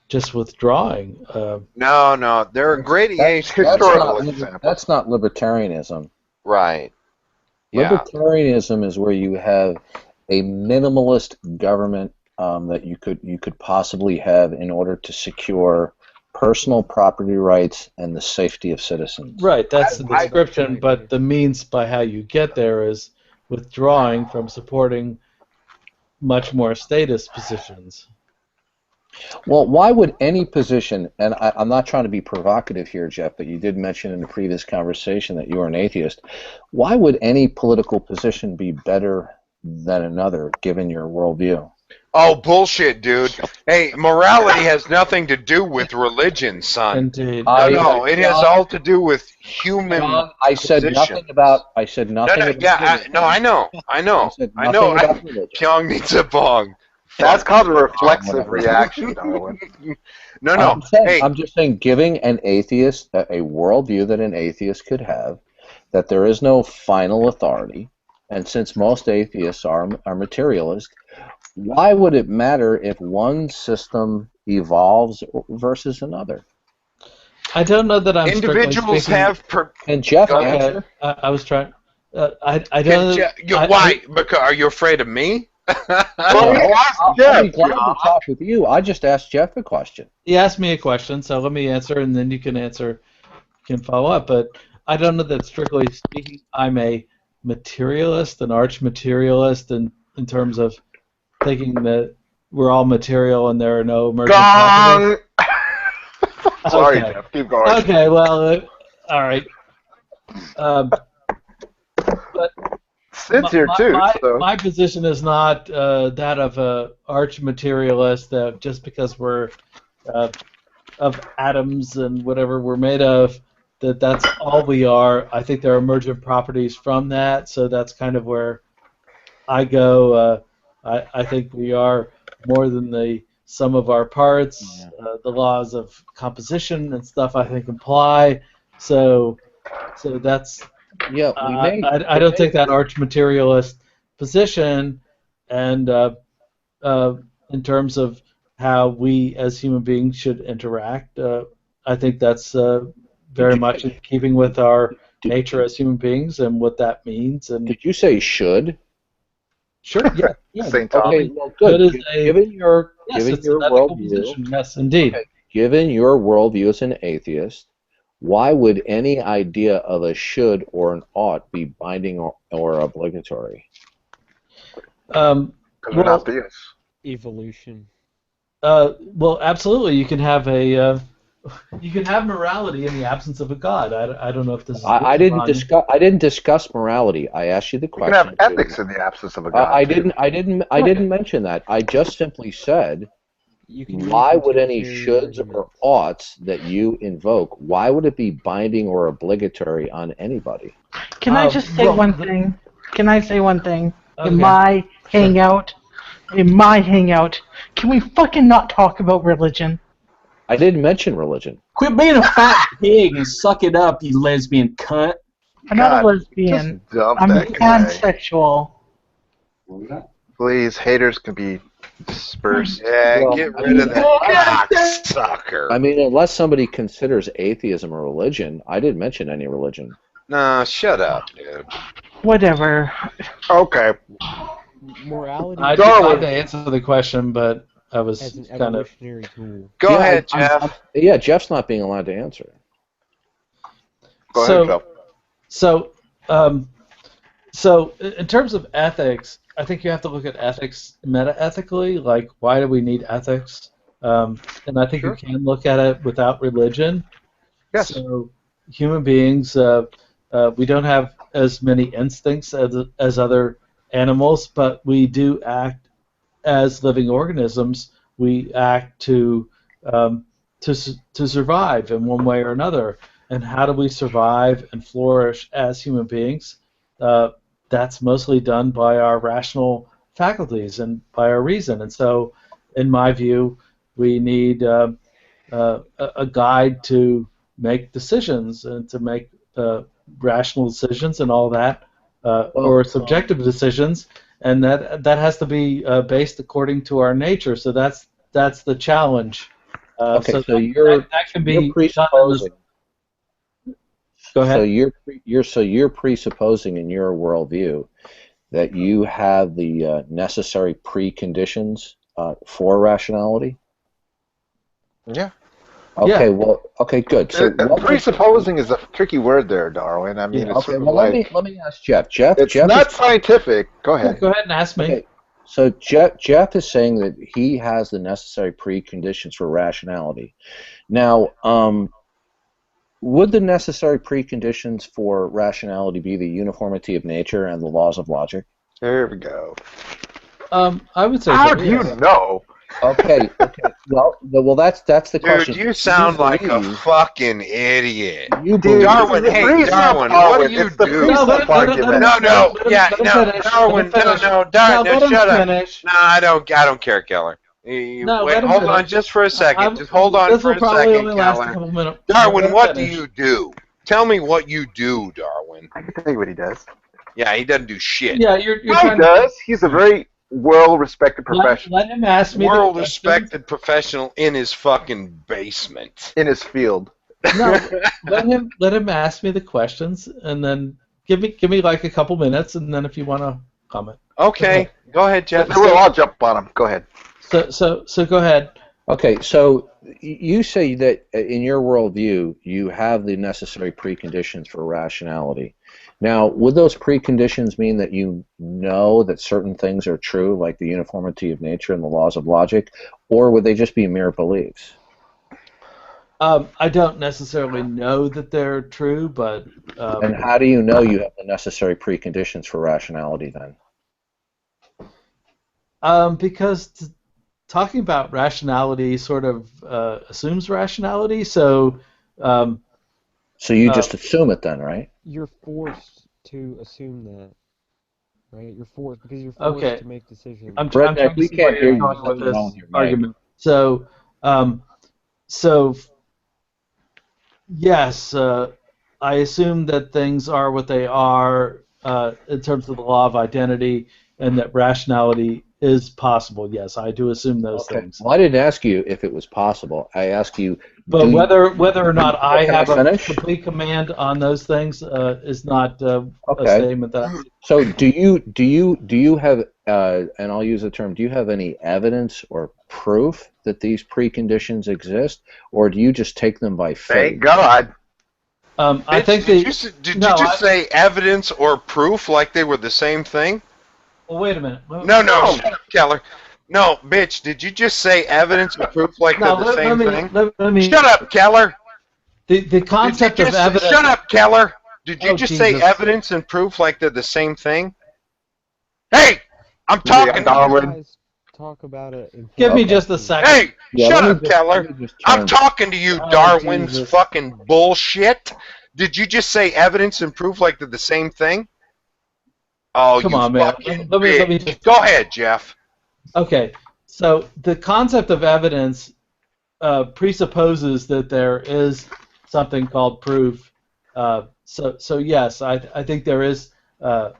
Just withdrawing. No, there are gradations. That's not libertarianism. Right. Yeah. Libertarianism is where you have a minimalist government that you could possibly have in order to secure personal property rights and the safety of citizens. Right, that's the description, but the means by how you get there is withdrawing from supporting much more statist positions. Well, why would any position, and I'm not trying to be provocative here, Jeff, but you did mention in the previous conversation that you are an atheist. Why would any political position be better than another, given your worldview? Oh, bullshit, dude. Hey, morality has nothing to do with religion, son. Indeed. No, it has all to do with human I said nothing about... I said nothing about... I know. Pyong needs a bong. That's called a reflexive reaction, Darwin. No. I'm just saying, giving an atheist a worldview that an atheist could have, that there is no final authority, and since most atheists are materialist, why would it matter if one system evolves versus another? I don't know that I'm individuals have. And Jeff, answer. I was trying. I don't. Why? Because are you afraid of me? I'll be glad to talk with you. I just asked Jeff a question. He asked me a question, so let me answer, and then you can follow up. But I don't know that, strictly speaking, I'm a materialist, an arch materialist, in terms of thinking that we're all material and there are no emergent properties. Sorry, Okay. Jeff. Keep going. Okay, well, all right. But Sid's here too. My position is not that of a arch materialist, that just because we're of atoms and whatever we're made of, that's all we are. I think there are emergent properties from that, so that's kind of where I go. I think we are more than the sum of our parts. The laws of composition and stuff, I think, apply. So that's. Yeah, I don't take that arch materialist position, and in terms of how we as human beings should interact, I think that's very much in keeping with our nature as human beings and what that means. And did you say should? Sure. Yeah. Same topic. Okay, well, good. Given your worldview, position. Yes, indeed. Okay. Given your worldview as an atheist, why would any idea of a should or an ought be binding or obligatory? Not this. Evolution. Well, absolutely. You can have morality in the absence of a god. I don't know if this is. I didn't discuss morality. I asked you the question. You can have ethics in the absence of a god. I didn't mention that. I just simply said, why would any shoulds or oughts that you invoke, why would it be binding or obligatory on anybody? Can I just say one thing? Can I say one thing? Okay. In my hangout, can we fucking not talk about religion? I didn't mention religion. Quit being a fat pig and suck it up, you lesbian cunt. I'm not God, a lesbian. just dump I'm that guy. pansexual. Please, haters can be dispersed. Yeah, Well, get rid of that cocksucker. I mean, unless somebody considers atheism a religion, I didn't mention any religion. Nah, shut up, dude. Whatever. Okay. Morality. I'd like to answer the question, but I was as an kind of. evolutionary tool. Go ahead, Jeff. Yeah, Jeff's not being allowed to answer. Go ahead, Jeff. So in terms of ethics, I think you have to look at ethics meta-ethically, like why do we need ethics? And I think you can look at it without religion. Yes. So human beings, we don't have as many instincts as other animals, but we do act as living organisms. We act to survive in one way or another. And how do we survive and flourish as human beings? That's mostly done by our rational faculties and by our reason. And so, in my view, we need a guide to make decisions and to make rational decisions and all that, or subjective decisions, and that has to be based according to our nature. So that's the challenge. Okay, so that can be you're presupposing. Go ahead. So you're presupposing in your worldview that you have the necessary preconditions for rationality. Yeah. Okay. Yeah. Well. Okay. Good. So presupposing is a tricky word there, Darwin. I mean, it's okay. sort of Well, like, let me ask Jeff. Jeff. it's Jeff not scientific. Go ahead. Go ahead and ask me. Okay. So Jeff is saying that he has the necessary preconditions for rationality. Now, would the necessary preconditions for rationality be the uniformity of nature and the laws of logic? There we go. I would say. How do you know? Okay. Well, that's the question. Dude, you sound like a fucking idiot. You Darwin, hey, Darwin, what do you do? No, shut up. No, I don't care, Keller. Wait, hold on just for a second. Just hold on for a second, Keller. Darwin, what do you do? Tell me what you do, Darwin. I can tell you what he does. Yeah, he doesn't do shit. Yeah, you're he does. He's a very well-respected professional. Let him ask me. World-respected professional in his fucking basement. In his field. No, let him ask me the questions, and then give me like a couple minutes, and then if you want to comment. Okay, go ahead, Jeff. We'll all jump on him. Go ahead. So go ahead. Okay, so you say that in your worldview you have the necessary preconditions for rationality. Now, would those preconditions mean that you know that certain things are true, like the uniformity of nature and the laws of logic, or would they just be mere beliefs? I don't necessarily know that they're true, but... and how do you know you have the necessary preconditions for rationality then? Because talking about rationality sort of assumes rationality, so... so you just assume it then, right? You're forced to assume that, right? You're forced because you're forced to make decisions. I'm trying to see where you're going with this argument. So, yes, I assume that things are what they are in terms of the law of identity, and that rationality is possible. Yes, I do assume those things. Well, I didn't ask you if it was possible. I asked you. But whether or not I have a complete command on those things is not a statement that. So do you have and I'll use the term, do you have any evidence or proof that these preconditions exist, or do you just take them by faith? Thank God. I think did you just say evidence or proof like they were the same thing? Well, wait a minute. No, shut up, Keller. No, bitch, did you just say evidence or proof like they're the same thing? Let me, shut up, Keller. The concept of evidence... Shut up, Keller. Did you just say evidence and proof like they're the same thing? Hey, I'm talking to you. Talk about it. Give me just a second. Hey, shut up, Keller. I'm talking to you, Darwin's fucking bullshit. Did you just say evidence and proof like they're the same thing? Oh, come on, man. Let me just... Go ahead, Jeff. Okay, so the concept of evidence presupposes that there is something called proof So yes, I think there is a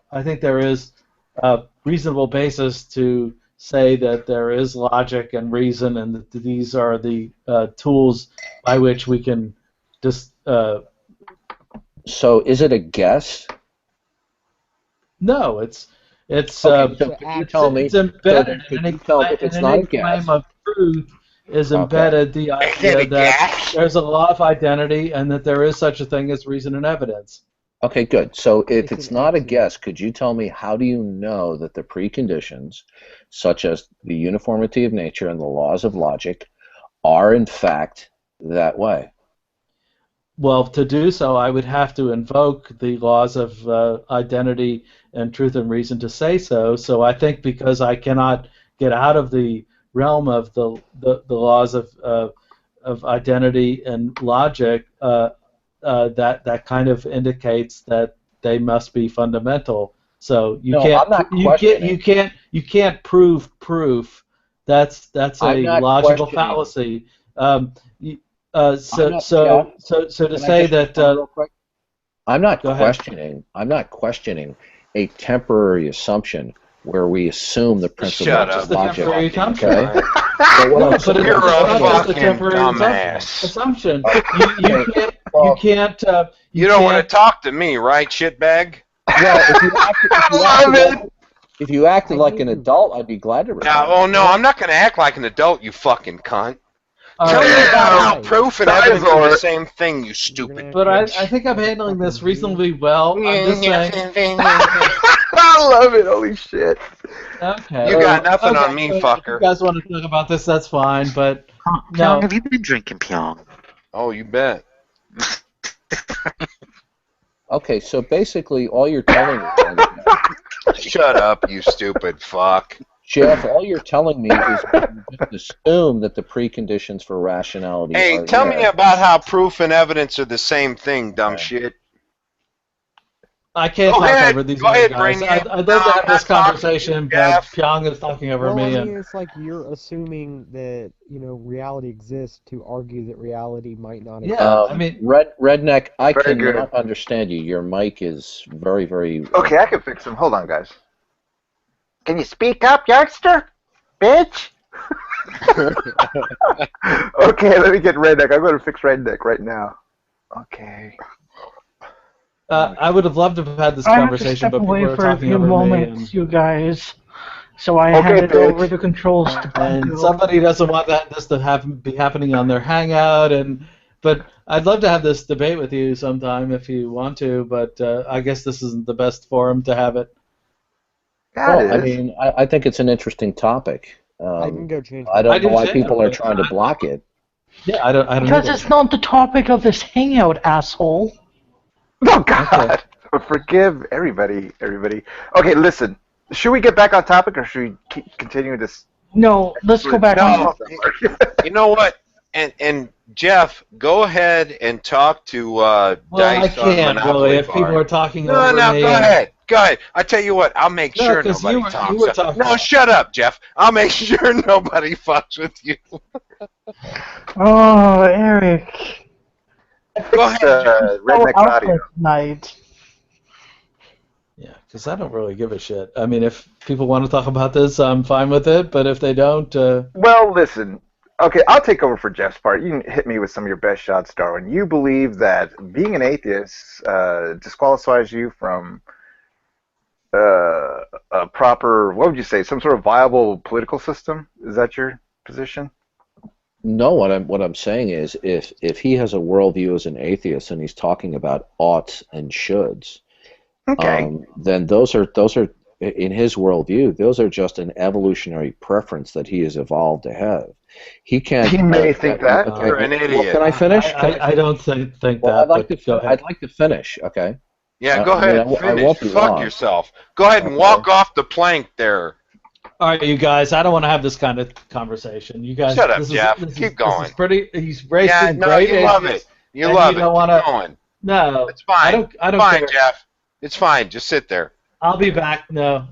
reasonable basis to say that there is logic and reason, and that these are the tools by which we can just. So is it a guess? No, it's Okay, so can you tell me? it's embedded Could in you any tell if it's not a guess? claim of truth is Okay. embedded the idea that there's a law of identity and that there is such a thing as reason and evidence. Okay, good. So if it's not a guess, could you tell me how do you know that the preconditions, such as the uniformity of nature and the laws of logic, are in fact that way? Well, to do so, I would have to invoke the laws of identity and truth and reason to say so. So I think because I cannot get out of the realm of the laws of identity and logic, that kind of indicates that they must be fundamental. So you can't prove proof. That's a logical fallacy. So to say that I'm not questioning a temporary assumption where we assume the principle of logic. Okay? You're a fucking dumbass. Assumption. You don't want to talk to me, right, shitbag? Well, if you acted like an adult, I'd be glad to. Oh no, I'm not going to act like an adult, you fucking cunt. Tell me about how proof and evidence are the same thing, you stupid. But I think I'm handling this reasonably well. I'm just saying. I love it. Holy shit. Okay. You got nothing on me, fucker. If you guys want to talk about this, that's fine. But no. Have you been drinking, Pyong? Oh, you bet. Okay, so basically, all you're telling me. Shut up, you stupid fuck. Jeff, all you're telling me is just assume that the preconditions for rationality Hey, are tell there. me about how proof and evidence are the same thing, dumb shit. I can't talk over these guys. I'd love to have this conversation, but Pyong is talking over me. I mean, it's like you're assuming that, reality exists to argue that reality might not exist. Yeah, I mean... Redneck, I Very cannot good. understand you. Your mic is very, very... Okay, I can fix him. Hold on, guys. Can you speak up, youngster? Bitch? Okay, let me get Redneck. I'm going to fix Redneck right now. Okay. I would have loved to have had this conversation, but people are talking over me. And... you guys. So I handed over the controls to Bunto. And somebody doesn't want this to be happening on their hangout, but I'd love to have this debate with you sometime if you want to, but I guess this isn't the best forum to have it. Well, I mean, I think it's an interesting topic. I can go change. I don't know why people are trying to block it. Yeah, I don't. Because it's not the topic of this hangout, asshole. Oh God! Okay. Forgive everybody. Okay, listen. Should we get back on topic, or should we continue this? No, let's go back on topic. You know what? And Jeff, go ahead and talk to Dice. I can't really. If people are talking over me. Go ahead. Go ahead. I tell you what. I'll make sure nobody talks. No, shut up, Jeff. I'll make sure nobody fucks with you. Oh, Eric. Go ahead. Redneck audio. Night. Yeah, because I don't really give a shit. I mean, if people want to talk about this, I'm fine with it. But if they don't, well, listen. Okay, I'll take over for Jeff's part. You can hit me with some of your best shots, Darwin. You believe that being an atheist disqualifies you from a proper, what would you say, some sort of viable political system? Is that your position? No, what I'm saying is, if he has a worldview as an atheist and he's talking about oughts and shoulds, then those are in his worldview, those are just an evolutionary preference that he has evolved to have. He can't. He may think that. Okay. You're an idiot. Well, can I finish? I don't think well, that. I'd like to finish. Okay. Yeah, go ahead. I won't be Fuck long. yourself. Go ahead and walk off the plank there. All right, you guys. I don't want to have this kind of conversation. You guys. Shut up, Jeff. Keep going. This is pretty. He's racing. Yeah, no, great you love it. You love it. Keep going. No, it's fine. I don't fine, care. Jeff. It's fine. Just sit there. I'll be back. No.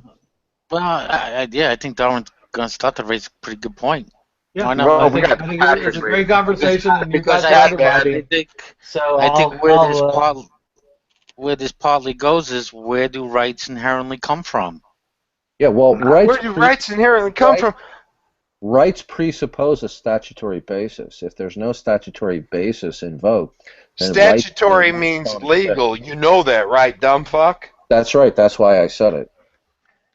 Well, I think Darwin's going to start to raise a pretty good point. Yeah, I know. Well, I think it's a great conversation, and you guys I are everybody. think, So I think where this partly goes is, where do rights inherently come from? Yeah, well, Where do rights inherently come from? Rights presuppose a statutory basis. If there's no statutory basis invoked, then statutory means legal. You know that, right, dumb fuck? That's right. That's why I said it.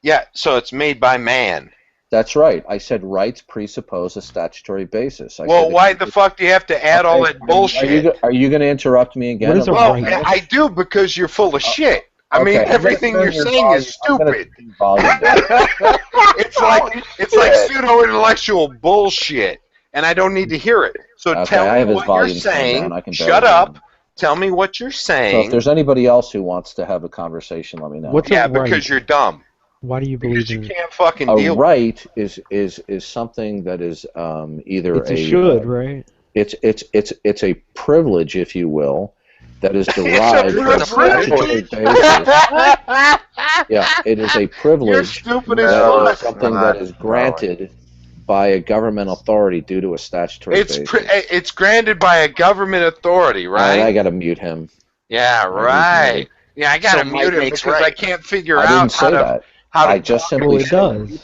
Yeah, so it's made by man. That's right. I said rights presuppose a statutory basis. Well, why the fuck do you have to add all that bullshit? Are you going to interrupt me again? Well, I do, because you're full of shit. I mean, everything you're saying is stupid. It's like pseudo-intellectual bullshit, and I don't need to hear it. So tell me what you're saying. Shut up. Tell me what you're saying. So if there's anybody else who wants to have a conversation, let me know. Because you're dumb. Why do you believe in? You can't fucking deal. A right is something that is either it's a should, right? It's a privilege, if you will, that is derived from a statutory basis. Yeah, it is a privilege. You're stupid as fuck. Is something that is granted by a government authority due to a statutory basis. It's granted by a government authority, right? I gotta mute him. Yeah, right. Yeah, I gotta mute him because I can't figure out I didn't say that. I just simply said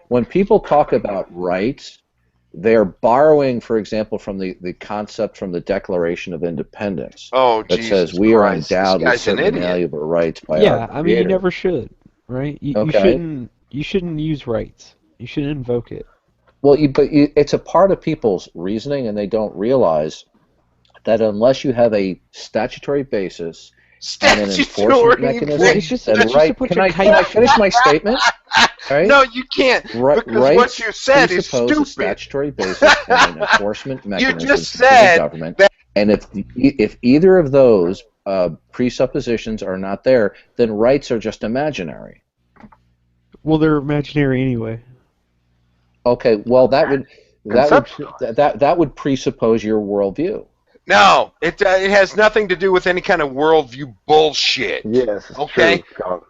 when people talk about rights, they're borrowing, for example, from the concept from the Declaration of Independence. Oh, that says we are endowed with certain inalienable rights by our I mean, you never should, right? You shouldn't use rights. You shouldn't invoke it. Well, it's a part of people's reasoning, and they don't realize that unless you have a statutory basis and an enforcement mechanism, Can I finish my statement? Right? No, you can't. Because what you said is stupid. A statutory basis and an enforcement mechanism you just said the government. And if either of those presuppositions are not there, then rights are just imaginary. Well, they're imaginary anyway. Okay, well that would presuppose your worldview. No, it has nothing to do with any kind of worldview bullshit. Yes, it's okay. True.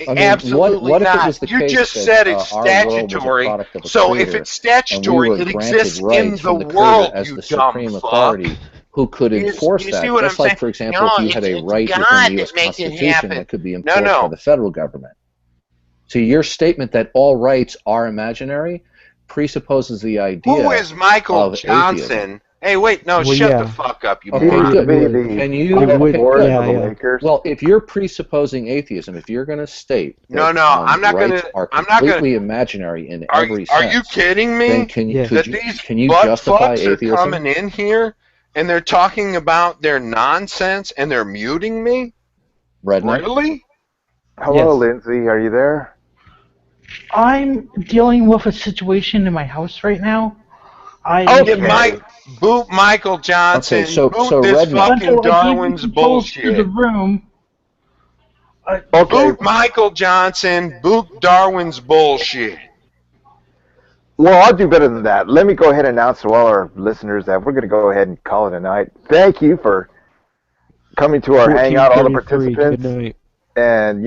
Absolutely what if not. It was the You case just that, said it's statutory. So if it's statutory, it exists in the world. As you the dumb supreme fuck. authority who could enforce that. Just like, for example, if you had a right within the U.S. Constitution that could be enforced by the federal government. So your statement that all rights are imaginary presupposes the idea. Who is Michael Johnson? Atheism. Hey, wait, no, shut the fuck up, you Can you? Well, if you're presupposing atheism, if you're going to state that I'm not rights are completely imaginary in every sense. Are you kidding me? Then can you justify atheism? Are coming in here and they're talking about their nonsense and they're muting me? Redneck? Really? Hello, Lindsay. Are you there? I'm dealing with a situation in my house right now. Boot Michael Johnson. Okay, so this fucking Darwin's bullshit. The room. Boot Michael Johnson. Boot Darwin's bullshit. Well, I'll do better than that. Let me go ahead and announce to all our listeners that we're going to go ahead and call it a night. Thank you for coming to our hangout, all the participants, and